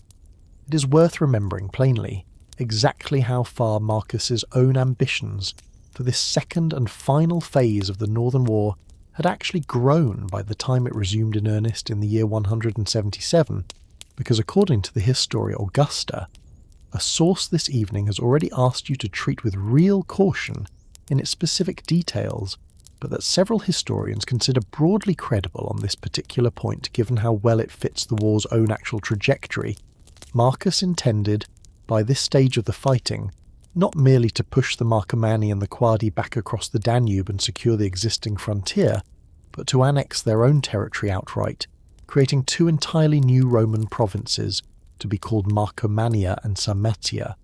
It is worth remembering plainly exactly how far Marcus's own ambitions for this second and final phase of the Northern War had actually grown by the time it resumed in earnest in the year 177, because according to the Historia Augusta, a source this evening has already asked you to treat with real caution in its specific details, but that several historians consider broadly credible on this particular point given how well it fits the war's own actual trajectory. Marcus intended, by this stage of the fighting, not merely to push the Marcomanni and the Quadi back across the Danube and secure the existing frontier, but to annex their own territory outright, creating 2 entirely new Roman provinces, to be called Marcomannia and Sarmatia,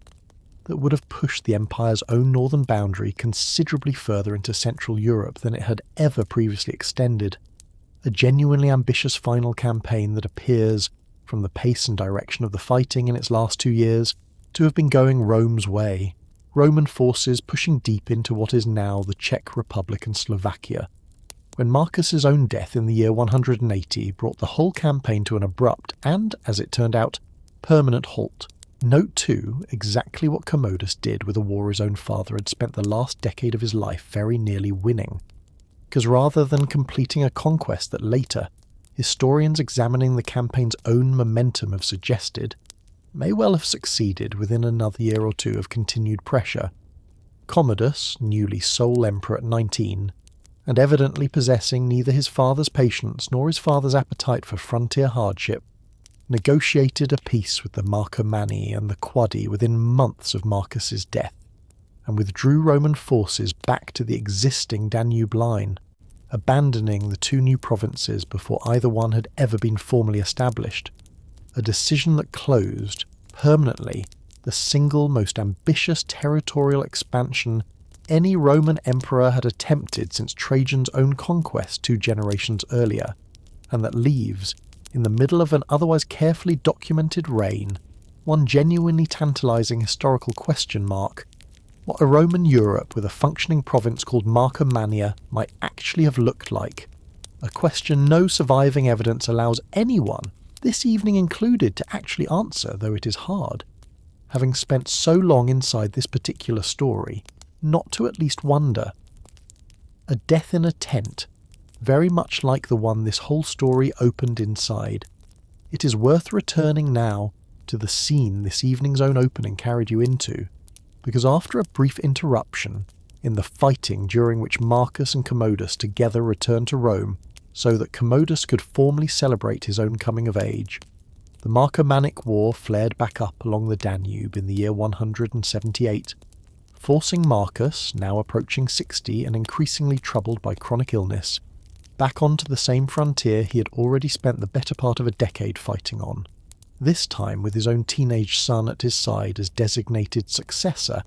that would have pushed the empire's own northern boundary considerably further into Central Europe than it had ever previously extended. A genuinely ambitious final campaign that appears, from the pace and direction of the fighting in its last 2 years, to have been going Rome's way, Roman forces pushing deep into what is now the Czech Republic and Slovakia, when Marcus's own death in the year 180 brought the whole campaign to an abrupt and, as it turned out, permanent halt. Note too exactly what Commodus did with a war his own father had spent the last decade of his life very nearly winning, because rather than completing a conquest that later, historians examining the campaign's own momentum have suggested, may well have succeeded within another year or 2 of continued pressure, Commodus, newly sole emperor at 19, and evidently possessing neither his father's patience nor his father's appetite for frontier hardship, negotiated a peace with the Marcomanni and the Quadi within months of Marcus's death, and withdrew Roman forces back to the existing Danube line, abandoning the two new provinces before either one had ever been formally established, a decision that closed, permanently, the single most ambitious territorial expansion any Roman emperor had attempted since Trajan's own conquest 2 generations earlier, and that leaves, in the middle of an otherwise carefully documented reign, one genuinely tantalizing historical question mark: what a Roman Europe with a functioning province called Marcomannia might actually have looked like. A question no surviving evidence allows anyone, this evening included, to actually answer, though it is hard. Having spent so long inside this particular story, not to at least wonder. A death in a tent, very much like the one this whole story opened inside. It is worth returning now to the scene this evening's own opening carried you into, because after a brief interruption in the fighting during which Marcus and Commodus together returned to Rome so that Commodus could formally celebrate his own coming of age, the Marcomannic War flared back up along the Danube in the year 178, forcing Marcus, now approaching 60 and increasingly troubled by chronic illness, back onto the same frontier he had already spent the better part of a decade fighting on, this time with his own teenage son at his side as designated successor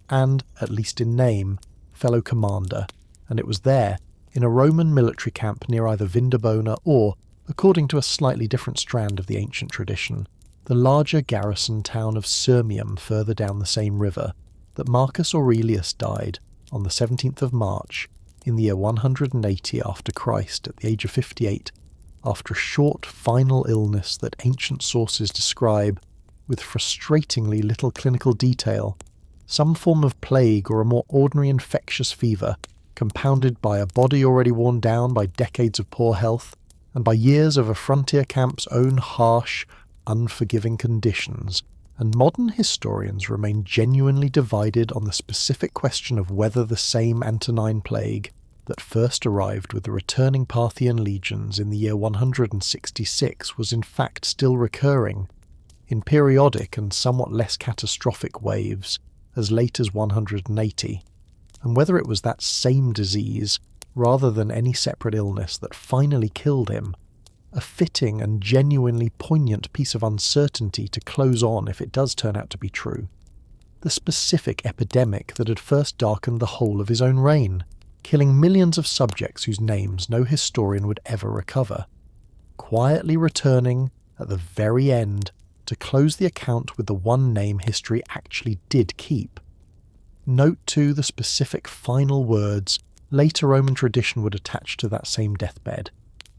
and, at least in name, fellow commander, and it was there, in a Roman military camp near either Vindobona or, according to a slightly different strand of the ancient tradition, the larger garrison town of Sirmium further down the same river, that Marcus Aurelius died on the 17th of March in the year 180 after Christ at the age of 58, after a short final illness that ancient sources describe, with frustratingly little clinical detail, some form of plague or a more ordinary infectious fever, compounded by a body already worn down by decades of poor health, and by years of a frontier camp's own harsh, unforgiving conditions. And modern historians remain genuinely divided on the specific question of whether the same Antonine plague that first arrived with the returning Parthian legions in the year 166 was in fact still recurring, in periodic and somewhat less catastrophic waves, as late as 180, and whether it was that same disease, rather than any separate illness, that finally killed him. A fitting and genuinely poignant piece of uncertainty to close on if it does turn out to be true. The specific epidemic that had first darkened the whole of his own reign, killing millions of subjects whose names no historian would ever recover. Quietly returning, at the very end, to close the account with the one name history actually did keep. Note too the specific final words later Roman tradition would attach to that same deathbed,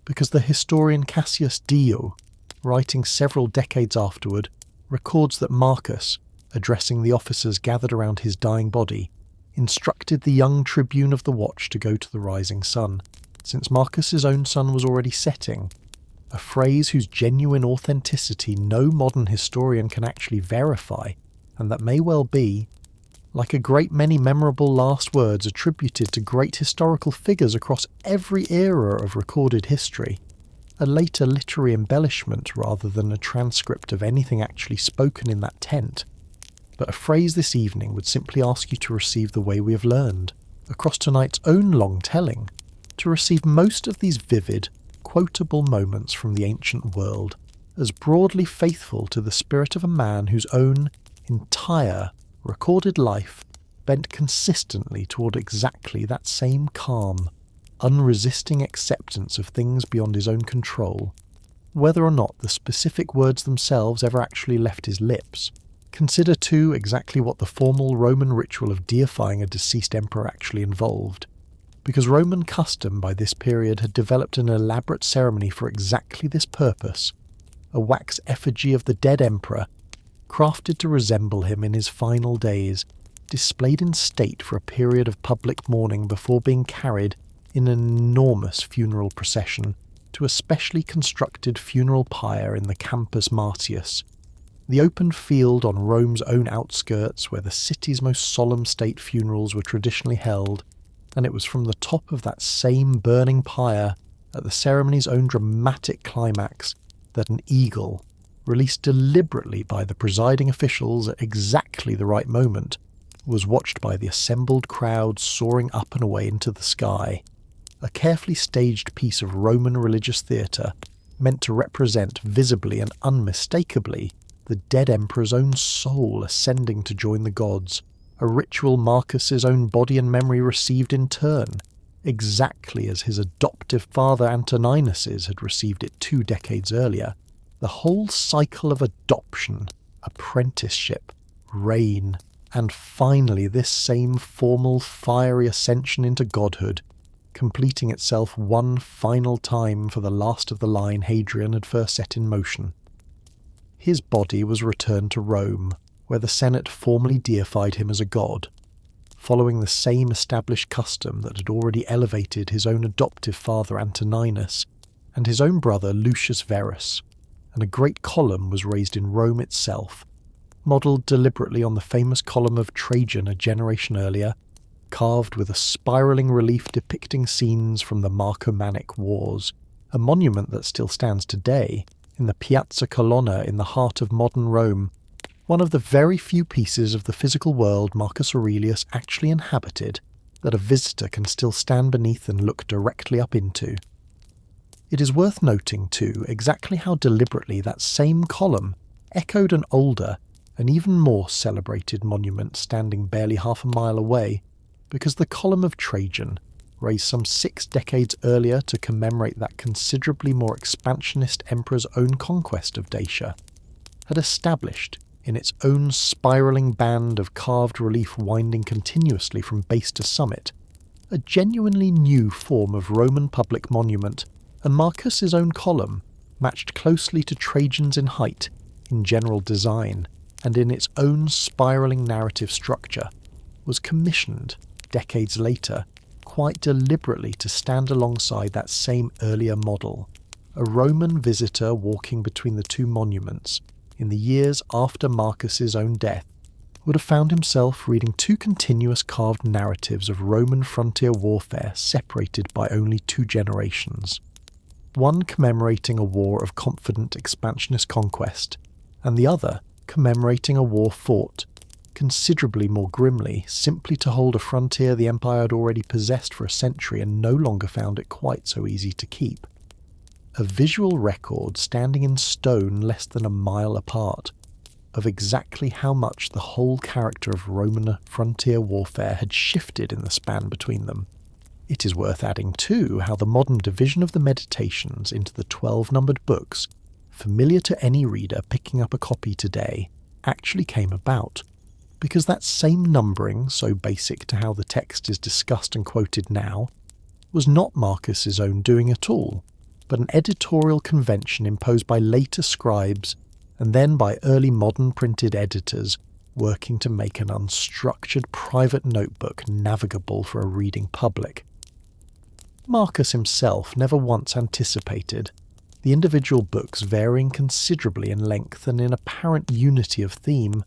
because the historian Cassius Dio, writing several decades afterward, records that Marcus, addressing the officers gathered around his dying body, instructed the young tribune of the watch to go to the rising sun, since Marcus's own sun was already setting, a phrase whose genuine authenticity no modern historian can actually verify, and that may well be, like a great many memorable last words attributed to great historical figures across every era of recorded history, a later literary embellishment rather than a transcript of anything actually spoken in that tent. But a phrase this evening would simply ask you to receive the way we have learned, across tonight's own long telling, to receive most of these vivid, quotable moments from the ancient world, as broadly faithful to the spirit of a man whose own entire recorded life bent consistently toward exactly that same calm, unresisting acceptance of things beyond his own control, whether or not the specific words themselves ever actually left his lips. Consider too exactly what the formal Roman ritual of deifying a deceased emperor actually involved, because Roman custom by this period had developed an elaborate ceremony for exactly this purpose, a wax effigy of the dead emperor, crafted to resemble him in his final days, displayed in state for a period of public mourning before being carried in an enormous funeral procession to a specially constructed funeral pyre in the Campus Martius, the open field on Rome's own outskirts where the city's most solemn state funerals were traditionally held, and it was from the top of that same burning pyre, at the ceremony's own dramatic climax, that an eagle, released deliberately by the presiding officials at exactly the right moment, was watched by the assembled crowd soaring up and away into the sky. a carefully staged piece of Roman religious theatre meant to represent visibly and unmistakably the dead emperor's own soul ascending to join the gods, a ritual Marcus's own body and memory received in turn, exactly as his adoptive father Antoninus's had received it 2 decades earlier. The whole cycle of adoption, apprenticeship, reign, and finally this same formal fiery ascension into godhood, completing itself one final time for the last of the line Hadrian had first set in motion. His body was returned to Rome, where the Senate formally deified him as a god, following the same established custom that had already elevated his own adoptive father Antoninus and his own brother Lucius Verus, and a great column was raised in Rome itself, modelled deliberately on the famous column of Trajan a generation earlier, carved with a spiralling relief depicting scenes from the Marcomannic Wars, a monument that still stands today in the Piazza Colonna in the heart of modern Rome, one of the very few pieces of the physical world Marcus Aurelius actually inhabited that a visitor can still stand beneath and look directly up into. It is worth noting, too, exactly how deliberately that same column echoed an older and even more celebrated monument standing barely half a mile away, because the column of Trajan, raised some 6 decades earlier to commemorate that considerably more expansionist emperor's own conquest of Dacia, had established, in its own spiralling band of carved relief winding continuously from base to summit, a genuinely new form of Roman public monument, and Marcus's own column, matched closely to Trajan's in height, in general design, and in its own spiralling narrative structure, was commissioned, decades later, quite deliberately to stand alongside that same earlier model, a Roman visitor walking between the two monuments, in the years after Marcus's own death, would have found himself reading 2 continuous carved narratives of Roman frontier warfare separated by only 2 generations. One commemorating a war of confident expansionist conquest, and the other commemorating a war fought, considerably more grimly, simply to hold a frontier the empire had already possessed for a century and no longer found it quite so easy to keep. A visual record standing in stone less than a mile apart, of exactly how much the whole character of Roman frontier warfare had shifted in the span between them. It is worth adding too how the modern division of the Meditations into the 12 numbered books, familiar to any reader picking up a copy today, actually came about, because that same numbering, so basic to how the text is discussed and quoted now, was not Marcus's own doing at all, but an editorial convention imposed by later scribes and then by early modern printed editors working to make an unstructured private notebook navigable for a reading public. Marcus himself never once anticipated, the individual books varying considerably in length and in apparent unity of theme,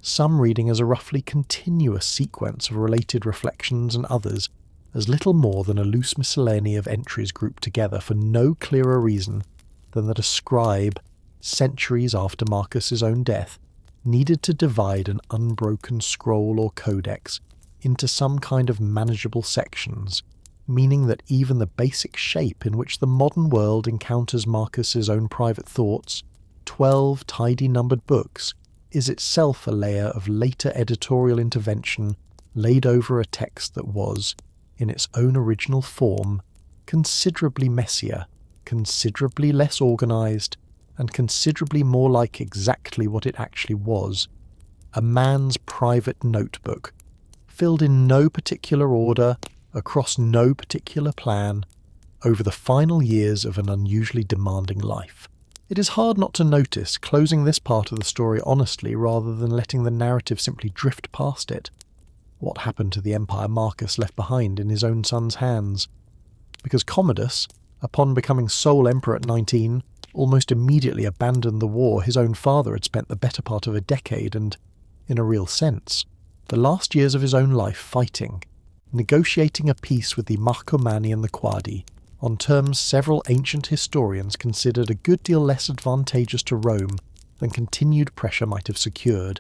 some reading as a roughly continuous sequence of related reflections and others as little more than a loose miscellany of entries grouped together for no clearer reason than that a scribe, centuries after Marcus's own death, needed to divide an unbroken scroll or codex into some kind of manageable sections, meaning that even the basic shape in which the modern world encounters Marcus's own private thoughts, 12 tidy numbered books, is itself a layer of later editorial intervention laid over a text that was, in its own original form, considerably messier, considerably less organised, and considerably more like exactly what it actually was, a man's private notebook, filled in no particular order, across no particular plan, over the final years of an unusually demanding life. It is hard not to notice closing this part of the story honestly rather than letting the narrative simply drift past it. What happened to the empire Marcus left behind in his own son's hands? Because Commodus, upon becoming sole emperor at 19, almost immediately abandoned the war his own father had spent the better part of a decade and, in a real sense, the last years of his own life fighting, negotiating a peace with the Marcomanni and the Quadi, on terms several ancient historians considered a good deal less advantageous to Rome than continued pressure might have secured,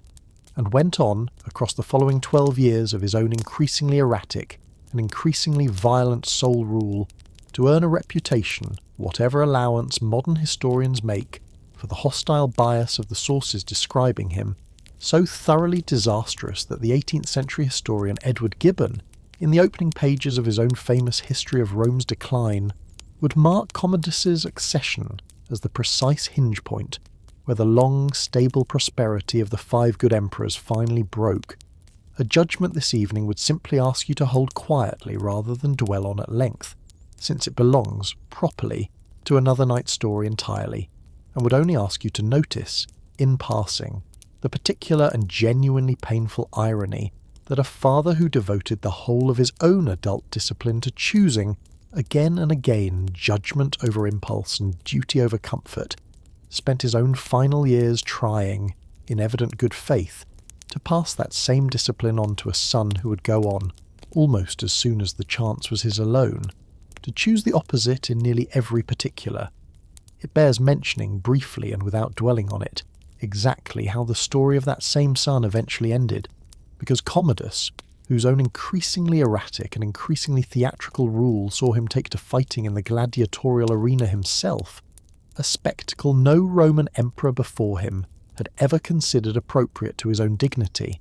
and went on, across the following 12 years of his own increasingly erratic, and increasingly violent sole rule to earn a reputation, whatever allowance modern historians make for the hostile bias of the sources describing him, so thoroughly disastrous that the 18th century historian Edward Gibbon, in the opening pages of his own famous History of Rome's Decline, would mark Commodus's accession as the precise hinge point where the long, stable prosperity of the 5 good emperors finally broke, a judgment this evening would simply ask you to hold quietly rather than dwell on at length, since it belongs, properly, to another night's story entirely, and would only ask you to notice, in passing, the particular and genuinely painful irony that a father who devoted the whole of his own adult discipline to choosing, again and again, judgment over impulse and duty over comfort, spent his own final years trying, in evident good faith, to pass that same discipline on to a son who would go on, almost as soon as the chance was his alone, to choose the opposite in nearly every particular. It bears mentioning, briefly and without dwelling on it, exactly how the story of that same son eventually ended, because Commodus, whose own increasingly erratic and increasingly theatrical rule saw him take to fighting in the gladiatorial arena himself, a spectacle no Roman emperor before him had ever considered appropriate to his own dignity,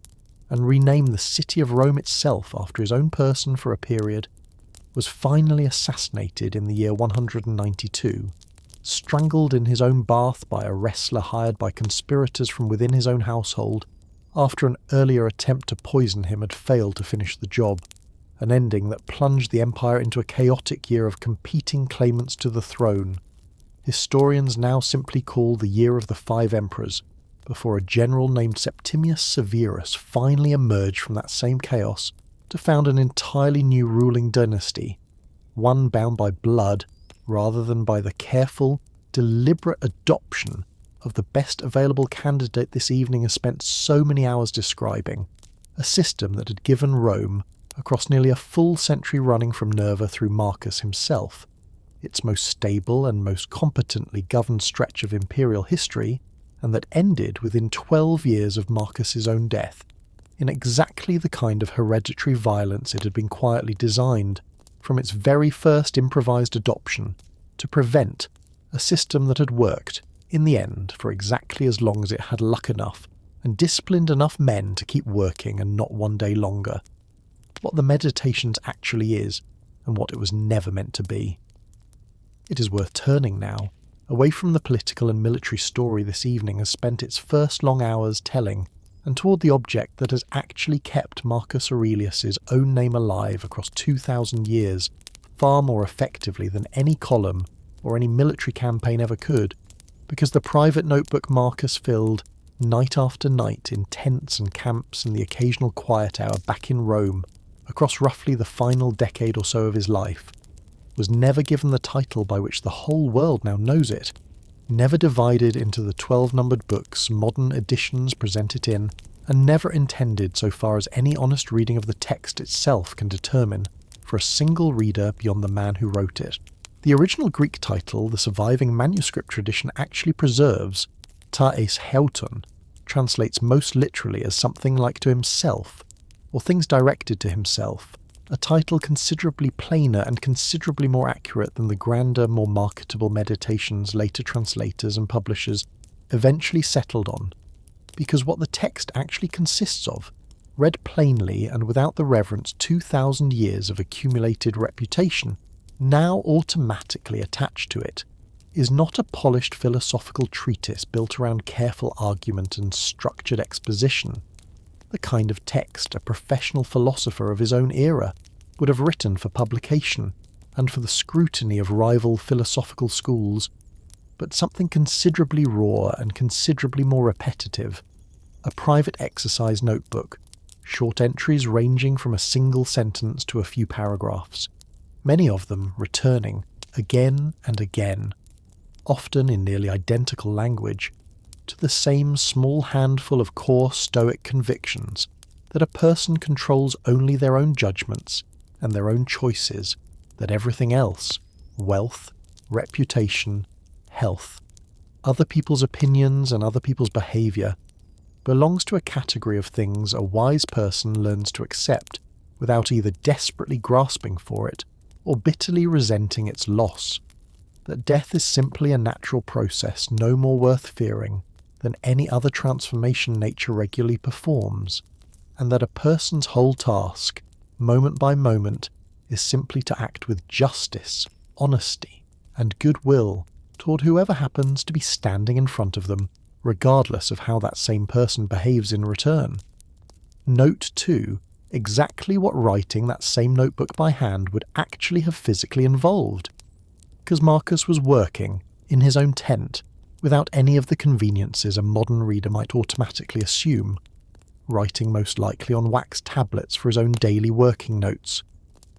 and renamed the city of Rome itself after his own person for a period, was finally assassinated in the year 192, strangled in his own bath by a wrestler hired by conspirators from within his own household, after an earlier attempt to poison him had failed to finish the job, an ending that plunged the empire into a chaotic year of competing claimants to the throne. Historians now simply call the Year of the 5 Emperors, before a general named Septimius Severus finally emerged from that same chaos to found an entirely new ruling dynasty, one bound by blood rather than by the careful, deliberate adoption of the best available candidate this evening has spent so many hours describing, a system that had given Rome, across nearly a full century running from Nerva through Marcus himself, its most stable and most competently governed stretch of imperial history, and that ended within 12 years of Marcus's own death, in exactly the kind of hereditary violence it had been quietly designed, from its very first improvised adoption, to prevent, a system that had worked, in the end, for exactly as long as it had luck enough, and disciplined enough men to keep working and not one day longer. What the Meditations actually is, and what it was never meant to be. It is worth turning now, away from the political and military story this evening has spent its first long hours telling, and toward the object that has actually kept Marcus Aurelius's own name alive across 2,000 years, far more effectively than any column or any military campaign ever could, because the private notebook Marcus filled, night after night, in tents and camps and the occasional quiet hour back in Rome, across roughly the final decade or so of his life, was never given the title by which the whole world now knows it, never divided into the 12-numbered books modern editions present it in, and never intended, so far as any honest reading of the text itself can determine, for a single reader beyond the man who wrote it. The original Greek title the surviving manuscript tradition actually preserves, ta eis heauton, translates most literally as something like to himself, or things directed to himself, a title considerably plainer and considerably more accurate than the grander, more marketable Meditations later translators and publishers eventually settled on, because what the text actually consists of, read plainly and without the reverence 2,000 years of accumulated reputation now automatically attached to it, is not a polished philosophical treatise built around careful argument and structured exposition, the kind of text a professional philosopher of his own era would have written for publication and for the scrutiny of rival philosophical schools, but something considerably raw and considerably more repetitive, a private exercise notebook, short entries ranging from a single sentence to a few paragraphs, many of them returning again and again, often in nearly identical language, to the same small handful of core Stoic convictions that a person controls only their own judgments and their own choices, that everything else, wealth, reputation, health, other people's opinions and other people's behaviour, belongs to a category of things a wise person learns to accept without either desperately grasping for it or bitterly resenting its loss, that death is simply a natural process no more worth fearing than any other transformation nature regularly performs, and that a person's whole task, moment by moment, is simply to act with justice, honesty, and goodwill toward whoever happens to be standing in front of them, regardless of how that same person behaves in return. Note, too, exactly what writing that same notebook by hand would actually have physically involved, because Marcus was working in his own tent without any of the conveniences a modern reader might automatically assume, writing most likely on wax tablets for his own daily working notes,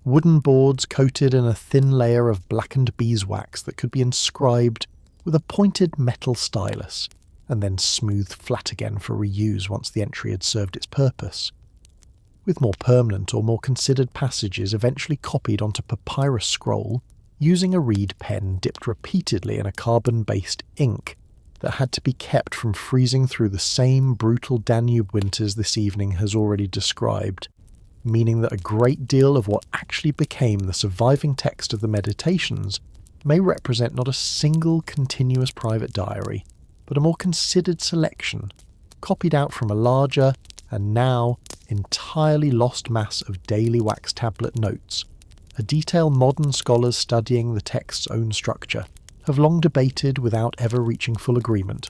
wooden boards coated in a thin layer of blackened beeswax that could be inscribed with a pointed metal stylus, and then smoothed flat again for reuse once the entry had served its purpose, with more permanent or more considered passages eventually copied onto papyrus scroll using a reed pen dipped repeatedly in a carbon-based ink that had to be kept from freezing through the same brutal Danube winters this evening has already described, meaning that a great deal of what actually became the surviving text of the Meditations may represent not a single continuous private diary, but a more considered selection, copied out from a larger, and now entirely lost mass of daily wax tablet notes, a detail modern scholars studying the text's own structure have long debated without ever reaching full agreement,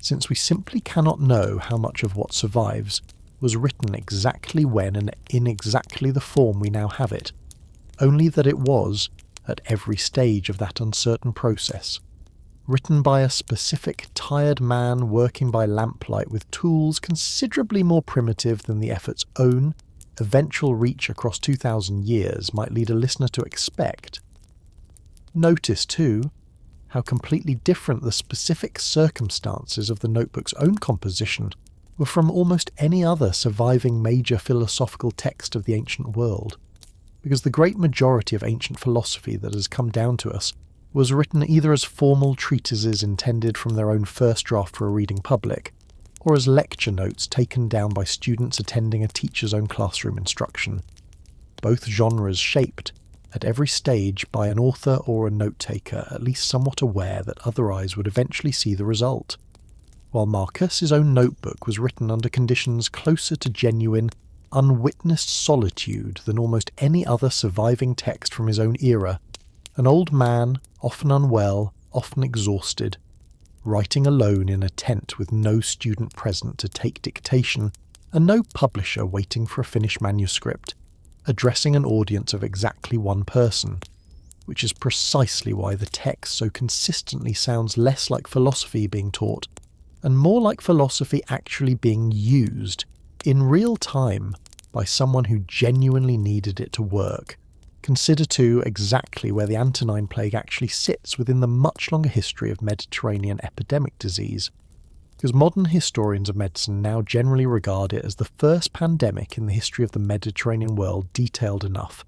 since we simply cannot know how much of what survives was written exactly when and in exactly the form we now have it, only that it was, at every stage of that uncertain process, written by a specific tired man working by lamplight with tools considerably more primitive than the effort's own eventual reach across 2,000 years might lead a listener to expect. Notice, too, how completely different the specific circumstances of the notebook's own composition were from almost any other surviving major philosophical text of the ancient world, because the great majority of ancient philosophy that has come down to us was written either as formal treatises intended from their own first draft for a reading public, or as lecture notes taken down by students attending a teacher's own classroom instruction, both genres shaped, at every stage, by an author or a note-taker at least somewhat aware that other eyes would eventually see the result. While Marcus' own notebook was written under conditions closer to genuine, unwitnessed solitude than almost any other surviving text from his own era, an old man, often unwell, often exhausted, writing alone in a tent with no student present to take dictation and no publisher waiting for a finished manuscript, addressing an audience of exactly one person, which is precisely why the text so consistently sounds less like philosophy being taught and more like philosophy actually being used in real time by someone who genuinely needed it to work. Consider too exactly where the Antonine Plague actually sits within the much longer history of Mediterranean epidemic disease, because modern historians of medicine now generally regard it as the first pandemic in the history of the Mediterranean world detailed enough,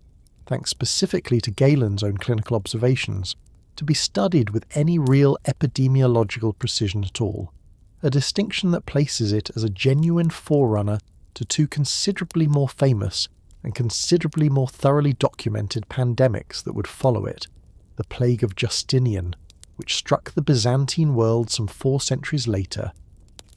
thanks specifically to Galen's own clinical observations, to be studied with any real epidemiological precision at all, a distinction that places it as a genuine forerunner to two considerably more famous and considerably more thoroughly documented pandemics that would follow it, the Plague of Justinian, which struck the Byzantine world some 4 centuries later,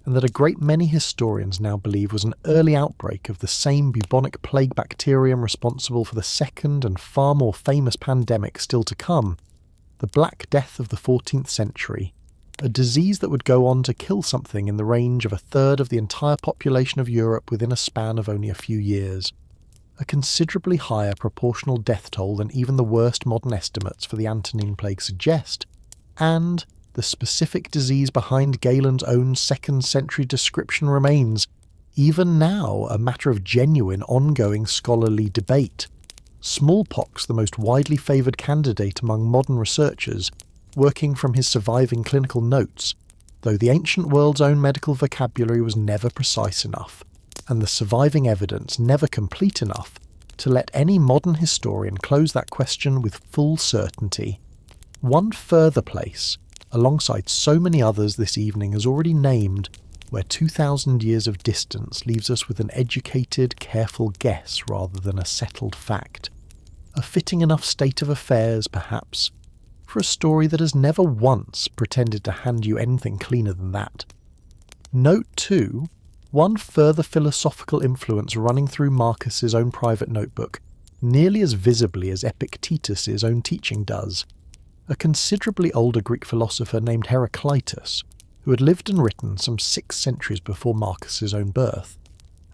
and that a great many historians now believe was an early outbreak of the same bubonic plague bacterium responsible for the second and far more famous pandemic still to come, the Black Death of the 14th century, a disease that would go on to kill something in the range of 1/3 of the entire population of Europe within a span of only a few years, a considerably higher proportional death toll than even the worst modern estimates for the Antonine Plague suggest, and the specific disease behind Galen's own 2nd century description remains, even now, a matter of genuine ongoing scholarly debate. Smallpox, the most widely favoured candidate among modern researchers, working from his surviving clinical notes, though the ancient world's own medical vocabulary was never precise enough, and the surviving evidence never complete enough to let any modern historian close that question with full certainty. One further place, alongside so many others this evening has already named, where 2,000 years of distance leaves us with an educated, careful guess rather than a settled fact. A fitting enough state of affairs, perhaps, for a story that has never once pretended to hand you anything cleaner than that. Note, too, one further philosophical influence running through Marcus's own private notebook, nearly as visibly as Epictetus's own teaching does. A considerably older Greek philosopher named Heraclitus, who had lived and written some 6 centuries before Marcus's own birth,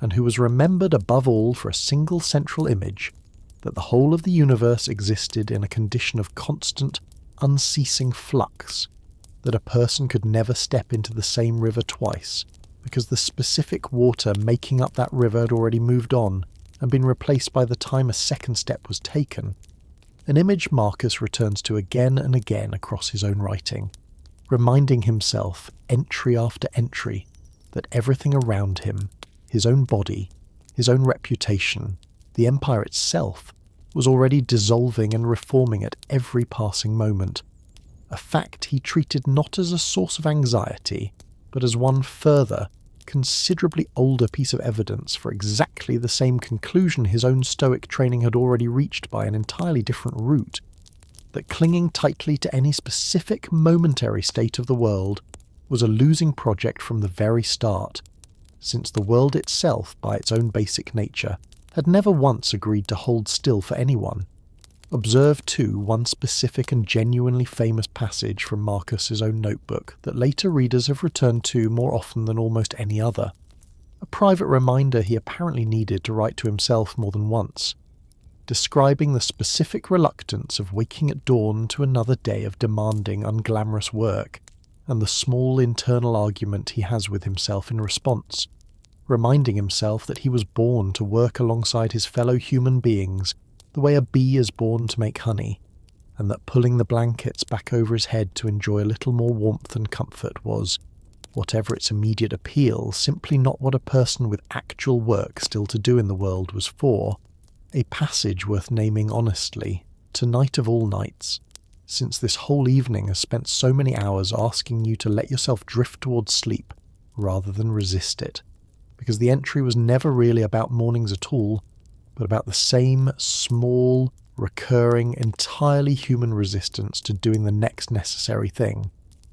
and who was remembered above all for a single central image, that the whole of the universe existed in a condition of constant, unceasing flux, that a person could never step into the same river twice, because the specific water making up that river had already moved on and been replaced by the time a second step was taken, an image Marcus returns to again and again across his own writing, reminding himself, entry after entry, that everything around him, his own body, his own reputation, the empire itself, was already dissolving and reforming at every passing moment, a fact he treated not as a source of anxiety, but as one further, considerably older piece of evidence for exactly the same conclusion his own Stoic training had already reached by an entirely different route, that clinging tightly to any specific momentary state of the world was a losing project from the very start, since the world itself, by its own basic nature, had never once agreed to hold still for anyone. Observe, too, one specific and genuinely famous passage from Marcus's own notebook that later readers have returned to more often than almost any other, a private reminder he apparently needed to write to himself more than once, describing the specific reluctance of waking at dawn to another day of demanding, unglamorous work, and the small internal argument he has with himself in response, reminding himself that he was born to work alongside his fellow human beings the way a bee is born to make honey, and that pulling the blankets back over his head to enjoy a little more warmth and comfort was, whatever its immediate appeal, simply not what a person with actual work still to do in the world was for, a passage worth naming honestly, tonight of all nights, since this whole evening has spent so many hours asking you to let yourself drift towards sleep rather than resist it, because the entry was never really about mornings at all, but about the same small, recurring, entirely human resistance to doing the next necessary thing,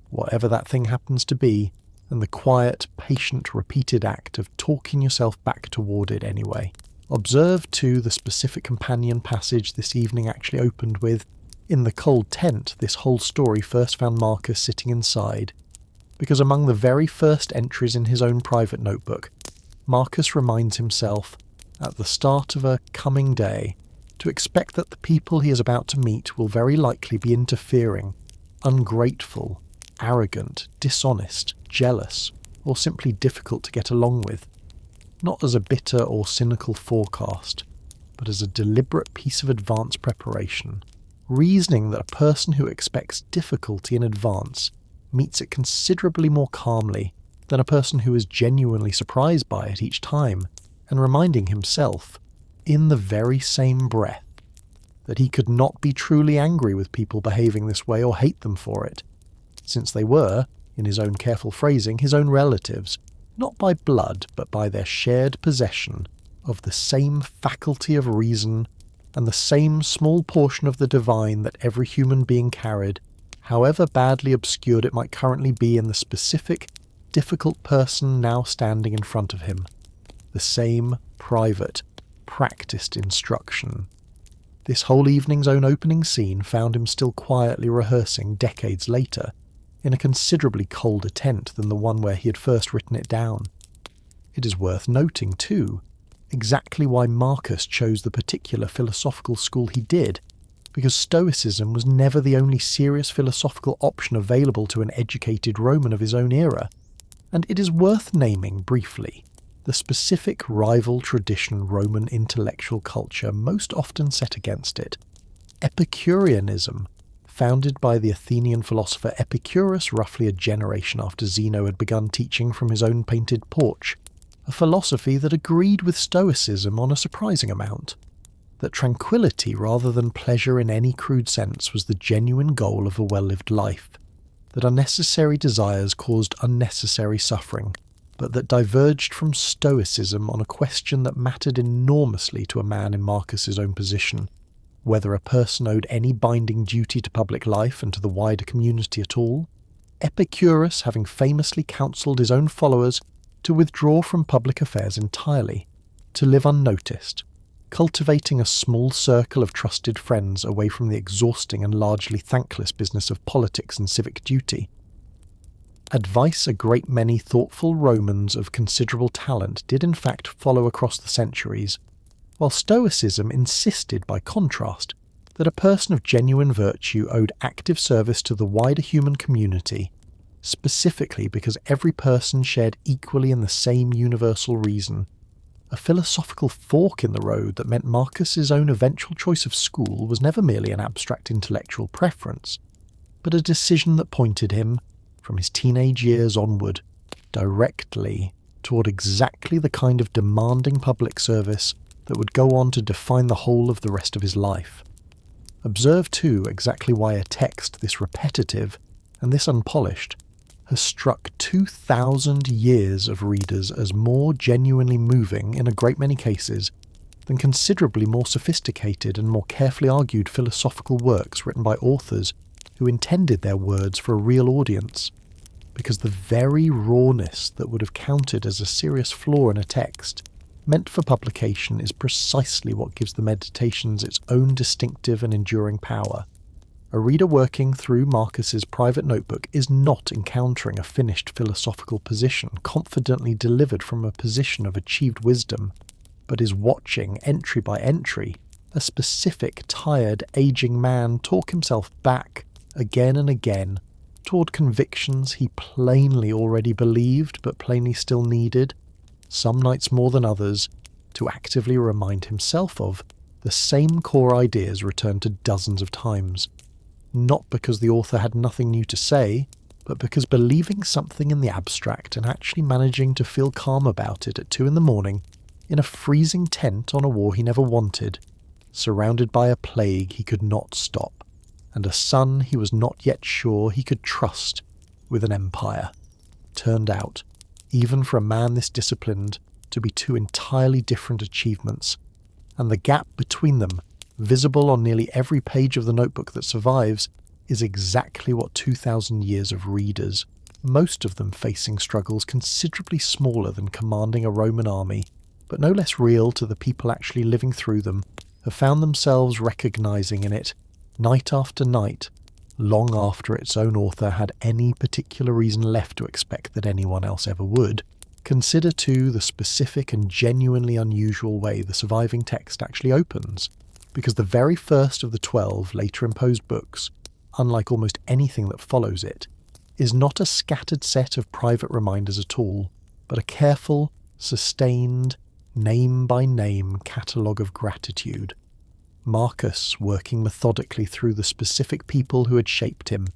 whatever that thing happens to be, and the quiet, patient, repeated act of talking yourself back toward it anyway. Observe, too, the specific companion passage this evening actually opened with, in the cold tent this whole story first found Marcus sitting inside, because among the very first entries in his own private notebook, Marcus reminds himself, at the start of a coming day, to expect that the people he is about to meet will very likely be interfering, ungrateful, arrogant, dishonest, jealous, or simply difficult to get along with, not as a bitter or cynical forecast, but as a deliberate piece of advance preparation, reasoning that a person who expects difficulty in advance meets it considerably more calmly than a person who is genuinely surprised by it each time, and reminding himself, in the very same breath, that he could not be truly angry with people behaving this way or hate them for it, since they were, in his own careful phrasing, his own relatives, not by blood but by their shared possession of the same faculty of reason and the same small portion of the divine that every human being carried, however badly obscured it might currently be in the specific, difficult person now standing in front of him. The same private, practiced instruction. This whole evening's own opening scene found him still quietly rehearsing decades later, in a considerably colder tent than the one where he had first written it down. It is worth noting, too, exactly why Marcus chose the particular philosophical school he did, because Stoicism was never the only serious philosophical option available to an educated Roman of his own era, and it is worth naming briefly the specific rival tradition Roman intellectual culture most often set against it, Epicureanism, founded by the Athenian philosopher Epicurus roughly a generation after Zeno had begun teaching from his own painted porch, a philosophy that agreed with Stoicism on a surprising amount, that tranquility rather than pleasure in any crude sense was the genuine goal of a well-lived life, that unnecessary desires caused unnecessary suffering, but that diverged from Stoicism on a question that mattered enormously to a man in Marcus's own position, whether a person owed any binding duty to public life and to the wider community at all, Epicurus having famously counselled his own followers to withdraw from public affairs entirely, to live unnoticed, cultivating a small circle of trusted friends away from the exhausting and largely thankless business of politics and civic duty. Advice a great many thoughtful Romans of considerable talent did in fact follow across the centuries, while Stoicism insisted by contrast that a person of genuine virtue owed active service to the wider human community, specifically because every person shared equally in the same universal reason, a philosophical fork in the road that meant Marcus's own eventual choice of school was never merely an abstract intellectual preference, but a decision that pointed him, from his teenage years onward, directly toward exactly the kind of demanding public service that would go on to define the whole of the rest of his life. Observe, too, exactly why a text this repetitive and this unpolished has struck 2,000 years of readers as more genuinely moving in a great many cases than considerably more sophisticated and more carefully argued philosophical works written by authors who intended their words for a real audience, because the very rawness that would have counted as a serious flaw in a text meant for publication is precisely what gives the Meditations its own distinctive and enduring power. A reader working through Marcus's private notebook is not encountering a finished philosophical position confidently delivered from a position of achieved wisdom, but is watching, entry by entry, a specific, tired, aging man talk himself back, again and again, toward convictions he plainly already believed but plainly still needed, some nights more than others, to actively remind himself of the same core ideas returned to dozens of times. Not because the author had nothing new to say, but because believing something in the abstract and actually managing to feel calm about it at 2 a.m, in a freezing tent on a war he never wanted, surrounded by a plague he could not stop, and a son he was not yet sure he could trust with an empire, turned out, even for a man this disciplined, to be 2 entirely different achievements, and the gap between them, visible on nearly every page of the notebook that survives, is exactly what 2,000 years of readers, most of them facing struggles considerably smaller than commanding a Roman army, but no less real to the people actually living through them, have found themselves recognizing in it, night after night, long after its own author had any particular reason left to expect that anyone else ever would. Consider too the specific and genuinely unusual way the surviving text actually opens, because the very first of the 12 later imposed books, unlike almost anything that follows it, is not a scattered set of private reminders at all, but a careful, sustained, name-by-name catalogue of gratitude. Marcus working methodically through the specific people who had shaped him,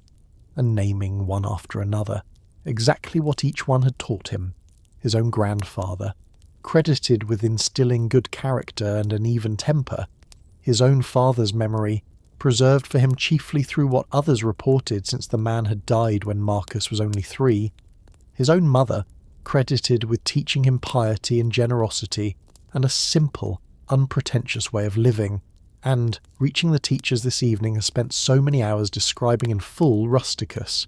and naming one after another exactly what each one had taught him, his own grandfather, credited with instilling good character and an even temper, his own father's memory, preserved for him chiefly through what others reported since the man had died when Marcus was only 3, his own mother, credited with teaching him piety and generosity and a simple, unpretentious way of living, and, reaching the teachers this evening, has spent so many hours describing in full Rusticus,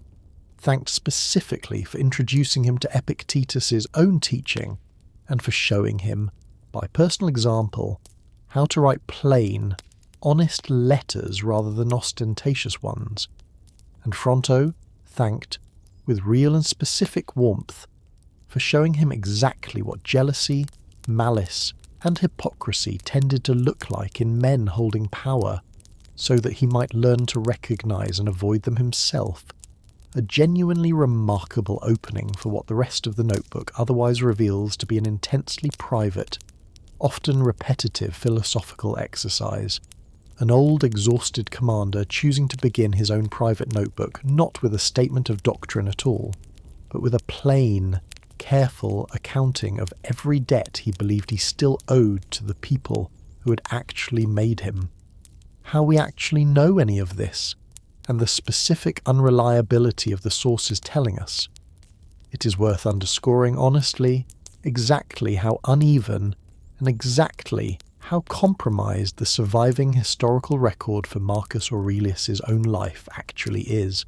thanked specifically for introducing him to Epictetus's own teaching, and for showing him, by personal example, how to write plain, honest letters rather than ostentatious ones, and Fronto thanked, with real and specific warmth, for showing him exactly what jealousy, malice, and hypocrisy tended to look like in men holding power, so that he might learn to recognise and avoid them himself. A genuinely remarkable opening for what the rest of the notebook otherwise reveals to be an intensely private, often repetitive philosophical exercise. An old, exhausted commander choosing to begin his own private notebook not with a statement of doctrine at all, but with a plain, careful accounting of every debt he believed he still owed to the people who had actually made him. How we actually know any of this, and the specific unreliability of the sources telling us, It is worth underscoring honestly exactly how uneven and exactly how compromised the surviving historical record for Marcus Aurelius's own life actually is.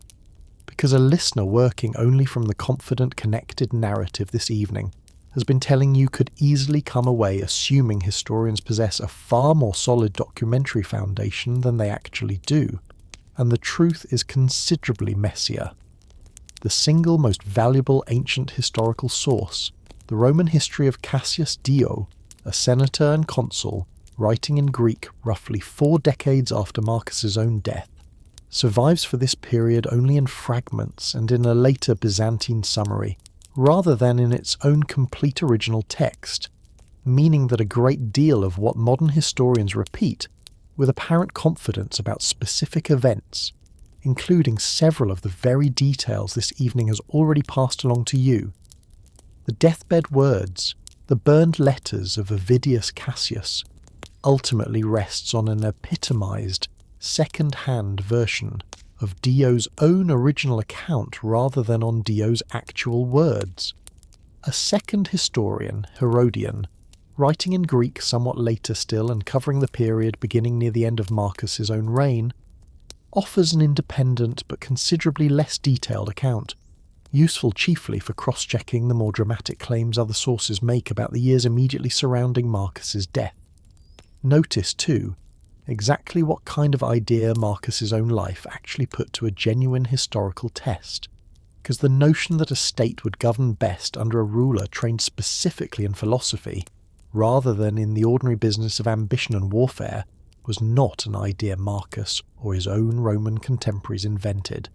Because a listener working only from the confident, connected narrative this evening has been telling you could easily come away assuming historians possess a far more solid documentary foundation than they actually do, and the truth is considerably messier. The single most valuable ancient historical source, the Roman history of Cassius Dio, a senator and consul, writing in Greek roughly 4 decades after Marcus's own death, survives for this period only in fragments and in a later Byzantine summary, rather than in its own complete original text, meaning that a great deal of what modern historians repeat with apparent confidence about specific events, including several of the very details this evening has already passed along to you, the deathbed words, the burned letters of Avidius Cassius, ultimately rests on an epitomized, second-hand version of Dio's own original account rather than on Dio's actual words. A second historian, Herodian, writing in Greek somewhat later still and covering the period beginning near the end of Marcus's own reign, offers an independent but considerably less detailed account, useful chiefly for cross-checking the more dramatic claims other sources make about the years immediately surrounding Marcus's death. Notice, too, exactly what kind of idea Marcus's own life actually put to a genuine historical test, because the notion that a state would govern best under a ruler trained specifically in philosophy, rather than in the ordinary business of ambition and warfare, was not an idea Marcus or his own Roman contemporaries invented,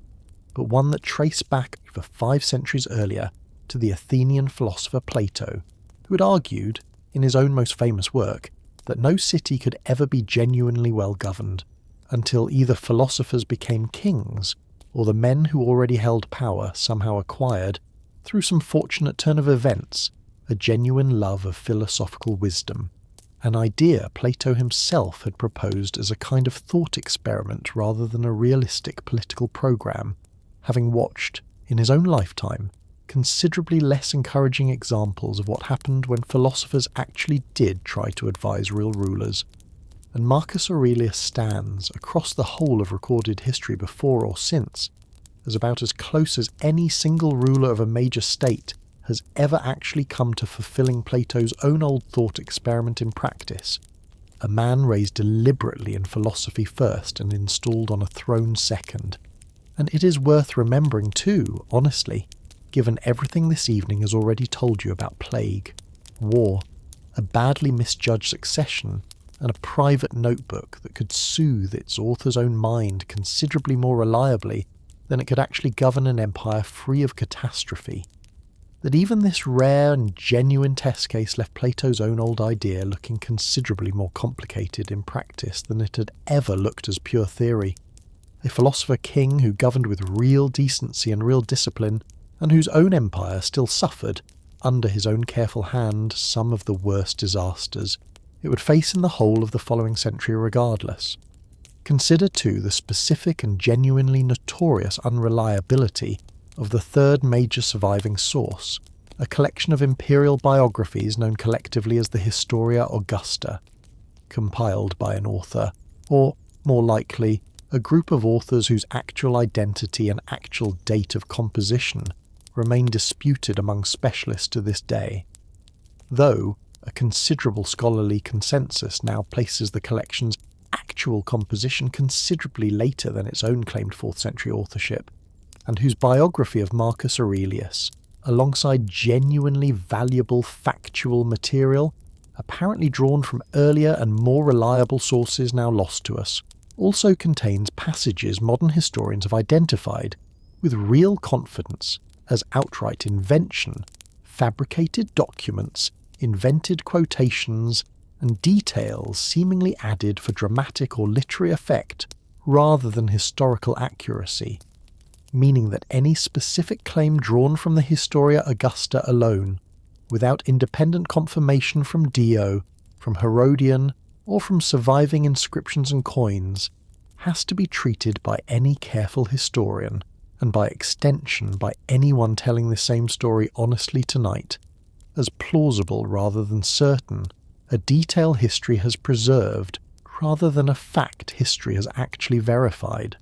but one that traced back over 5 centuries earlier to the Athenian philosopher Plato, who had argued, in his own most famous work, that no city could ever be genuinely well governed until either philosophers became kings, or the men who already held power somehow acquired, through some fortunate turn of events, a genuine love of philosophical wisdom, an idea Plato himself had proposed as a kind of thought experiment rather than a realistic political program, having watched, in his own lifetime, considerably less encouraging examples of what happened when philosophers actually did try to advise real rulers. And Marcus Aurelius stands, across the whole of recorded history before or since, as about as close as any single ruler of a major state has ever actually come to fulfilling Plato's own old thought experiment in practice, a man raised deliberately in philosophy first and installed on a throne second. And it is worth remembering too, honestly, given everything this evening has already told you about plague, war, a badly misjudged succession, and a private notebook that could soothe its author's own mind considerably more reliably than it could actually govern an empire free of catastrophe, that even this rare and genuine test case left Plato's own old idea looking considerably more complicated in practice than it had ever looked as pure theory. A philosopher king who governed with real decency and real discipline, and whose own empire still suffered, under his own careful hand, some of the worst disasters it would face in the whole of the following century regardless. Consider too the specific and genuinely notorious unreliability of the third major surviving source, a collection of imperial biographies known collectively as the Historia Augusta, compiled by an author, or, more likely, a group of authors whose actual identity and actual date of composition remain disputed among specialists to this day, though a considerable scholarly consensus now places the collection's actual composition considerably later than its own claimed 4th century authorship, and whose biography of Marcus Aurelius, alongside genuinely valuable factual material, apparently drawn from earlier and more reliable sources now lost to us, also contains passages modern historians have identified with real confidence as outright invention, fabricated documents, invented quotations, and details seemingly added for dramatic or literary effect rather than historical accuracy, meaning that any specific claim drawn from the Historia Augusta alone, without independent confirmation from Dio, from Herodian, or from surviving inscriptions and coins, has to be treated by any careful historian and by extension by anyone telling the same story honestly tonight, as plausible rather than certain, a detail history has preserved rather than a fact history has actually verified.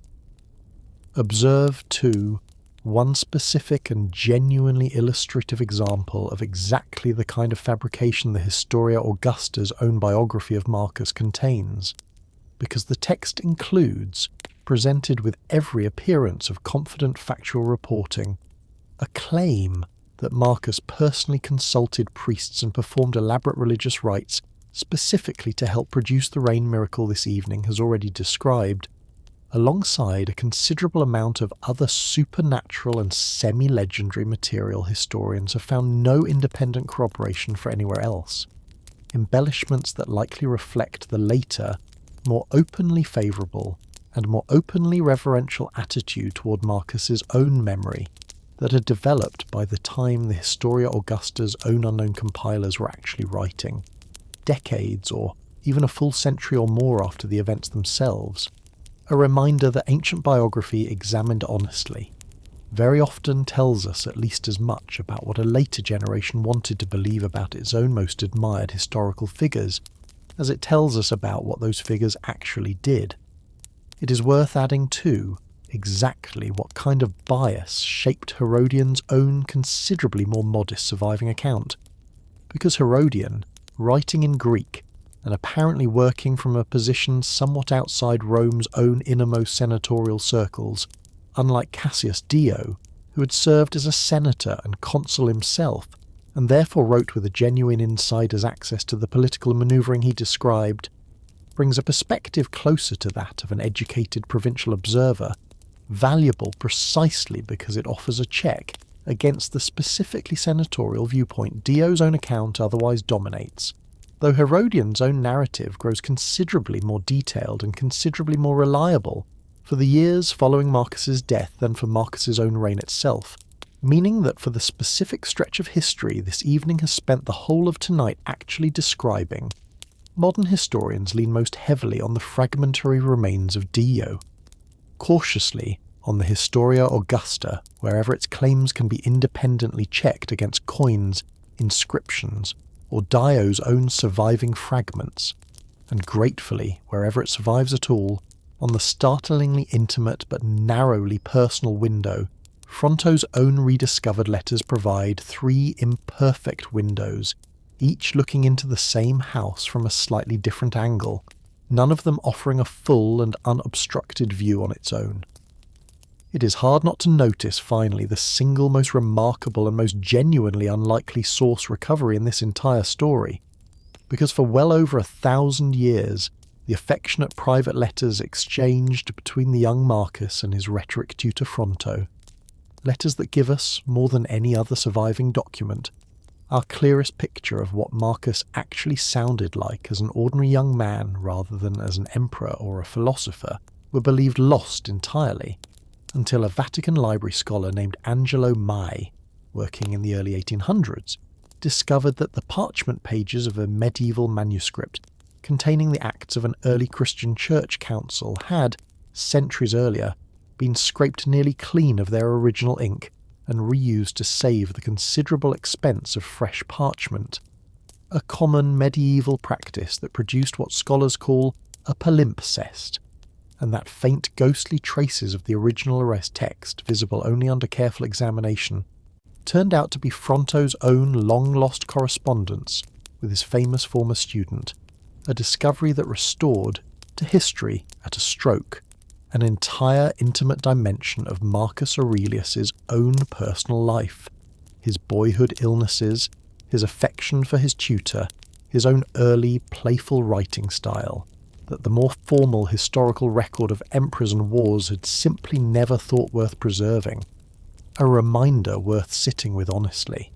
Observe, too, one specific and genuinely illustrative example of exactly the kind of fabrication the Historia Augusta's own biography of Marcus contains, because the text includes, presented with every appearance of confident factual reporting, a claim that Marcus personally consulted priests and performed elaborate religious rites specifically to help produce the rain miracle this evening has already described, alongside a considerable amount of other supernatural and semi-legendary material historians have found no independent corroboration for anywhere else, embellishments that likely reflect the later, more openly favourable and more openly reverential attitude toward Marcus's own memory that had developed by the time the Historia Augusta's own unknown compilers were actually writing, decades or even a full century or more after the events themselves, a reminder that ancient biography examined honestly very often tells us at least as much about what a later generation wanted to believe about its own most admired historical figures as it tells us about what those figures actually did. It is worth adding, too, exactly what kind of bias shaped Herodian's own considerably more modest surviving account, because Herodian, writing in Greek and apparently working from a position somewhat outside Rome's own innermost senatorial circles, unlike Cassius Dio, who had served as a senator and consul himself, and therefore wrote with a genuine insider's access to the political manoeuvring he described, brings a perspective closer to that of an educated provincial observer, valuable precisely because it offers a check against the specifically senatorial viewpoint Dio's own account otherwise dominates, though Herodian's own narrative grows considerably more detailed and considerably more reliable for the years following Marcus's death than for Marcus's own reign itself, meaning that for the specific stretch of history this evening has spent the whole of tonight actually describing, modern historians lean most heavily on the fragmentary remains of Dio, cautiously on the Historia Augusta wherever its claims can be independently checked against coins, inscriptions, or Dio's own surviving fragments, and gratefully, wherever it survives at all, on the startlingly intimate but narrowly personal window Fronto's own rediscovered letters provide 3 imperfect windows, each looking into the same house from a slightly different angle, none of them offering a full and unobstructed view on its own. It is hard not to notice, finally, the single most remarkable and most genuinely unlikely source recovery in this entire story, because for well over 1,000 years, the affectionate private letters exchanged between the young Marcus and his rhetoric tutor Fronto, letters that give us, more than any other surviving document, our clearest picture of what Marcus actually sounded like as an ordinary young man rather than as an emperor or a philosopher, were believed lost entirely, until a Vatican library scholar named Angelo Mai, working in the early 1800s, discovered that the parchment pages of a medieval manuscript containing the acts of an early Christian church council had, centuries earlier, been scraped nearly clean of their original ink and reused to save the considerable expense of fresh parchment, a common medieval practice that produced what scholars call a palimpsest, and that faint ghostly traces of the original arrest text, visible only under careful examination, turned out to be Fronto's own long-lost correspondence with his famous former student, a discovery that restored to history at a stroke an entire intimate dimension of Marcus Aurelius's own personal life, his boyhood illnesses, his affection for his tutor, his own early, playful writing style, that the more formal historical record of emperors and wars had simply never thought worth preserving, a reminder worth sitting with honestly,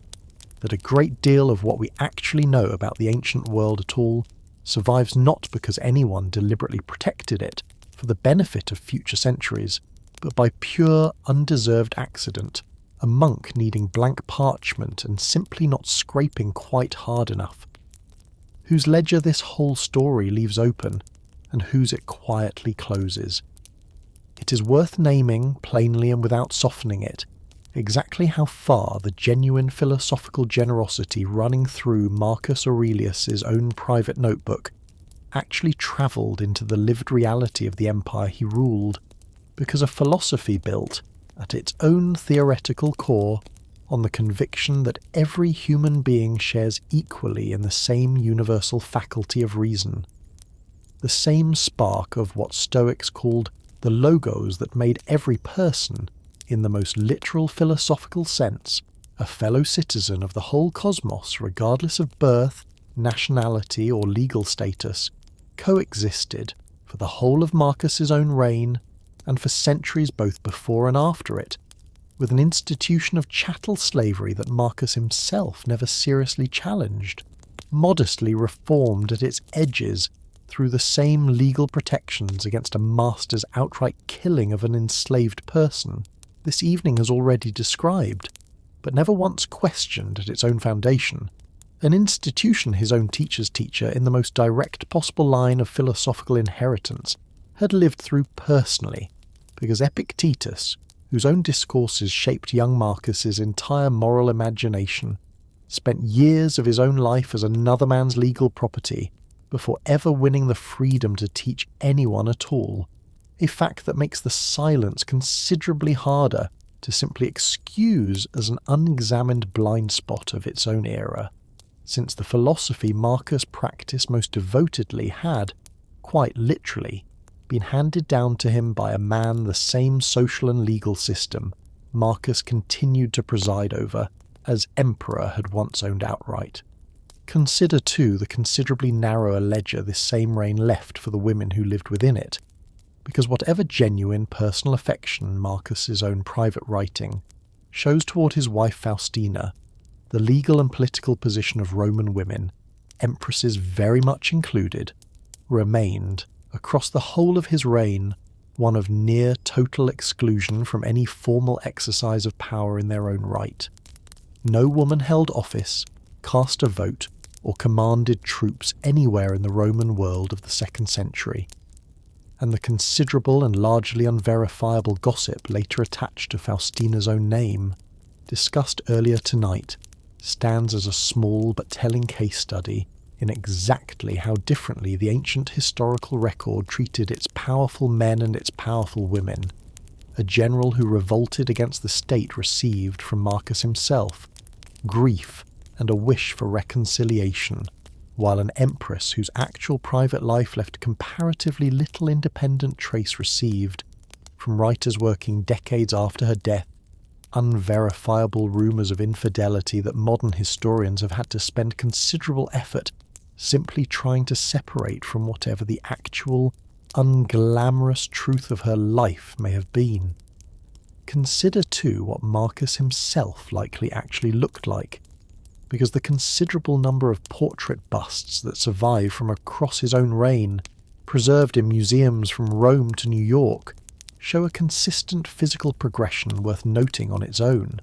that a great deal of what we actually know about the ancient world at all survives not because anyone deliberately protected it for the benefit of future centuries, but by pure, undeserved accident, a monk needing blank parchment and simply not scraping quite hard enough, whose ledger this whole story leaves open, and whose it quietly closes. it is worth naming, plainly and without softening it, exactly how far the genuine philosophical generosity running through Marcus Aurelius's own private notebook actually travelled into the lived reality of the empire he ruled, because a philosophy built, at its own theoretical core, on the conviction that every human being shares equally in the same universal faculty of reason, the same spark of what Stoics called the logos that made every person, in the most literal philosophical sense, a fellow citizen of the whole cosmos regardless of birth, nationality or legal status, coexisted for the whole of Marcus's own reign and for centuries both before and after it, with an institution of chattel slavery that Marcus himself never seriously challenged, modestly reformed at its edges through the same legal protections against a master's outright killing of an enslaved person this evening has already described, but never once questioned at its own foundation, an institution his own teacher's teacher in the most direct possible line of philosophical inheritance had lived through personally, because Epictetus, whose own discourses shaped young Marcus's entire moral imagination, spent years of his own life as another man's legal property before ever winning the freedom to teach anyone at all, a fact that makes the silence considerably harder to simply excuse as an unexamined blind spot of its own era, since the philosophy Marcus practiced most devotedly had, quite literally, been handed down to him by a man the same social and legal system Marcus continued to preside over as emperor had once owned outright. Consider too the considerably narrower ledger this same reign left for the women who lived within it, because whatever genuine personal affection Marcus's own private writing shows toward his wife Faustina, the legal and political position of Roman women, empresses very much included, remained, across the whole of his reign, one of near total exclusion from any formal exercise of power in their own right. No woman held office, cast a vote, or commanded troops anywhere in the Roman world of the 2nd century, and the considerable and largely unverifiable gossip later attached to Faustina's own name, discussed earlier tonight, stands as a small but telling case study in exactly how differently the ancient historical record treated its powerful men and its powerful women. A general who revolted against the state received from Marcus himself grief and a wish for reconciliation, while an empress whose actual private life left comparatively little independent trace received, from writers working decades after her death, unverifiable rumours of infidelity that modern historians have had to spend considerable effort simply trying to separate from whatever the actual, unglamorous truth of her life may have been. Consider too what Marcus himself likely actually looked like, because the considerable number of portrait busts that survive from across his own reign, preserved in museums from Rome to New York, show a consistent physical progression worth noting on its own.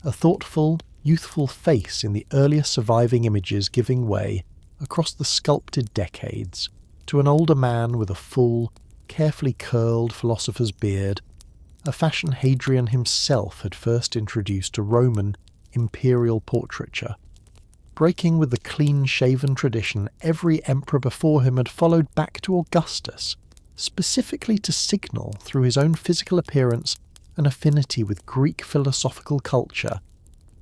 A thoughtful, youthful face in the earliest surviving images giving way, across the sculpted decades, to an older man with a full, carefully curled philosopher's beard, a fashion Hadrian himself had first introduced to Roman imperial portraiture. Breaking with the clean-shaven tradition every emperor before him had followed back to Augustus, specifically to signal through his own physical appearance an affinity with Greek philosophical culture,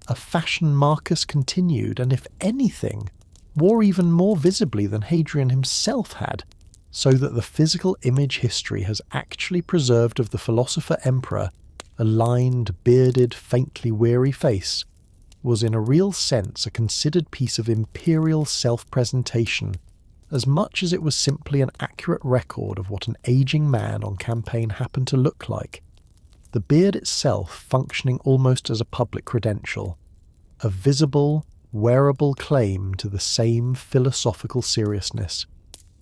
a fashion Marcus continued and, if anything, wore even more visibly than Hadrian himself had, so that the physical image history has actually preserved of the philosopher-emperor a lined, bearded, faintly weary face, was in a real sense a considered piece of imperial self-presentation, as much as it was simply an accurate record of what an aging man on campaign happened to look like, the beard itself functioning almost as a public credential, a visible, wearable claim to the same philosophical seriousness.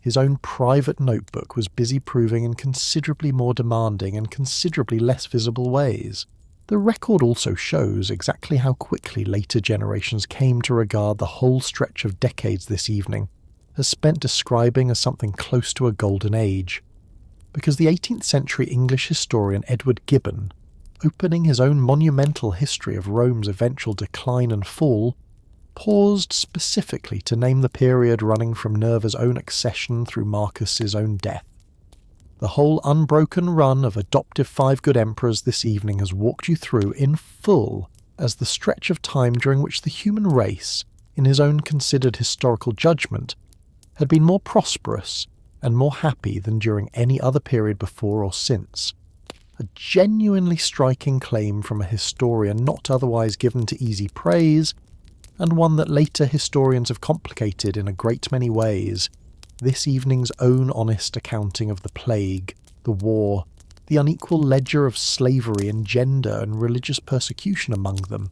His own private notebook was busy proving in considerably more demanding and considerably less visible ways. The record also shows exactly how quickly later generations came to regard the whole stretch of decades this evening as spent describing as something close to a golden age. because the 18th century English historian Edward Gibbon, opening his own monumental history of Rome's eventual decline and fall, paused specifically to name the period running from Nerva's own accession through Marcus's own death. The whole unbroken run of adoptive five good emperors this evening has walked you through in full as the stretch of time during which the human race, in his own considered historical judgment, had been more prosperous and more happy than during any other period before or since. A genuinely striking claim from a historian not otherwise given to easy praise, and one that later historians have complicated in a great many ways. This evening's own honest accounting of the plague, the war, the unequal ledger of slavery and gender and religious persecution among them,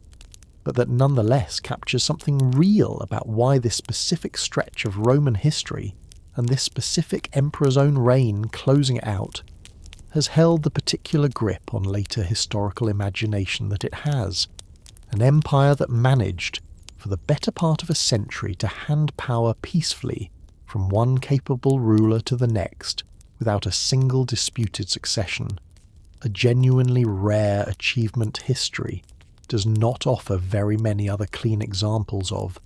but that nonetheless captures something real about why this specific stretch of Roman history, and this specific emperor's own reign closing it out, has held the particular grip on later historical imagination that it has. An empire that managed, for the better part of a century, to hand power peacefully from one capable ruler to the next, without a single disputed succession. A genuinely rare achievement history does not offer very many other clean examples of,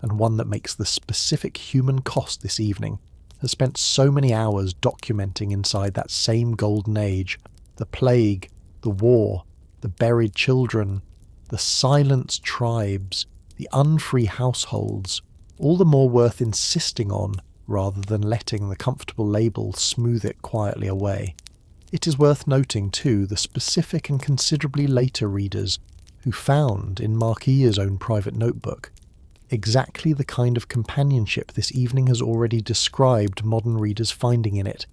and one that makes the specific human cost this evening has spent so many hours documenting inside that same golden age the plague, the war, the buried children, the silenced tribes, the unfree households, all the more worth insisting on rather than letting the comfortable label smooth it quietly away. It is worth noting, too, the specific and considerably later readers who found, in Marquis's own private notebook, exactly the kind of companionship this evening has already described modern readers finding in it,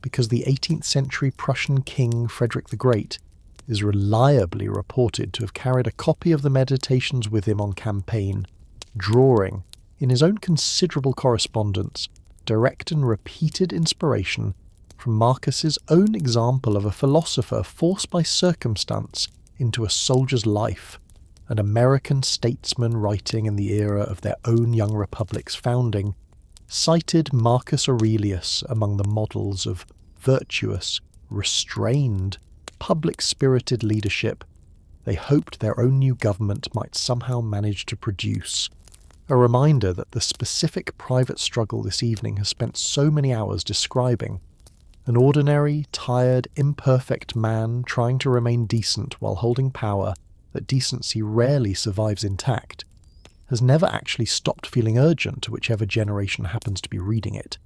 because the 18th century Prussian king Frederick the Great is reliably reported to have carried a copy of the Meditations with him on campaign, drawing, in his own considerable correspondence, direct and repeated inspiration from Marcus's own example of a philosopher forced by circumstance into a soldier's life, an American statesman writing in the era of their own young republic's founding, cited Marcus Aurelius among the models of virtuous, restrained, public-spirited leadership they hoped their own new government might somehow manage to produce. A reminder that the specific private struggle this evening has spent so many hours describing, an ordinary, tired, imperfect man trying to remain decent while holding power that decency rarely survives intact, has never actually stopped feeling urgent to whichever generation happens to be reading it,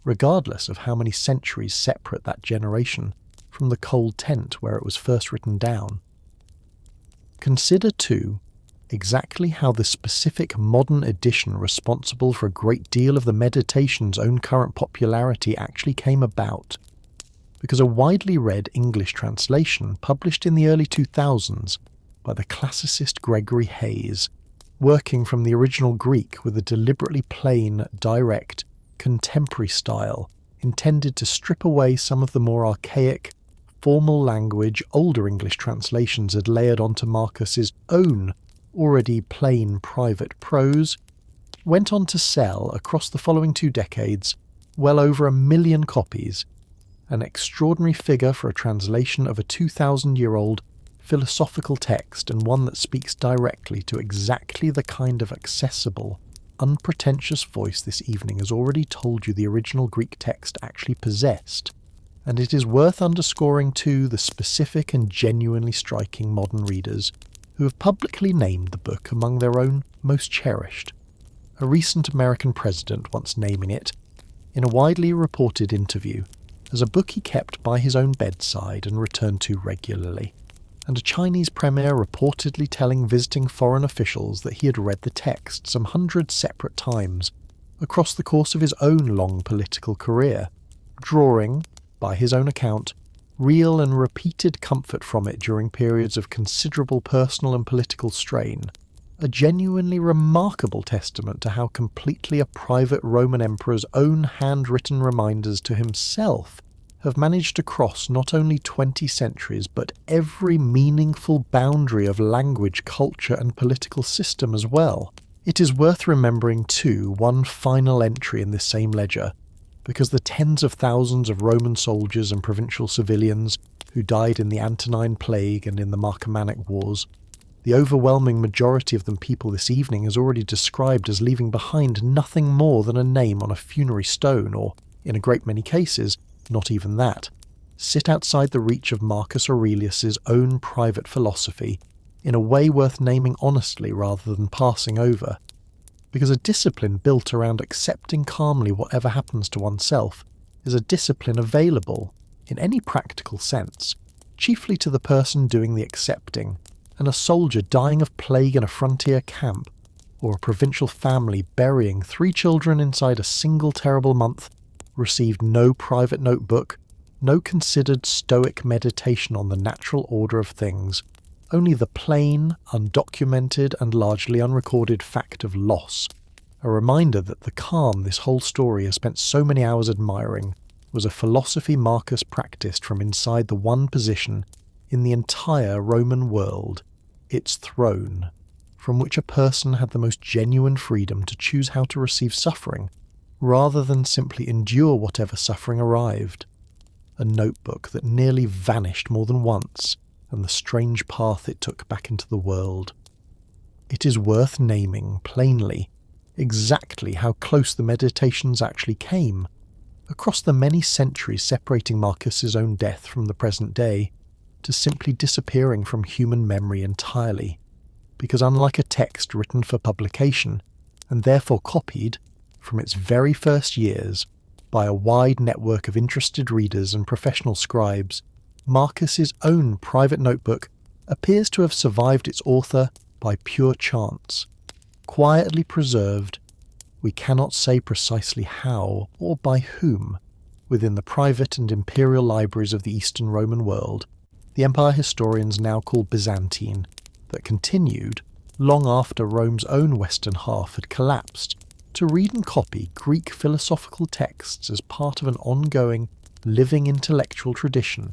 regardless of how many centuries separate that generation from the cold tent where it was first written down. Consider, too, exactly how the specific modern edition responsible for a great deal of the Meditations' own current popularity actually came about, because a widely read English translation published in the early 2000s by the classicist Gregory Hayes, working from the original Greek with a deliberately plain, direct, contemporary style intended to strip away some of the more archaic, formal language older English translations had layered onto Marcus's own already plain private prose, went on to sell, across the following 2 decades, well over 1 million copies, an extraordinary figure for a translation of a 2,000-year-old philosophical text, and one that speaks directly to exactly the kind of accessible, unpretentious voice this evening has already told you the original Greek text actually possessed. And it is worth underscoring too the specific and genuinely striking modern readers who have publicly named the book among their own most cherished. A recent American president once naming it, in a widely reported interview, as a book he kept by his own bedside and returned to regularly, and a Chinese premier reportedly telling visiting foreign officials that he had read the text some 100 separate times across the course of his own long political career, drawing, by his own account, real and repeated comfort from it during periods of considerable personal and political strain, a genuinely remarkable testament to how completely a private Roman emperor's own handwritten reminders to himself have managed to cross not only 20 centuries but every meaningful boundary of language, culture and political system as well. It is worth remembering too one final entry in this same ledger, because the tens of thousands of Roman soldiers and provincial civilians who died in the Antonine Plague and in the Marcomannic Wars, the overwhelming majority of them people this evening is already described as leaving behind nothing more than a name on a funerary stone, or, in a great many cases, not even that, sit outside the reach of Marcus Aurelius's own private philosophy in a way worth naming honestly rather than passing over. Because a discipline built around accepting calmly whatever happens to oneself is a discipline available, in any practical sense, chiefly to the person doing the accepting, and a soldier dying of plague in a frontier camp, or a provincial family burying 3 children inside a single terrible month, received no private notebook, no considered Stoic meditation on the natural order of things, only the plain, undocumented and largely unrecorded fact of loss, a reminder that the calm this whole story has spent so many hours admiring was a philosophy Marcus practiced from inside the one position in the entire Roman world, its throne, from which a person had the most genuine freedom to choose how to receive suffering, rather than simply endure whatever suffering arrived. A notebook that nearly vanished more than once, and the strange path it took back into the world. It is worth naming, plainly, exactly how close the meditations actually came, across the many centuries separating Marcus's own death from the present day, to simply disappearing from human memory entirely, because unlike a text written for publication, and therefore copied, from its very first years, by a wide network of interested readers and professional scribes, Marcus's own private notebook appears to have survived its author by pure chance, quietly preserved, we cannot say precisely how or by whom, within the private and imperial libraries of the Eastern Roman world, the empire historians now call Byzantine, that continued, long after Rome's own western half had collapsed, to read and copy Greek philosophical texts as part of an ongoing, living intellectual tradition,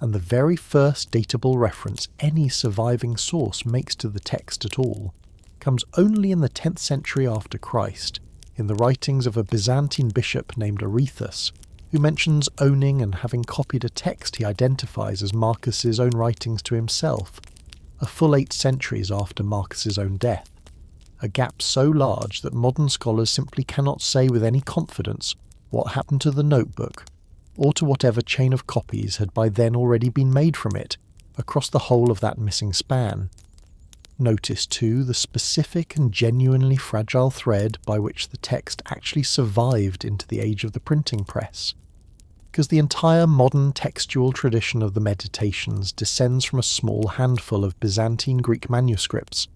and the very first datable reference any surviving source makes to the text at all comes only in the 10th century after Christ, in the writings of a Byzantine bishop named Arethus, who mentions owning and having copied a text he identifies as Marcus's own writings to himself, a full 8 centuries after Marcus's own death, a gap so large that modern scholars simply cannot say with any confidence what happened to the notebook, or to whatever chain of copies had by then already been made from it, across the whole of that missing span. Notice too the specific and genuinely fragile thread by which the text actually survived into the age of the printing press, because the entire modern textual tradition of the Meditations descends from a small handful of Byzantine Greek manuscripts,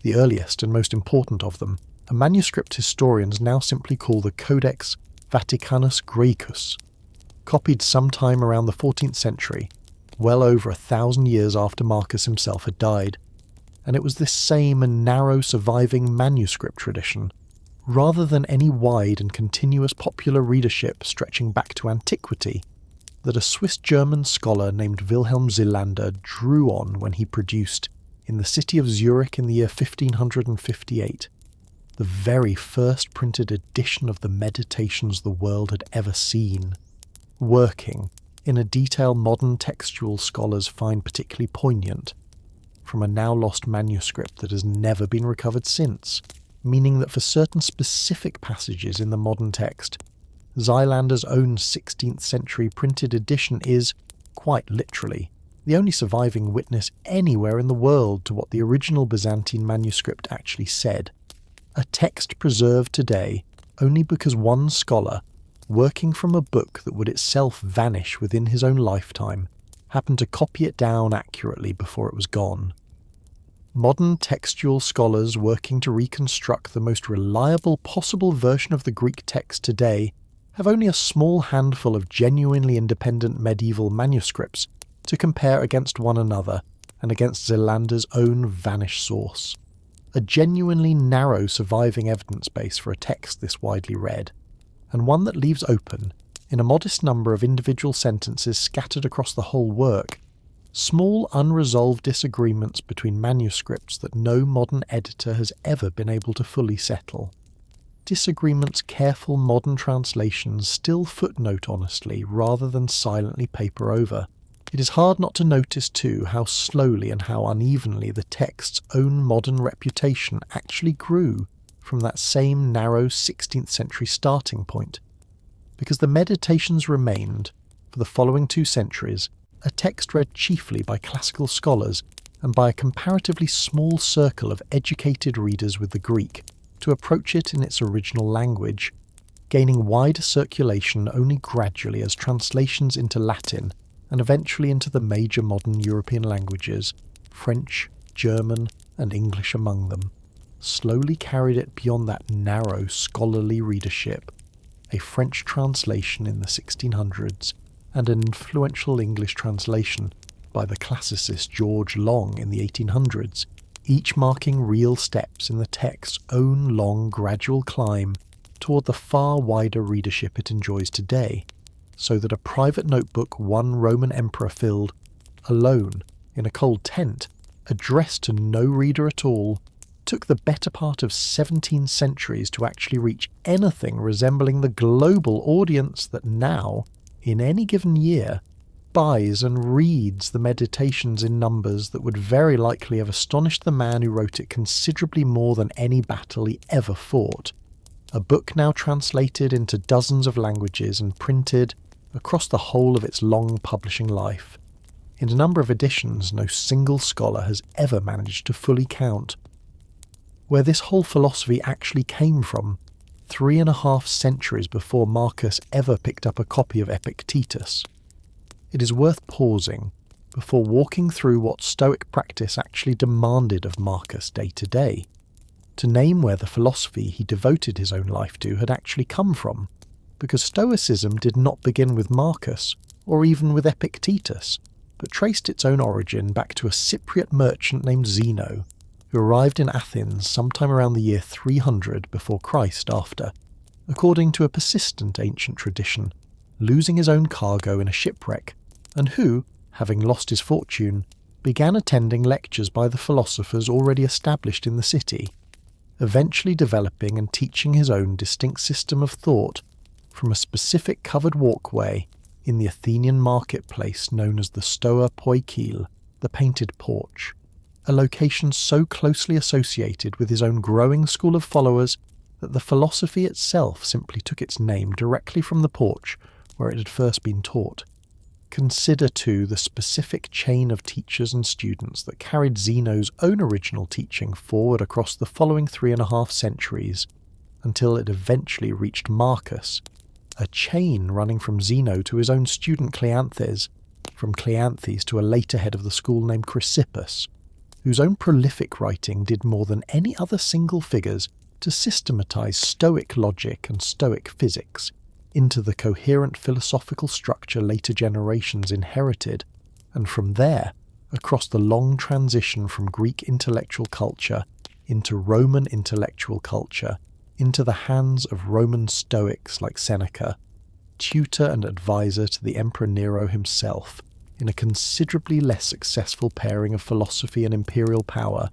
the earliest and most important of them, a manuscript historians now simply call the Codex Vaticanus Graecus, copied sometime around the 14th century, well over 1,000 years after Marcus himself had died. And it was this same and narrow surviving manuscript tradition, rather than any wide and continuous popular readership stretching back to antiquity, that a Swiss-German scholar named Wilhelm Zilander drew on when he produced, in the city of Zurich in the year 1558, the very first printed edition of the Meditations the world had ever seen, working, in a detail modern textual scholars find particularly poignant, from a now-lost manuscript that has never been recovered since, meaning that for certain specific passages in the modern text, Zylander's own 16th century printed edition is, quite literally, the only surviving witness anywhere in the world to what the original Byzantine manuscript actually said, a text preserved today only because one scholar, working from a book that would itself vanish within his own lifetime, happened to copy it down accurately before it was gone. Modern textual scholars working to reconstruct the most reliable possible version of the Greek text today have only a small handful of genuinely independent medieval manuscripts to compare against one another and against Zelander's own vanished source, a genuinely narrow surviving evidence base for a text this widely read, and one that leaves open, in a modest number of individual sentences scattered across the whole work, small unresolved disagreements between manuscripts that no modern editor has ever been able to fully settle. disagreements careful modern translations still footnote honestly rather than silently paper over. It is hard not to notice too how slowly and how unevenly the text's own modern reputation actually grew from that same narrow 16th century starting point, because the Meditations remained, for the following 2 centuries, a text read chiefly by classical scholars and by a comparatively small circle of educated readers with the Greek, to approach it in its original language, gaining wider circulation only gradually as translations into Latin and eventually into the major modern European languages, French, German, and English among them, slowly carried it beyond that narrow scholarly readership. A French translation in the 1600s and an influential English translation by the classicist George Long in the 1800s, each marking real steps in the text's own long gradual climb toward the far wider readership it enjoys today, so that a private notebook one Roman emperor filled, alone, in a cold tent, addressed to no reader at all, took the better part of 17 centuries to actually reach anything resembling the global audience that now, in any given year, buys and reads the Meditations in numbers that would very likely have astonished the man who wrote it considerably more than any battle he ever fought. A book now translated into dozens of languages and printed across the whole of its long publishing life, in a number of editions no single scholar has ever managed to fully count. Where this whole philosophy actually came from, 3.5 centuries before Marcus ever picked up a copy of Epictetus. It is worth pausing before walking through what Stoic practice actually demanded of Marcus day to day, to name where the philosophy he devoted his own life to had actually come from, because Stoicism did not begin with Marcus, or even with Epictetus, but traced its own origin back to a Cypriot merchant named Zeno, who arrived in Athens sometime around the year 300 before Christ after, according to a persistent ancient tradition, losing his own cargo in a shipwreck, and who, having lost his fortune, began attending lectures by the philosophers already established in the city, eventually developing and teaching his own distinct system of thought from a specific covered walkway in the Athenian marketplace known as the Stoa Poikile, the painted porch, a location so closely associated with his own growing school of followers that the philosophy itself simply took its name directly from the porch where it had first been taught. Consider too the specific chain of teachers and students that carried Zeno's own original teaching forward across the following 3.5 centuries, until it eventually reached Marcus, a chain running from Zeno to his own student Cleanthes, from Cleanthes to a later head of the school named Chrysippus, whose own prolific writing did more than any other single figures to systematize Stoic logic and Stoic physics into the coherent philosophical structure later generations inherited, and from there, across the long transition from Greek intellectual culture into Roman intellectual culture, into the hands of Roman Stoics like Seneca, tutor and advisor to the Emperor Nero himself, in a considerably less successful pairing of philosophy and imperial power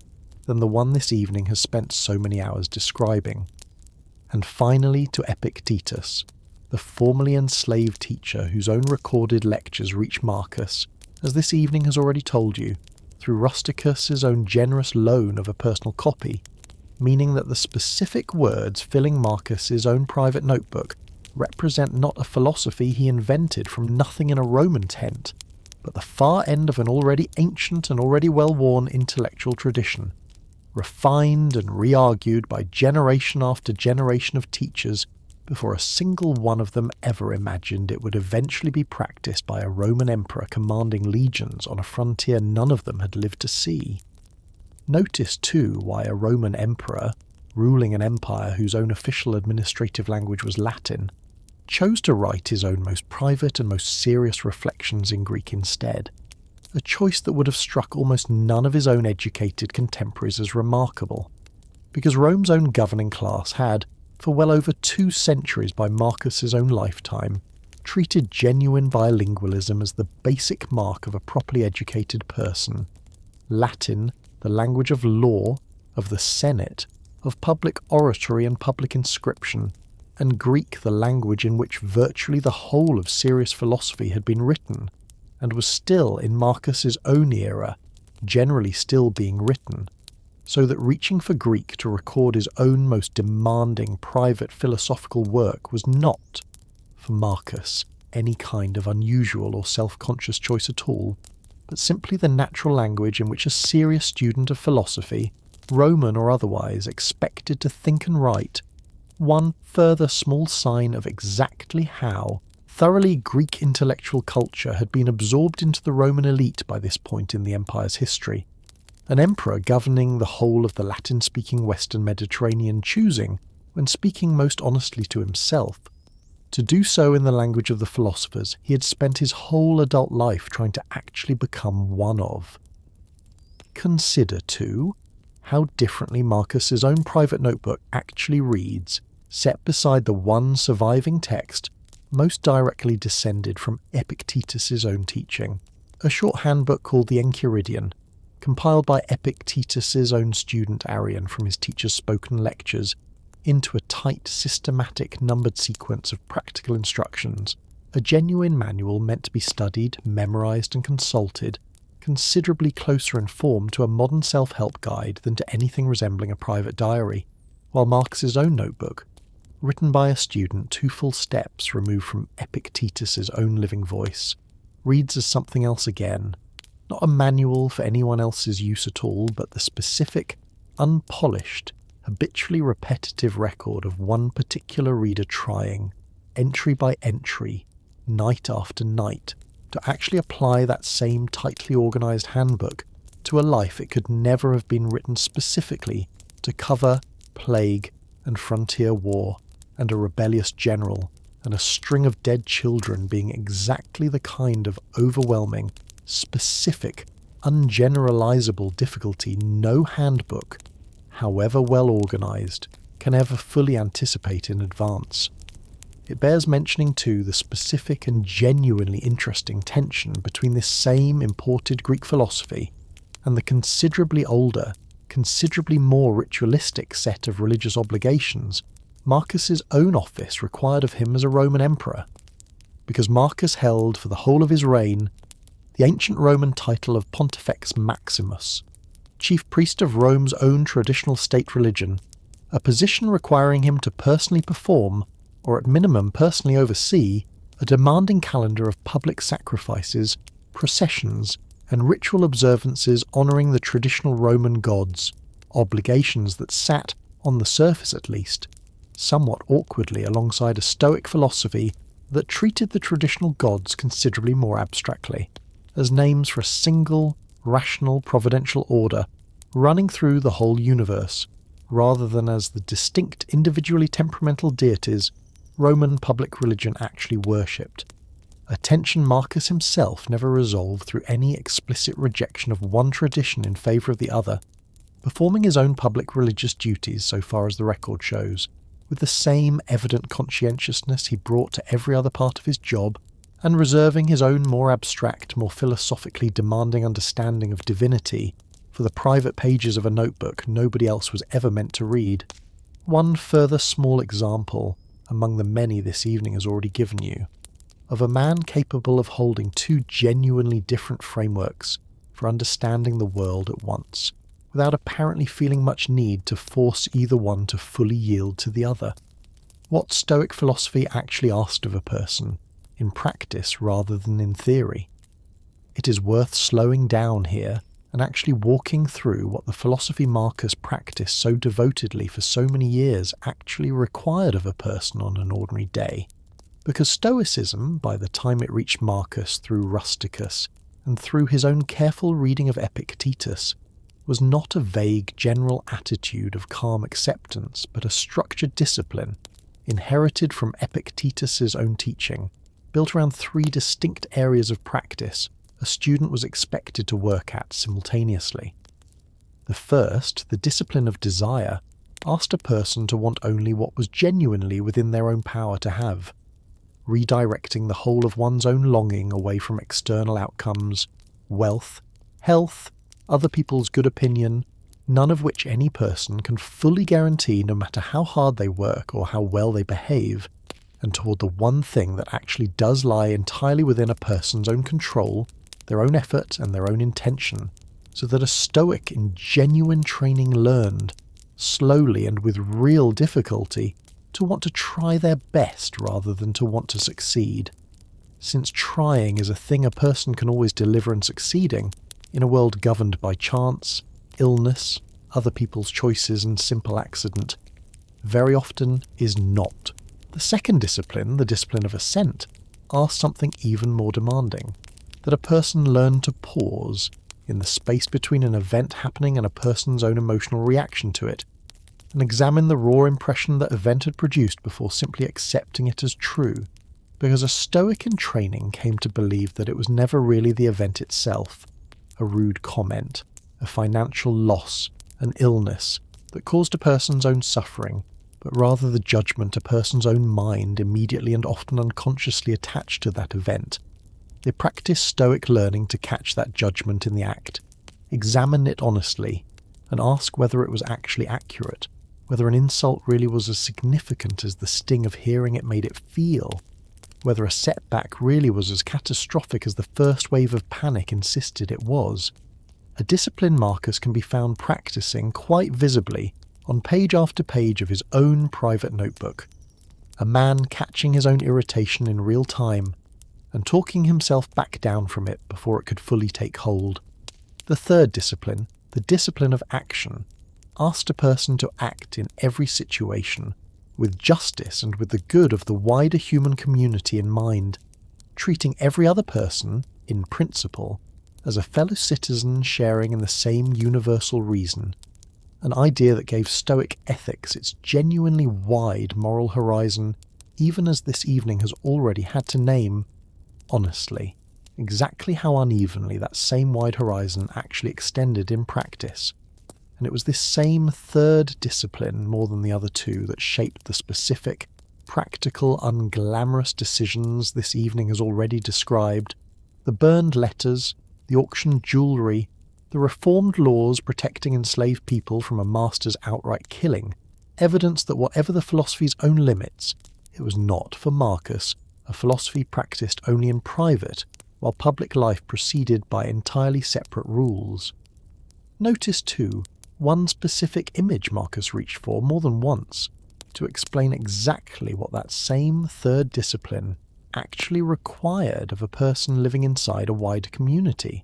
than the one this evening has spent so many hours describing. And finally to Epictetus, the formerly enslaved teacher whose own recorded lectures reach Marcus, as this evening has already told you, through Rusticus's own generous loan of a personal copy, meaning that the specific words filling Marcus's own private notebook represent not a philosophy he invented from nothing in a Roman tent, but the far end of an already ancient and already well-worn intellectual tradition, refined and re-argued by generation after generation of teachers before a single one of them ever imagined it would eventually be practiced by a Roman emperor commanding legions on a frontier none of them had lived to see. Notice too why a Roman emperor, ruling an empire whose own official administrative language was Latin, chose to write his own most private and most serious reflections in Greek instead, a choice that would have struck almost none of his own educated contemporaries as remarkable, because Rome's own governing class had, for well over 2 centuries by Marcus's own lifetime, treated genuine bilingualism as the basic mark of a properly educated person, Latin the language of law, of the Senate, of public oratory and public inscription, and Greek the language in which virtually the whole of serious philosophy had been written, and was still in Marcus's own era, generally still being written, so that reaching for Greek to record his own most demanding private philosophical work was not, for Marcus, any kind of unusual or self-conscious choice at all, but simply the natural language in which a serious student of philosophy, Roman or otherwise, expected to think and write. One further small sign of exactly how thoroughly Greek intellectual culture had been absorbed into the Roman elite by this point in the empire's history. An emperor governing the whole of the Latin-speaking Western Mediterranean choosing, when speaking most honestly to himself, to do so in the language of the philosophers he had spent his whole adult life trying to actually become one of. Consider, too, how differently Marcus's own private notebook actually reads, set beside the one surviving text most directly descended from Epictetus's own teaching, a short handbook called the Enchiridion, compiled by Epictetus's own student Arrian from his teacher's spoken lectures, into a tight, systematic, numbered sequence of practical instructions, a genuine manual meant to be studied, memorized and consulted, considerably closer in form to a modern self-help guide than to anything resembling a private diary, while Marcus's own notebook, written by a student 2 full steps removed from Epictetus's own living voice, reads as something else again, not a manual for anyone else's use at all, but the specific, unpolished, habitually repetitive record of one particular reader trying, entry by entry, night after night, to actually apply that same tightly organised handbook to a life it could never have been written specifically to cover plague and frontier war and a rebellious general and a string of dead children being exactly the kind of overwhelming, specific, ungeneralizable difficulty no handbook, however well organised, can ever fully anticipate in advance. It bears mentioning too the specific and genuinely interesting tension between this same imported Greek philosophy and the considerably older, considerably more ritualistic set of religious obligations Marcus's own office required of him as a Roman emperor, because Marcus held for the whole of his reign the ancient Roman title of Pontifex Maximus, chief priest of Rome's own traditional state religion, a position requiring him to personally perform, or at minimum personally oversee, a demanding calendar of public sacrifices, processions, and ritual observances honouring the traditional Roman gods, obligations that sat, on the surface at least, somewhat awkwardly alongside a Stoic philosophy that treated the traditional gods considerably more abstractly, as names for a single, rational, providential order running through the whole universe, rather than as the distinct individually temperamental deities Roman public religion actually worshipped, a tension Marcus himself never resolved through any explicit rejection of one tradition in favour of the other, performing his own public religious duties so far as the record shows, with the same evident conscientiousness he brought to every other part of his job, and reserving his own more abstract, more philosophically demanding understanding of divinity for the private pages of a notebook nobody else was ever meant to read. One further small example, among the many this evening has already given you, of a man capable of holding 2 genuinely different frameworks for understanding the world at once, without apparently feeling much need to force either one to fully yield to the other. What Stoic philosophy actually asked of a person, in practice rather than in theory. It is worth slowing down here and actually walking through what the philosophy Marcus practiced so devotedly for so many years actually required of a person on an ordinary day. Because Stoicism, by the time it reached Marcus through Rusticus and through his own careful reading of Epictetus, was not a vague general attitude of calm acceptance, but a structured discipline, inherited from Epictetus's own teaching, built around 3 distinct areas of practice a student was expected to work at simultaneously. The first, the discipline of desire, asked a person to want only what was genuinely within their own power to have, redirecting the whole of one's own longing away from external outcomes, wealth, health, other people's good opinion, none of which any person can fully guarantee no matter how hard they work or how well they behave, and toward the one thing that actually does lie entirely within a person's own control, their own effort and their own intention, so that a Stoic in genuine training learned, slowly and with real difficulty, to want to try their best rather than to want to succeed. Since trying is a thing a person can always deliver and succeeding, in a world governed by chance, illness, other people's choices and simple accident, very often is not. The second discipline, the discipline of assent, asks something even more demanding, that a person learn to pause in the space between an event happening and a person's own emotional reaction to it, and examine the raw impression that event had produced before simply accepting it as true, because a Stoic in training came to believe that it was never really the event itself, a rude comment, a financial loss, an illness, that caused a person's own suffering, but rather the judgment a person's own mind immediately and often unconsciously attached to that event. They practice Stoic learning to catch that judgment in the act, examine it honestly, and ask whether it was actually accurate, whether an insult really was as significant as the sting of hearing it made it feel, whether a setback really was as catastrophic as the first wave of panic insisted it was. A discipline Marcus can be found practicing quite visibly on page after page of his own private notebook, a man catching his own irritation in real time and talking himself back down from it before it could fully take hold. The third discipline, the discipline of action, asks a person to act in every situation with justice and with the good of the wider human community in mind, treating every other person, in principle, as a fellow citizen sharing in the same universal reason, an idea that gave Stoic ethics its genuinely wide moral horizon, even as this evening has already had to name, honestly, exactly how unevenly that same wide horizon actually extended in practice. And it was this same third discipline, more than the other two, that shaped the specific, practical, unglamorous decisions this evening has already described, the burned letters, the auctioned jewellery, the reformed laws protecting enslaved people from a master's outright killing, evidence that whatever the philosophy's own limits, it was not, for Marcus, a philosophy practiced only in private, while public life proceeded by entirely separate rules. Notice, too, one specific image Marcus reached for more than once, to explain exactly what that same third discipline actually required of a person living inside a wider community.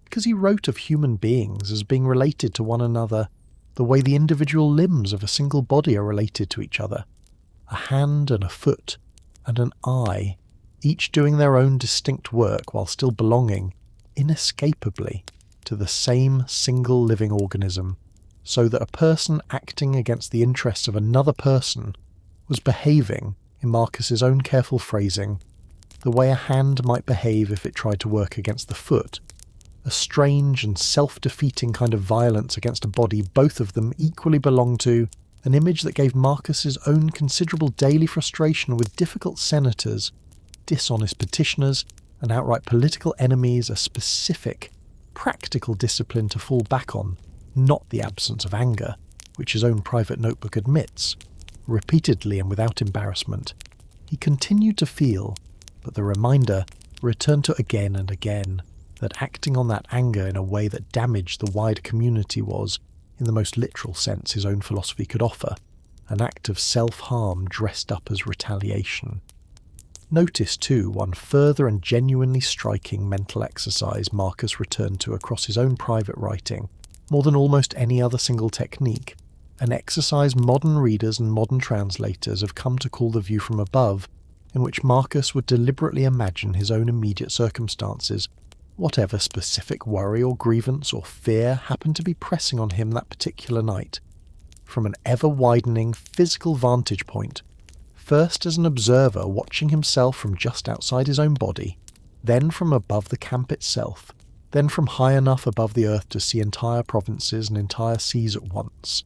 Because he wrote of human beings as being related to one another the way the individual limbs of a single body are related to each other, a hand and a foot and an eye, each doing their own distinct work while still belonging, inescapably, to the same single living organism, so that a person acting against the interests of another person was behaving, in Marcus's own careful phrasing, the way a hand might behave if it tried to work against the foot, a strange and self-defeating kind of violence against a body both of them equally belonged to, an image that gave Marcus's own considerable daily frustration with difficult senators, dishonest petitioners, and outright political enemies a specific, practical discipline to fall back on, not the absence of anger, which his own private notebook admits, repeatedly and without embarrassment. He continued to feel, but the reminder returned to again and again, that acting on that anger in a way that damaged the wide community was, in the most literal sense his own philosophy could offer, an act of self-harm dressed up as retaliation. Notice, too, one further and genuinely striking mental exercise Marcus returned to across his own private writing, more than almost any other single technique, an exercise modern readers and modern translators have come to call the view from above, in which Marcus would deliberately imagine his own immediate circumstances, whatever specific worry or grievance or fear happened to be pressing on him that particular night, from an ever-widening physical vantage point, first as an observer watching himself from just outside his own body, then from above the camp itself, then from high enough above the earth to see entire provinces and entire seas at once,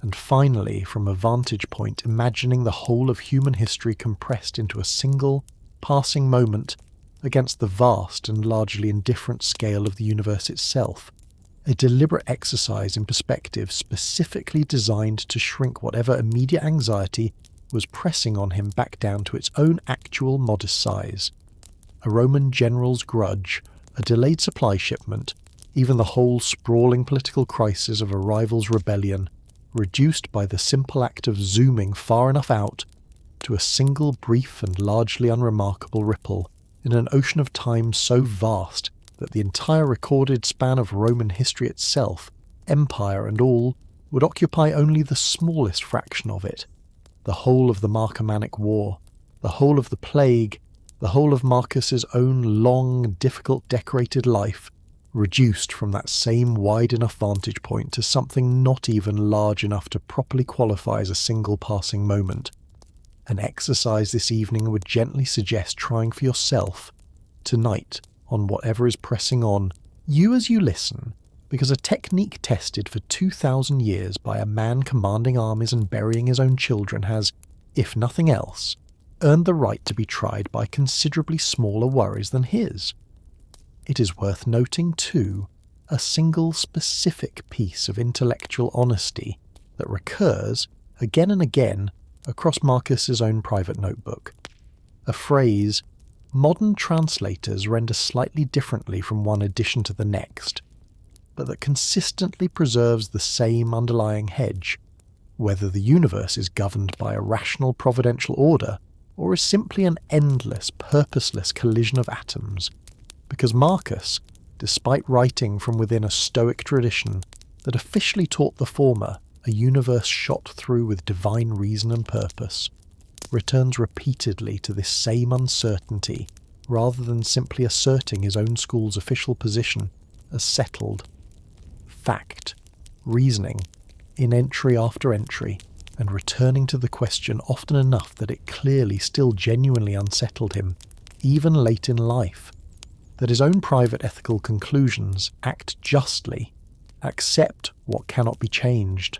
and finally from a vantage point imagining the whole of human history compressed into a single, passing moment against the vast and largely indifferent scale of the universe itself, a deliberate exercise in perspective specifically designed to shrink whatever immediate anxiety was pressing on him back down to its own actual modest size. A Roman general's grudge, a delayed supply shipment, even the whole sprawling political crisis of a rival's rebellion, reduced by the simple act of zooming far enough out to a single brief and largely unremarkable ripple in an ocean of time so vast that the entire recorded span of Roman history itself, empire and all, would occupy only the smallest fraction of it. The whole of the Marcomannic War, the whole of the plague, the whole of Marcus's own long, difficult, decorated life, reduced from that same wide enough vantage point to something not even large enough to properly qualify as a single passing moment. An exercise this evening would gently suggest trying for yourself, tonight, on whatever is pressing on, you as you listen, because a technique tested for 2,000 years by a man commanding armies and burying his own children has, if nothing else, earned the right to be tried by considerably smaller worries than his. It is worth noting, too, a single specific piece of intellectual honesty that recurs, again and again, across Marcus's own private notebook. A phrase modern translators render slightly differently from one edition to the next, but that consistently preserves the same underlying hedge, whether the universe is governed by a rational providential order or is simply an endless, purposeless collision of atoms, because Marcus, despite writing from within a Stoic tradition that officially taught the former a universe shot through with divine reason and purpose, returns repeatedly to this same uncertainty rather than simply asserting his own school's official position as settled. Fact, reasoning, in entry after entry, and returning to the question often enough that it clearly still genuinely unsettled him, even late in life, that his own private ethical conclusions act justly, accept what cannot be changed,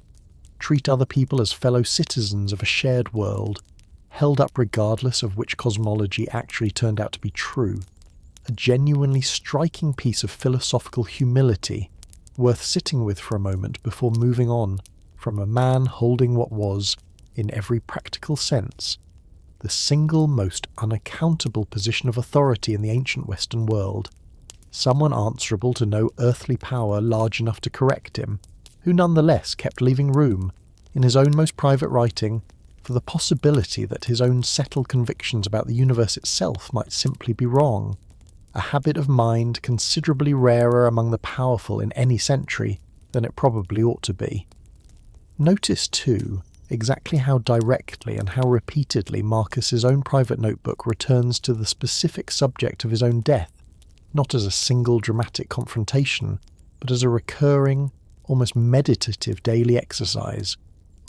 treat other people as fellow citizens of a shared world, held up regardless of which cosmology actually turned out to be true, a genuinely striking piece of philosophical humility worth sitting with for a moment before moving on from a man holding what was, in every practical sense, the single most unaccountable position of authority in the ancient Western world, someone answerable to no earthly power large enough to correct him, who nonetheless kept leaving room, in his own most private writing, for the possibility that his own settled convictions about the universe itself might simply be wrong, a habit of mind considerably rarer among the powerful in any century than it probably ought to be. Notice, too, exactly how directly and how repeatedly Marcus's own private notebook returns to the specific subject of his own death, not as a single dramatic confrontation, but as a recurring, almost meditative daily exercise,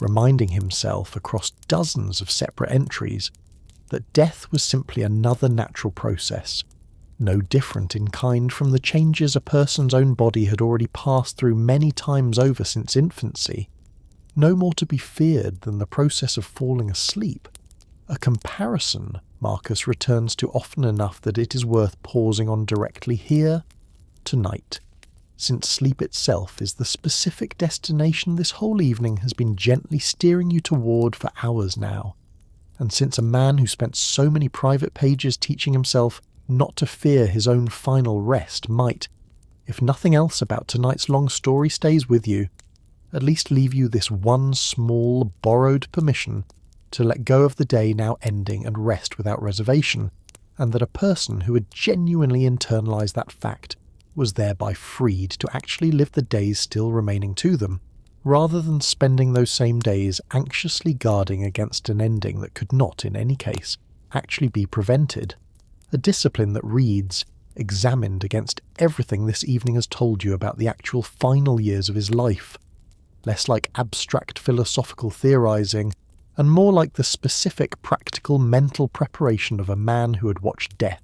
reminding himself across dozens of separate entries that death was simply another natural process, no different in kind from the changes a person's own body had already passed through many times over since infancy, no more to be feared than the process of falling asleep, a comparison Marcus returns to often enough that it is worth pausing on directly here, tonight, since sleep itself is the specific destination this whole evening has been gently steering you toward for hours now, and since a man who spent so many private pages teaching himself not to fear his own final rest might, if nothing else about tonight's long story stays with you, at least leave you this one small, borrowed permission to let go of the day now ending and rest without reservation, and that a person who had genuinely internalized that fact was thereby freed to actually live the days still remaining to them, rather than spending those same days anxiously guarding against an ending that could not, in any case, actually be prevented. A discipline that reads, examined against everything this evening has told you about the actual final years of his life, less like abstract philosophical theorizing, and more like the specific practical mental preparation of a man who had watched death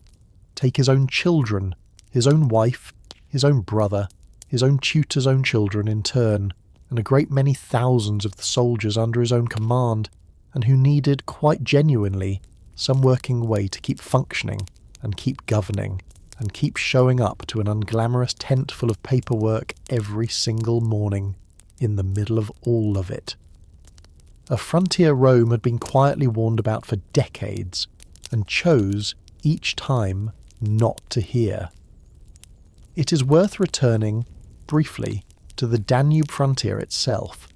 take his own children, his own wife, his own brother, his own tutor's own children in turn, and a great many thousands of the soldiers under his own command, and who needed, quite genuinely, some working way to keep functioning and keep governing, and keep showing up to an unglamorous tent full of paperwork every single morning in the middle of all of it. A frontier Rome had been quietly warned about for decades and chose, each time, not to hear. It is worth returning, briefly, to the Danube frontier itself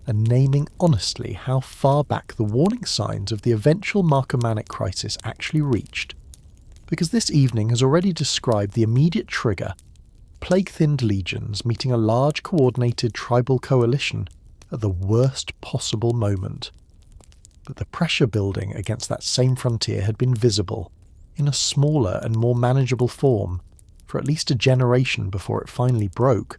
and naming honestly how far back the warning signs of the eventual Marcomannic crisis actually reached, because this evening has already described the immediate trigger: plague-thinned legions meeting a large coordinated tribal coalition at the worst possible moment. But the pressure building against that same frontier had been visible, in a smaller and more manageable form, for at least a generation before it finally broke.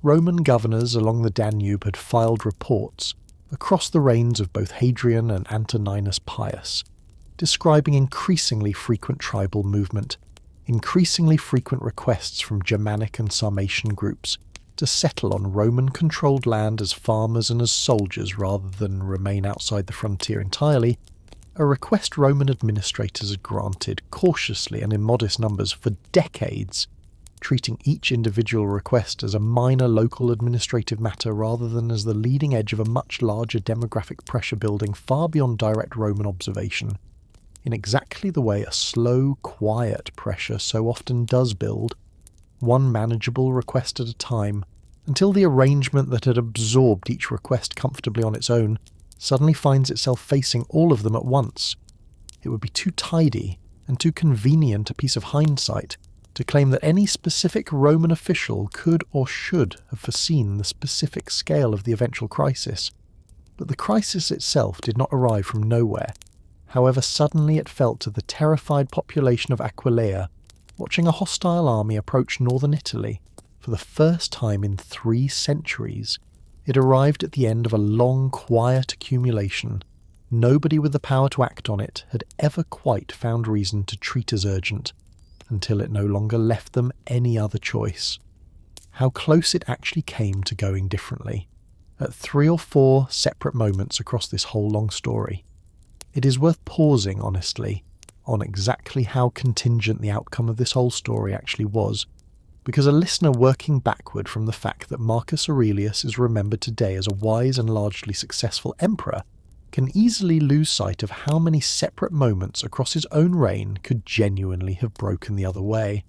Roman governors along the Danube had filed reports, across the reigns of both Hadrian and Antoninus Pius, describing increasingly frequent tribal movement, increasingly frequent requests from Germanic and Sarmatian groups to settle on Roman-controlled land as farmers and as soldiers rather than remain outside the frontier entirely, a request Roman administrators had granted cautiously and in modest numbers for decades, treating each individual request as a minor local administrative matter rather than as the leading edge of a much larger demographic pressure building far beyond direct Roman observation, in exactly the way a slow, quiet pressure so often does build, one manageable request at a time, until the arrangement that had absorbed each request comfortably on its own suddenly finds itself facing all of them at once. It would be too tidy and too convenient a piece of hindsight to claim that any specific Roman official could or should have foreseen the specific scale of the eventual crisis. But the crisis itself did not arrive from nowhere, however suddenly it felt to the terrified population of Aquileia, watching a hostile army approach northern Italy for the first time in 3 centuries. It arrived at the end of a long, quiet accumulation. Nobody with the power to act on it had ever quite found reason to treat as urgent, until it no longer left them any other choice. How close it actually came to going differently, at 3 or 4 separate moments across this whole long story. It is worth pausing, honestly, on exactly how contingent the outcome of this whole story actually was, because a listener working backward from the fact that Marcus Aurelius is remembered today as a wise and largely successful emperor can easily lose sight of how many separate moments across his own reign could genuinely have broken the other way.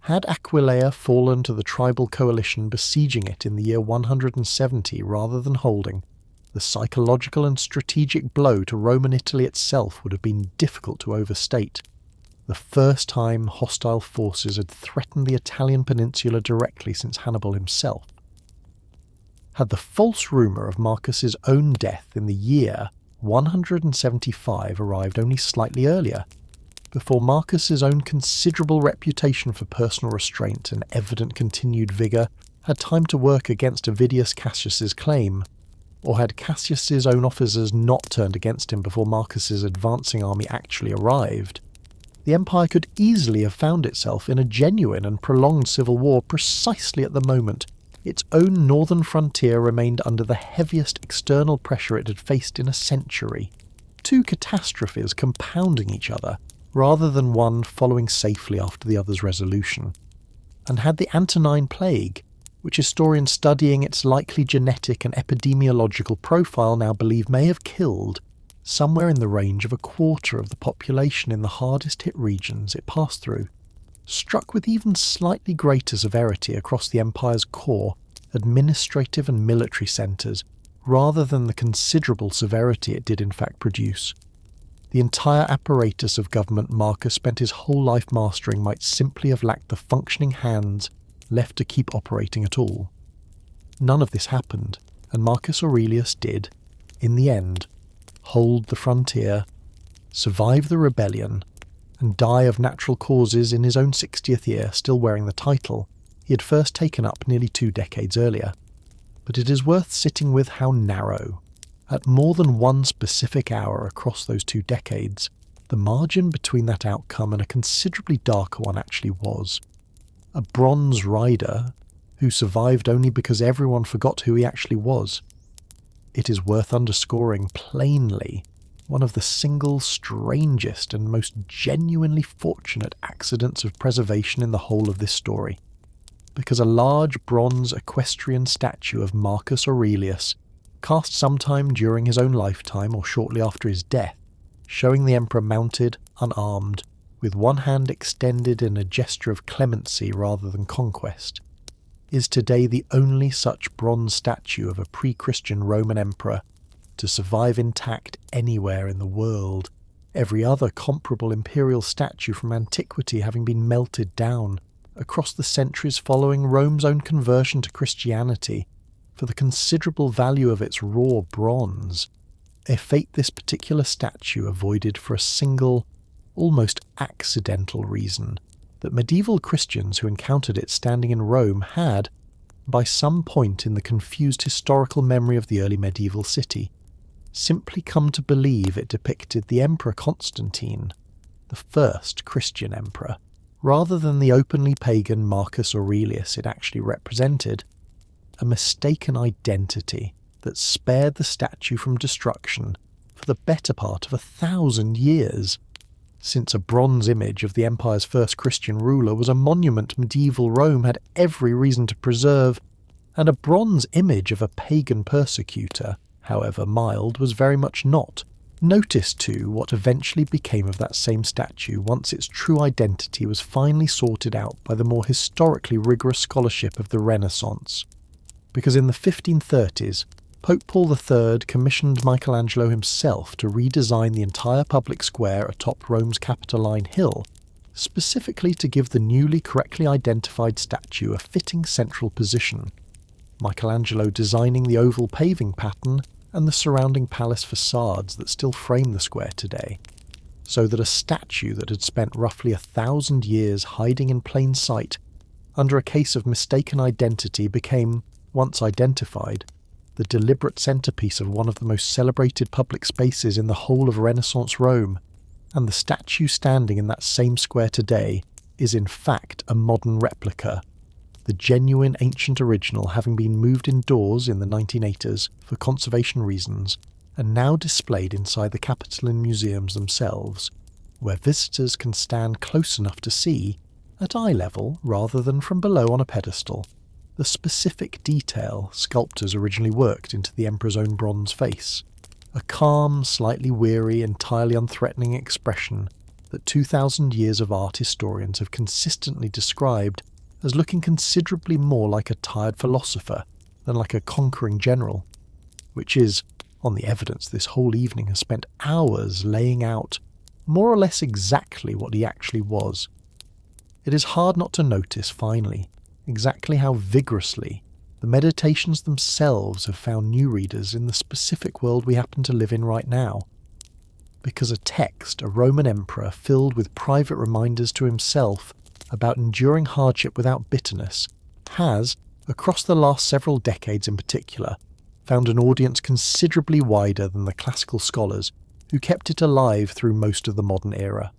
Had Aquileia fallen to the tribal coalition besieging it in the year 170 rather than holding, the psychological and strategic blow to Roman Italy itself would have been difficult to overstate. The first time hostile forces had threatened the Italian peninsula directly since Hannibal himself. Had the false rumour of Marcus's own death in the year 175 arrived only slightly earlier, before Marcus's own considerable reputation for personal restraint and evident continued vigour had time to work against Avidius Cassius's claim, or had Cassius's own officers not turned against him before Marcus's advancing army actually arrived, the empire could easily have found itself in a genuine and prolonged civil war precisely at the moment its own northern frontier remained under the heaviest external pressure it had faced in a century, 2 catastrophes compounding each other, rather than one following safely after the other's resolution. And had the Antonine Plague, which historians studying its likely genetic and epidemiological profile now believe may have killed somewhere in the range of 1/4 of the population in the hardest-hit regions it passed through, struck with even slightly greater severity across the empire's core, administrative and military centres, rather than the considerable severity it did in fact produce. The entire apparatus of government Marcus spent his whole life mastering might simply have lacked the functioning hands left to keep operating at all. None of this happened, and Marcus Aurelius did, in the end, hold the frontier, survive the rebellion, and die of natural causes in his own 60th year, still wearing the title he had first taken up nearly 2 decades earlier. But it is worth sitting with how narrow, at more than one specific hour across those 2 decades, the margin between that outcome and a considerably darker one actually was. A bronze rider who survived only because everyone forgot who he actually was. It is worth underscoring plainly one of the single strangest and most genuinely fortunate accidents of preservation in the whole of this story, because a large bronze equestrian statue of Marcus Aurelius, cast sometime during his own lifetime or shortly after his death, showing the emperor mounted, unarmed, with one hand extended in a gesture of clemency rather than conquest, is today the only such bronze statue of a pre-Christian Roman emperor to survive intact anywhere in the world, every other comparable imperial statue from antiquity having been melted down across the centuries following Rome's own conversion to Christianity for the considerable value of its raw bronze, a fate this particular statue avoided for a single, almost accidental reason, that medieval Christians who encountered it standing in Rome had, by some point in the confused historical memory of the early medieval city, simply come to believe it depicted the Emperor Constantine, the first Christian emperor, rather than the openly pagan Marcus Aurelius it actually represented, a mistaken identity that spared the statue from destruction for the better part of 1,000 years, since a bronze image of the empire's first Christian ruler was a monument medieval Rome had every reason to preserve, and a bronze image of a pagan persecutor, however mild, was very much not. Notice, too, what eventually became of that same statue once its true identity was finally sorted out by the more historically rigorous scholarship of the Renaissance. Because in the 1530s, Pope Paul III commissioned Michelangelo himself to redesign the entire public square atop Rome's Capitoline Hill, specifically to give the newly correctly identified statue a fitting central position, Michelangelo designing the oval paving pattern and the surrounding palace facades that still frame the square today, so that a statue that had spent roughly 1,000 years hiding in plain sight under a case of mistaken identity became, once identified, the deliberate centrepiece of one of the most celebrated public spaces in the whole of Renaissance Rome, and the statue standing in that same square today is in fact a modern replica, the genuine ancient original having been moved indoors in the 1980s for conservation reasons, and now displayed inside the Capitoline museums themselves, where visitors can stand close enough to see, at eye level rather than from below on a pedestal, the specific detail sculptors originally worked into the emperor's own bronze face, a calm, slightly weary, entirely unthreatening expression that 2,000 years of art historians have consistently described as looking considerably more like a tired philosopher than like a conquering general, which is, on the evidence this whole evening has spent hours laying out, more or less exactly what he actually was. It is hard not to notice, finally, exactly how vigorously the meditations themselves have found new readers in the specific world we happen to live in right now. Because a text, a Roman emperor filled with private reminders to himself about enduring hardship without bitterness, has, across the last several decades in particular, found an audience considerably wider than the classical scholars who kept it alive through most of the modern era.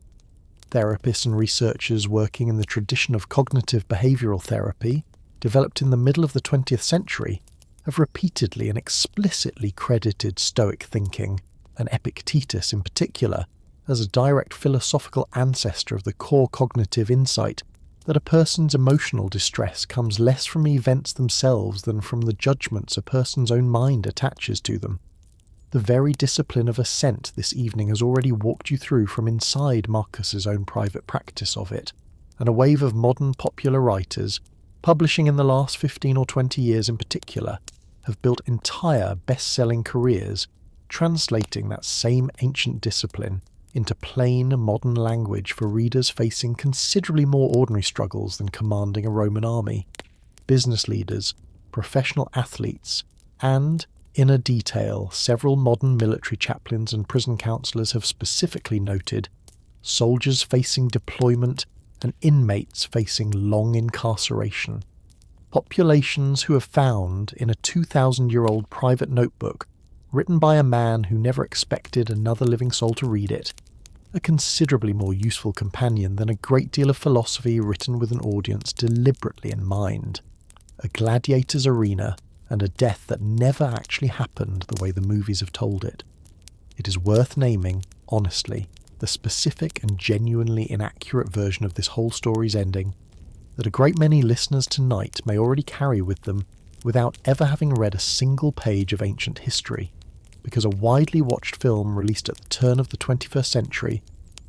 Therapists and researchers working in the tradition of cognitive behavioral therapy, developed in the middle of the 20th century, have repeatedly and explicitly credited Stoic thinking, and Epictetus in particular, as a direct philosophical ancestor of the core cognitive insight that a person's emotional distress comes less from events themselves than from the judgments a person's own mind attaches to them. The very discipline of assent this evening has already walked you through from inside Marcus's own private practice of it, and a wave of modern popular writers, publishing in the last 15 or 20 years in particular, have built entire best-selling careers translating that same ancient discipline into plain modern language for readers facing considerably more ordinary struggles than commanding a Roman army, business leaders, professional athletes, and, in a detail several modern military chaplains and prison counsellors have specifically noted, soldiers facing deployment and inmates facing long incarceration. Populations who have found, in a 2,000-year-old private notebook, written by a man who never expected another living soul to read it, a considerably more useful companion than a great deal of philosophy written with an audience deliberately in mind. A gladiator's arena and a death that never actually happened the way the movies have told it. it is worth naming, honestly, the specific and genuinely inaccurate version of this whole story's ending that a great many listeners tonight may already carry with them without ever having read a single page of ancient history, because a widely watched film released at the turn of the 21st century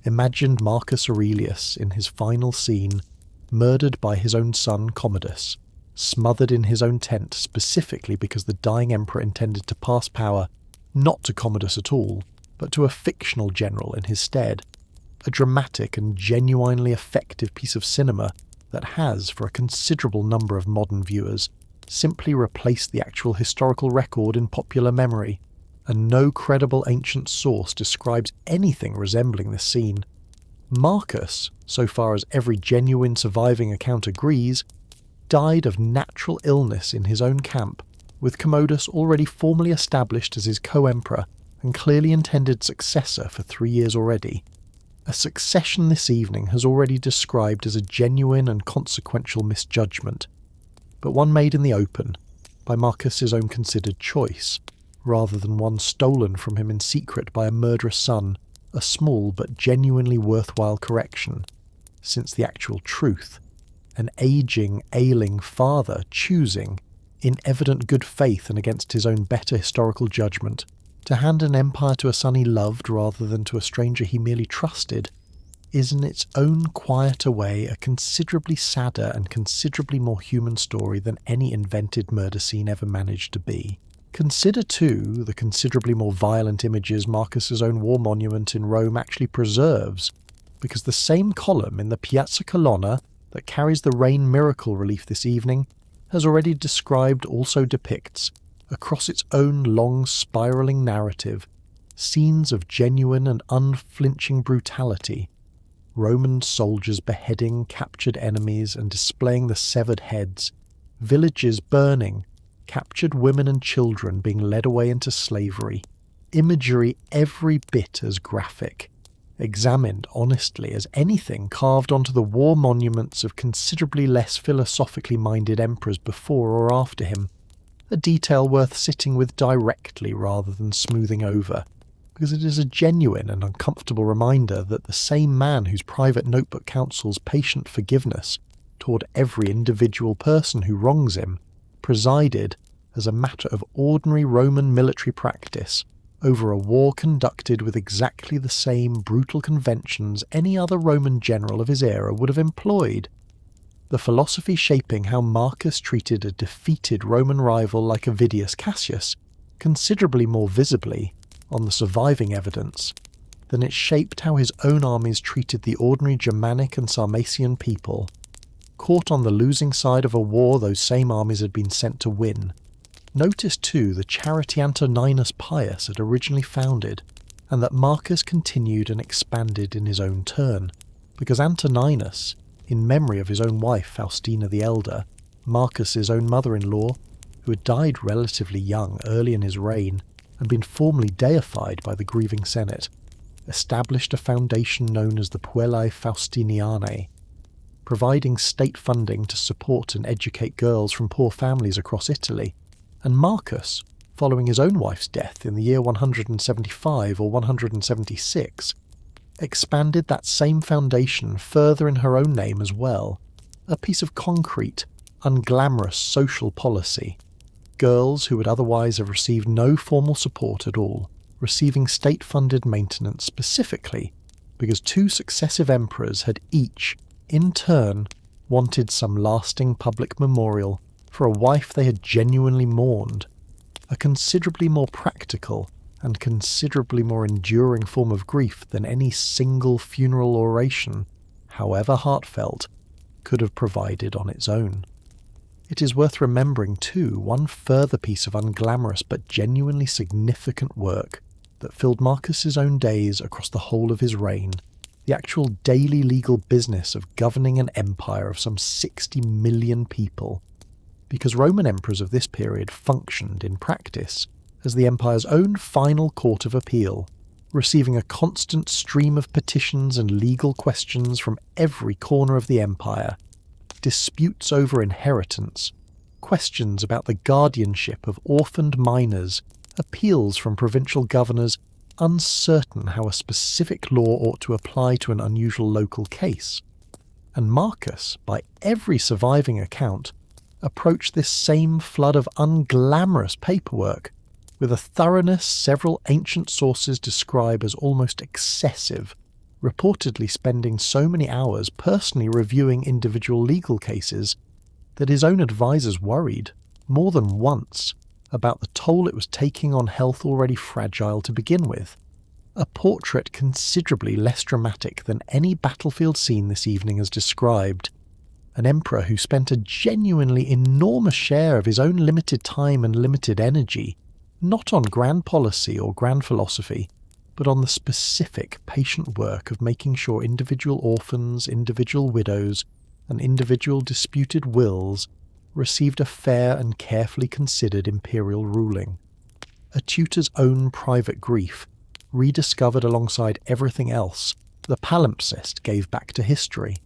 imagined Marcus Aurelius in his final scene murdered by his own son Commodus, smothered in his own tent specifically because the dying emperor intended to pass power not to Commodus at all, but to a fictional general in his stead. A dramatic and genuinely effective piece of cinema that has, for a considerable number of modern viewers, simply replaced the actual historical record in popular memory, and no credible ancient source describes anything resembling this scene. Marcus, so far as every genuine surviving account agrees, died of natural illness in his own camp, with Commodus already formally established as his co-emperor and clearly intended successor for 3 years already. A succession this evening has already described as a genuine and consequential misjudgment, but one made in the open, by Marcus's own considered choice, rather than one stolen from him in secret by a murderous son, a small but genuinely worthwhile correction, since the actual truth, an aging, ailing father choosing, in evident good faith and against his own better historical judgment, to hand an empire to a son he loved rather than to a stranger he merely trusted, is in its own quieter way a considerably sadder and considerably more human story than any invented murder scene ever managed to be. Consider, too, the considerably more violent images Marcus's own war monument in Rome actually preserves, because the same column in the Piazza Colonna that carries the rain miracle relief this evening has already described also depicts, across its own long spiralling narrative, scenes of genuine and unflinching brutality, Roman soldiers beheading captured enemies and displaying the severed heads, villages burning, captured women and children being led away into slavery, imagery every bit as graphic, examined honestly as anything carved onto the war monuments of considerably less philosophically minded emperors before or after him, a detail worth sitting with directly rather than smoothing over, because it is a genuine and uncomfortable reminder that the same man whose private notebook counsels patient forgiveness toward every individual person who wrongs him presided, as a matter of ordinary Roman military practice, over a war conducted with exactly the same brutal conventions any other Roman general of his era would have employed. The philosophy shaping how Marcus treated a defeated Roman rival like Avidius Cassius considerably more visibly, on the surviving evidence, than it shaped how his own armies treated the ordinary Germanic and Sarmatian people, caught on the losing side of a war those same armies had been sent to win. Notice too the charity Antoninus Pius had originally founded, and that Marcus continued and expanded in his own turn, because Antoninus, in memory of his own wife Faustina the Elder, Marcus's own mother-in-law, who had died relatively young early in his reign and been formally deified by the grieving Senate, established a foundation known as the Puellae Faustinianae, providing state funding to support and educate girls from poor families across Italy, and Marcus, following his own wife's death in the year 175 or 176, expanded that same foundation further in her own name as well, a piece of concrete, unglamorous social policy. Girls who would otherwise have received no formal support at all, receiving state-funded maintenance specifically because 2 successive emperors had each, in turn, wanted some lasting public memorial for a wife they had genuinely mourned, a considerably more practical and considerably more enduring form of grief than any single funeral oration, however heartfelt, could have provided on its own. It is worth remembering, too, one further piece of unglamorous but genuinely significant work that filled Marcus's own days across the whole of his reign, the actual daily legal business of governing an empire of some 60 million people, because Roman emperors of this period functioned in practice as the empire's own final court of appeal, receiving a constant stream of petitions and legal questions from every corner of the empire, disputes over inheritance, questions about the guardianship of orphaned minors, appeals from provincial governors, uncertain how a specific law ought to apply to an unusual local case. And Marcus, by every surviving account, approached this same flood of unglamorous paperwork with a thoroughness several ancient sources describe as almost excessive, reportedly spending so many hours personally reviewing individual legal cases that his own advisors worried, more than once, about the toll it was taking on health already fragile to begin with. A portrait considerably less dramatic than any battlefield scene this evening has described. An emperor who spent a genuinely enormous share of his own limited time and limited energy, not on grand policy or grand philosophy, but on the specific patient work of making sure individual orphans, individual widows, and individual disputed wills received a fair and carefully considered imperial ruling. A tutor's own private grief, rediscovered alongside everything else the palimpsest gave back to history.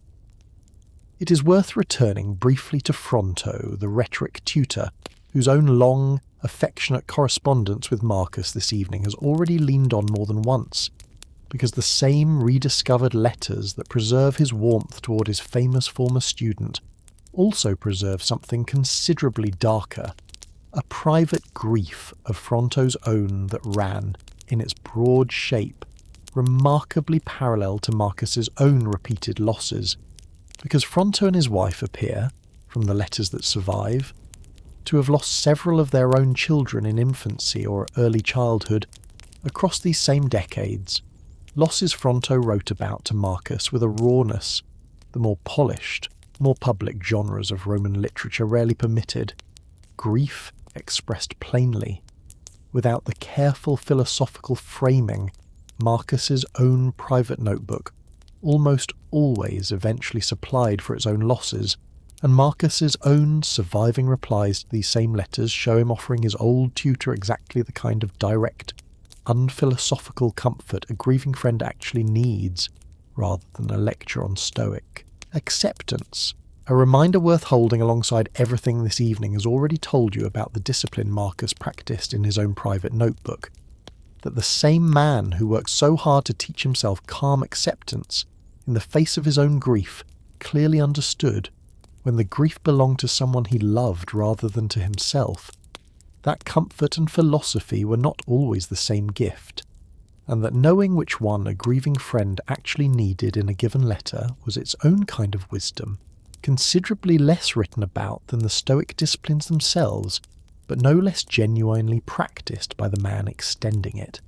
It is worth returning briefly to Fronto, the rhetoric tutor, whose own long, affectionate correspondence with Marcus this evening has already leaned on more than once, because the same rediscovered letters that preserve his warmth toward his famous former student also preserve something considerably darker, a private grief of Fronto's own that ran, in its broad shape, remarkably parallel to Marcus's own repeated losses, because Fronto and his wife appear, from the letters that survive, to have lost several of their own children in infancy or early childhood across these same decades, losses Fronto wrote about to Marcus with a rawness the more polished, more public genres of Roman literature rarely permitted, grief expressed plainly, without the careful philosophical framing Marcus's own private notebook almost always eventually supplied for its own losses, and Marcus's own surviving replies to these same letters show him offering his old tutor exactly the kind of direct, unphilosophical comfort a grieving friend actually needs, rather than a lecture on Stoic. Acceptance, a reminder worth holding alongside everything this evening has already told you about the discipline Marcus practiced in his own private notebook, that the same man who worked so hard to teach himself calm acceptance in the face of his own grief clearly understood, when the grief belonged to someone he loved rather than to himself, that comfort and philosophy were not always the same gift, and that knowing which one a grieving friend actually needed in a given letter was its own kind of wisdom, considerably less written about than the Stoic disciplines themselves, but no less genuinely practiced by the man extending it.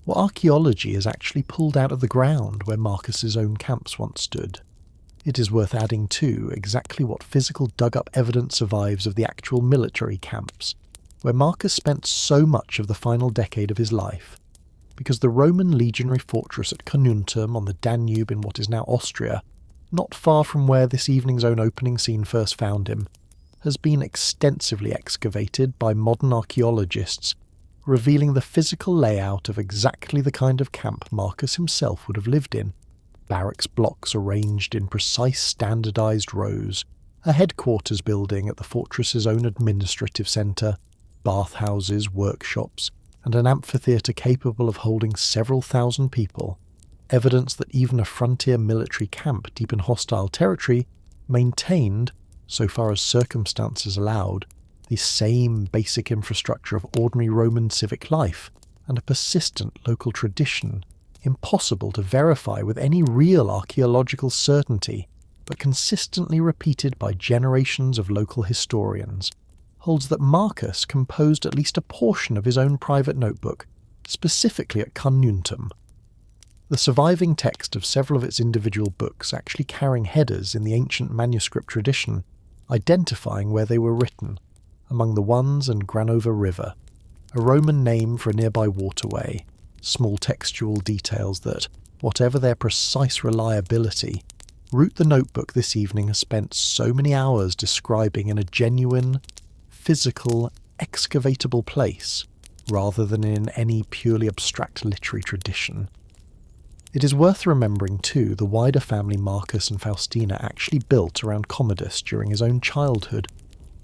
What archaeology has actually pulled out of the ground where Marcus's own camps once stood. It is worth adding too exactly what physical dug-up evidence survives of the actual military camps, where Marcus spent so much of the final decade of his life, because the Roman legionary fortress at Carnuntum on the Danube in what is now Austria, not far from where this evening's own opening scene first found him, has been extensively excavated by modern archaeologists, revealing the physical layout of exactly the kind of camp Marcus himself would have lived in. Barracks blocks arranged in precise standardized rows, a headquarters building at the fortress's own administrative centre, bathhouses, workshops, and an amphitheatre capable of holding several thousand people, evidence that even a frontier military camp deep in hostile territory maintained, so far as circumstances allowed, the same basic infrastructure of ordinary Roman civic life and a persistent local tradition, impossible to verify with any real archaeological certainty, but consistently repeated by generations of local historians, holds that Marcus composed at least a portion of his own private notebook, specifically at Carnuntum. The surviving text of several of its individual books actually carrying headers in the ancient manuscript tradition, identifying where they were written, among the Ones and Granova River, a Roman name for a nearby waterway, small textual details that, whatever their precise reliability, route the notebook this evening has spent so many hours describing in a genuine, physical, excavatable place, rather than in any purely abstract literary tradition. It is worth remembering too the wider family Marcus and Faustina actually built around Commodus during his own childhood,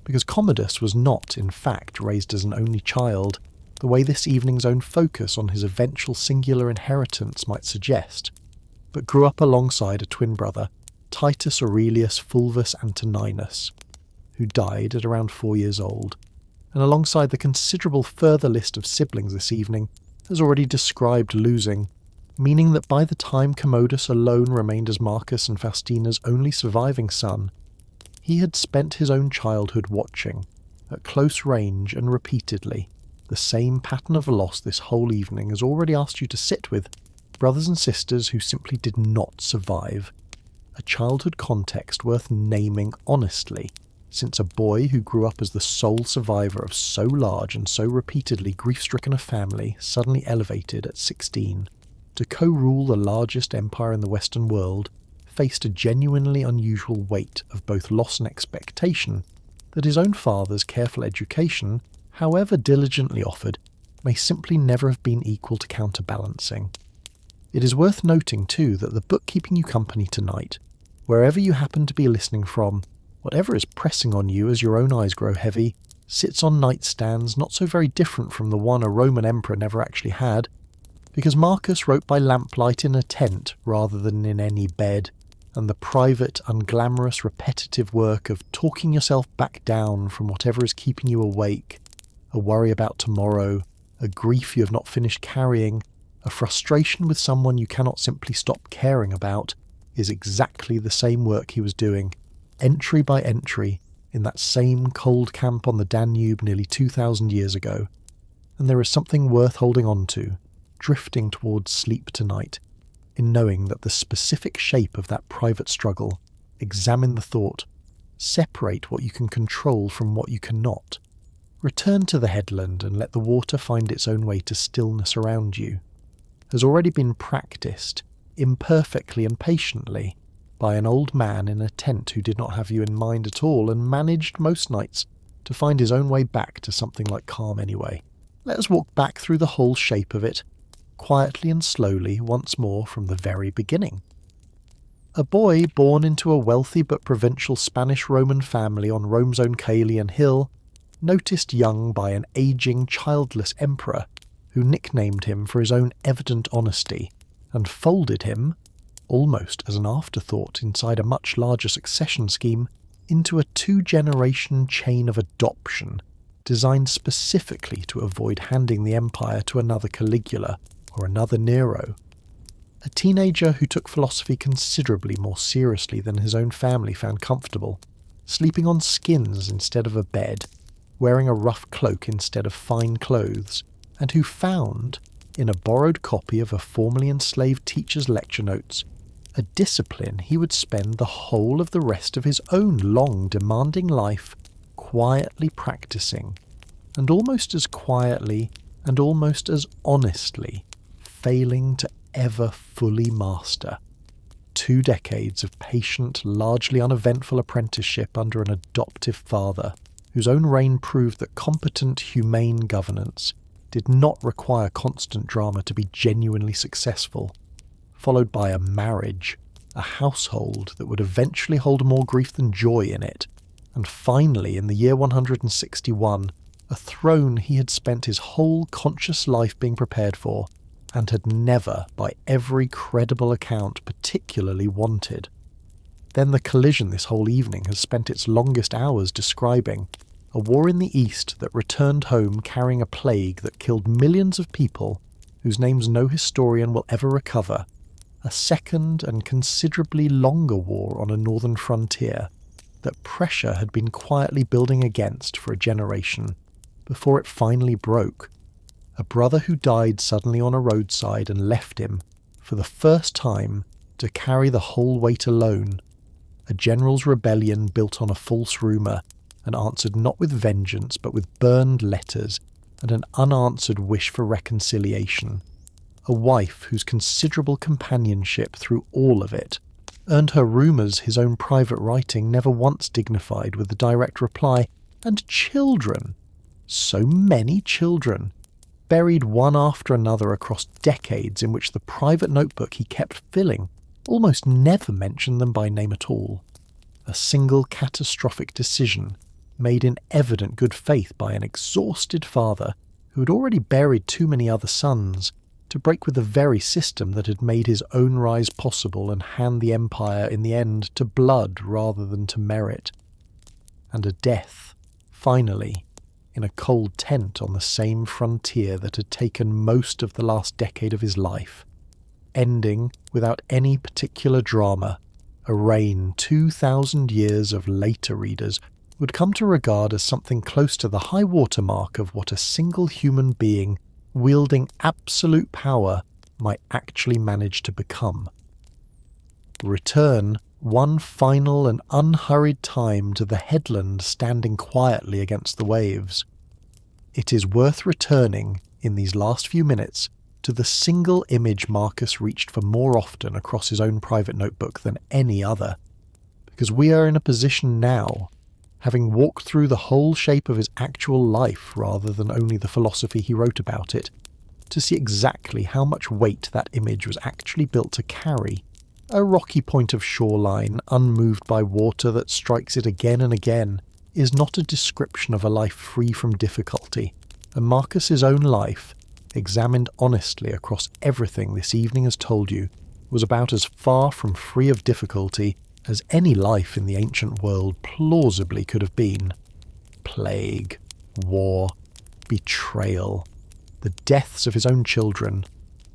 because Commodus was not, in fact, raised as an only child, the way this evening's own focus on his eventual singular inheritance might suggest, but grew up alongside a twin brother, Titus Aurelius Fulvus Antoninus, who died at around 4 years old, and alongside the considerable further list of siblings this evening has already described losing, meaning that by the time Commodus alone remained as Marcus and Faustina's only surviving son, he had spent his own childhood watching, at close range and repeatedly, the same pattern of loss this whole evening has already asked you to sit with, brothers and sisters who simply did not survive. A childhood context worth naming honestly, since a boy who grew up as the sole survivor of so large and so repeatedly grief-stricken a family suddenly elevated at 16 to co-rule the largest empire in the Western world faced a genuinely unusual weight of both loss and expectation that his own father's careful education, however diligently offered, may simply never have been equal to counterbalancing. It is worth noting too that the book keeping you company tonight, wherever you happen to be listening from, whatever is pressing on you as your own eyes grow heavy, sits on nightstands not so very different from the one a Roman emperor never actually had, because Marcus wrote by lamplight in a tent rather than in any bed, and the private, unglamorous, repetitive work of talking yourself back down from whatever is keeping you awake, a worry about tomorrow, a grief you have not finished carrying, a frustration with someone you cannot simply stop caring about, is exactly the same work he was doing, entry by entry, in that same cold camp on the Danube nearly 2,000 years ago. And there is something worth holding on to, drifting towards sleep tonight, in knowing that the specific shape of that private struggle, examine the thought, separate what you can control from what you cannot, return to the headland and let the water find its own way to stillness around you, has already been practiced, imperfectly and patiently, by an old man in a tent who did not have you in mind at all and managed most nights to find his own way back to something like calm anyway. Let us walk back through the whole shape of it, quietly and slowly once more from the very beginning. A boy born into a wealthy but provincial Spanish-Roman family on Rome's own Caelian hill, noticed young by an ageing, childless emperor who nicknamed him for his own evident honesty and folded him, almost as an afterthought inside a much larger succession scheme, into a 2-generation chain of adoption designed specifically to avoid handing the empire to another Caligula or another Nero. A teenager who took philosophy considerably more seriously than his own family found comfortable, sleeping on skins instead of a bed, wearing a rough cloak instead of fine clothes, and who found, in a borrowed copy of a formerly enslaved teacher's lecture notes, a discipline he would spend the whole of the rest of his own long, demanding life quietly practicing, and almost as quietly and almost as honestly failing to ever fully master. 2 decades of patient, largely uneventful apprenticeship under an adoptive father, whose own reign proved that competent, humane governance did not require constant drama to be genuinely successful, followed by a marriage, a household that would eventually hold more grief than joy in it, and finally, in the year 161, a throne he had spent his whole conscious life being prepared for, and had never, by every credible account, particularly wanted. Then the collision this whole evening has spent its longest hours describing, a war in the East that returned home carrying a plague that killed millions of people, whose names no historian will ever recover, a second and considerably longer war on a northern frontier that pressure had been quietly building against for a generation, before it finally broke, a brother who died suddenly on a roadside and left him, for the first time, to carry the whole weight alone, a general's rebellion built on a false rumour, and answered not with vengeance but with burned letters and an unanswered wish for reconciliation, a wife whose considerable companionship through all of it earned her rumours his own private writing never once dignified with the direct reply, and children, so many children, buried one after another across decades in which the private notebook he kept filling almost never mentioned them by name at all. A single catastrophic decision, made in evident good faith by an exhausted father, who had already buried too many other sons, to break with the very system that had made his own rise possible and hand the empire in the end to blood rather than to merit. And a death, finally, in a cold tent on the same frontier that had taken most of the last decade of his life, ending without any particular drama, a reign 2,000 years of later readers would come to regard as something close to the high water mark of what a single human being wielding absolute power might actually manage to become. Return one final and unhurried time to the headland standing quietly against the waves. It is worth returning, in these last few minutes, to the single image Marcus reached for more often across his own private notebook than any other, because we are in a position now, having walked through the whole shape of his actual life rather than only the philosophy he wrote about it, to see exactly how much weight that image was actually built to carry. A rocky point of shoreline, unmoved by water that strikes it again and again, is not a description of a life free from difficulty, and Marcus's own life, examined honestly across everything this evening has told you, was about as far from free of difficulty as any life in the ancient world plausibly could have been. Plague, war, betrayal, the deaths of his own children,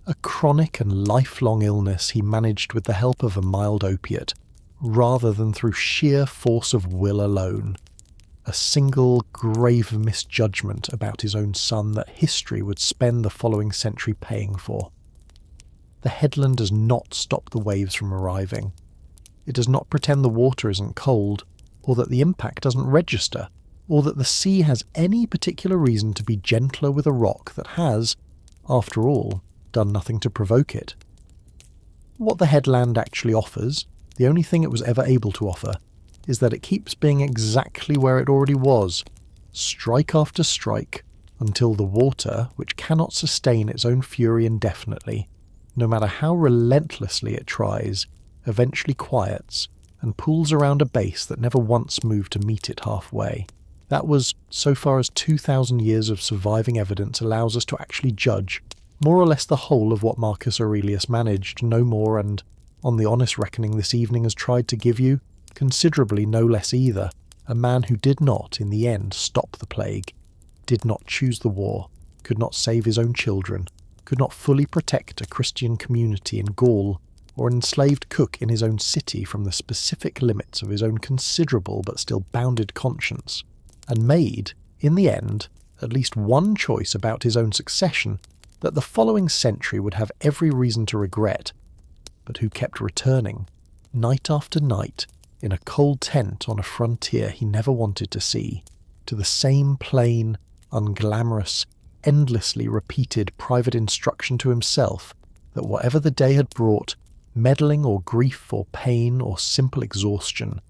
a chronic and lifelong illness he managed with the help of a mild opiate, rather than through sheer force of will alone. A single grave misjudgment about his own son that history would spend the following century paying for. The headland does not stop the waves from arriving. It does not pretend the water isn't cold, or that the impact doesn't register, or that the sea has any particular reason to be gentler with a rock that has, after all, done nothing to provoke it. What the headland actually offers, the only thing it was ever able to offer, is that it keeps being exactly where it already was, strike after strike, until the water, which cannot sustain its own fury indefinitely, no matter how relentlessly it tries, eventually quiets and pools around a base that never once moved to meet it halfway. That was, so far as 2,000 years of surviving evidence allows us to actually judge, more or less the whole of what Marcus Aurelius managed, no more, and, on the honest reckoning this evening has tried to give you, considerably no less either, a man who did not, in the end, stop the plague, did not choose the war, could not save his own children, could not fully protect a Christian community in Gaul, or an enslaved cook in his own city from the specific limits of his own considerable but still bounded conscience, and made, in the end, at least one choice about his own succession that the following century would have every reason to regret, but who kept returning, night after night, in a cold tent on a frontier he never wanted to see, to the same plain, unglamorous, endlessly repeated private instruction to himself that whatever the day had brought, meddling or grief or pain or simple exhaustion,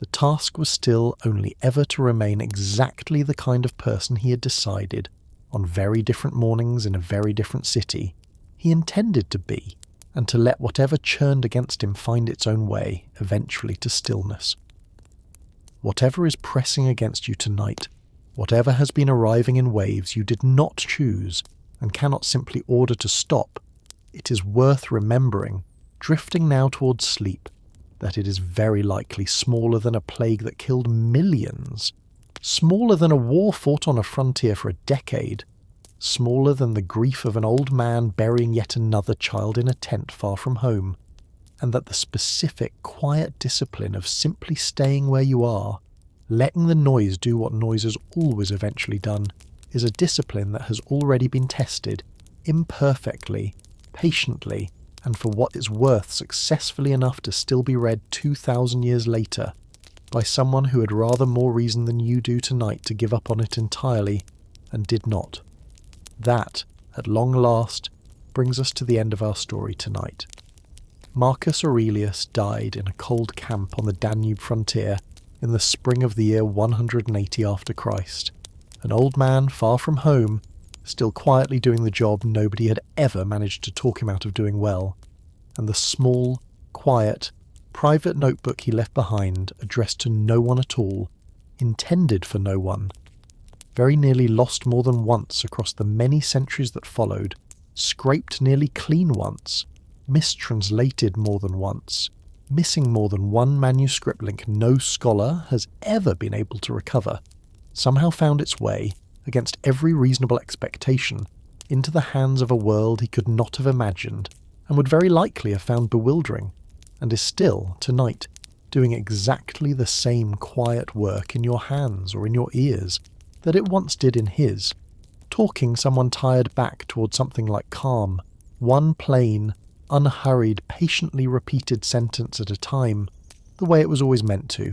the task was still only ever to remain exactly the kind of person he had decided, on very different mornings in a very different city, he intended to be, and to let whatever churned against him find its own way, eventually to stillness. Whatever is pressing against you tonight, whatever has been arriving in waves you did not choose and cannot simply order to stop, it is worth remembering, drifting now towards sleep, that it is very likely smaller than a plague that killed millions, smaller than a war fought on a frontier for a decade, smaller than the grief of an old man burying yet another child in a tent far from home, and that the specific, quiet discipline of simply staying where you are, letting the noise do what noise has always eventually done, is a discipline that has already been tested, imperfectly, patiently, and for what it's worth successfully enough to still be read 2,000 years later, by someone who had rather more reason than you do tonight to give up on it entirely, and did not. That, at long last, brings us to the end of our story tonight. Marcus Aurelius died in a cold camp on the Danube frontier in the spring of the year 180 after Christ, an old man far from home, still quietly doing the job nobody had ever managed to talk him out of doing well, and the small, quiet, private notebook he left behind, addressed to no one at all, intended for no one, very nearly lost more than once across the many centuries that followed, scraped nearly clean once, mistranslated more than once, missing more than one manuscript link no scholar has ever been able to recover, somehow found its way, against every reasonable expectation, into the hands of a world he could not have imagined, and would very likely have found bewildering, and is still, tonight, doing exactly the same quiet work in your hands or in your ears that it once did in his, talking someone tired back towards something like calm, one plain, unhurried, patiently repeated sentence at a time, the way it was always meant to.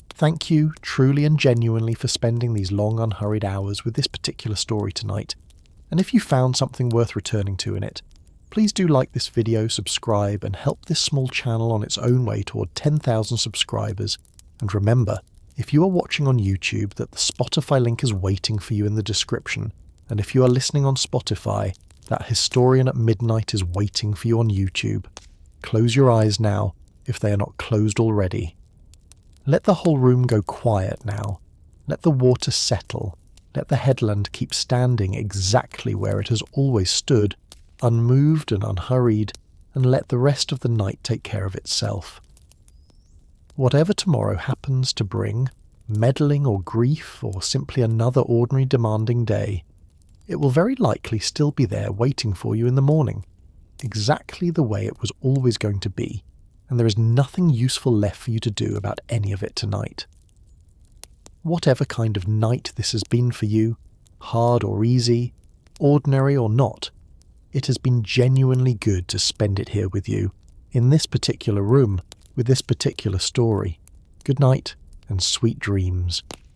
Thank you, truly and genuinely, for spending these long, unhurried hours with this particular story tonight, and if you found something worth returning to in it, please do like this video, subscribe, and help this small channel on its own way toward 10,000 subscribers. And remember, if you are watching on YouTube, that the Spotify link is waiting for you in the description, and if you are listening on Spotify, that Historian at Midnight is waiting for you on YouTube. Close your eyes now, if they are not closed already. Let the whole room go quiet now. Let the water settle. Let the headland keep standing exactly where it has always stood, unmoved and unhurried, and let the rest of the night take care of itself. Whatever tomorrow happens to bring, meddling or grief or simply another ordinary demanding day, it will very likely still be there waiting for you in the morning, exactly the way it was always going to be, and there is nothing useful left for you to do about any of it tonight. Whatever kind of night this has been for you, hard or easy, ordinary or not, it has been genuinely good to spend it here with you, in this particular room, with this particular story. Good night, and sweet dreams.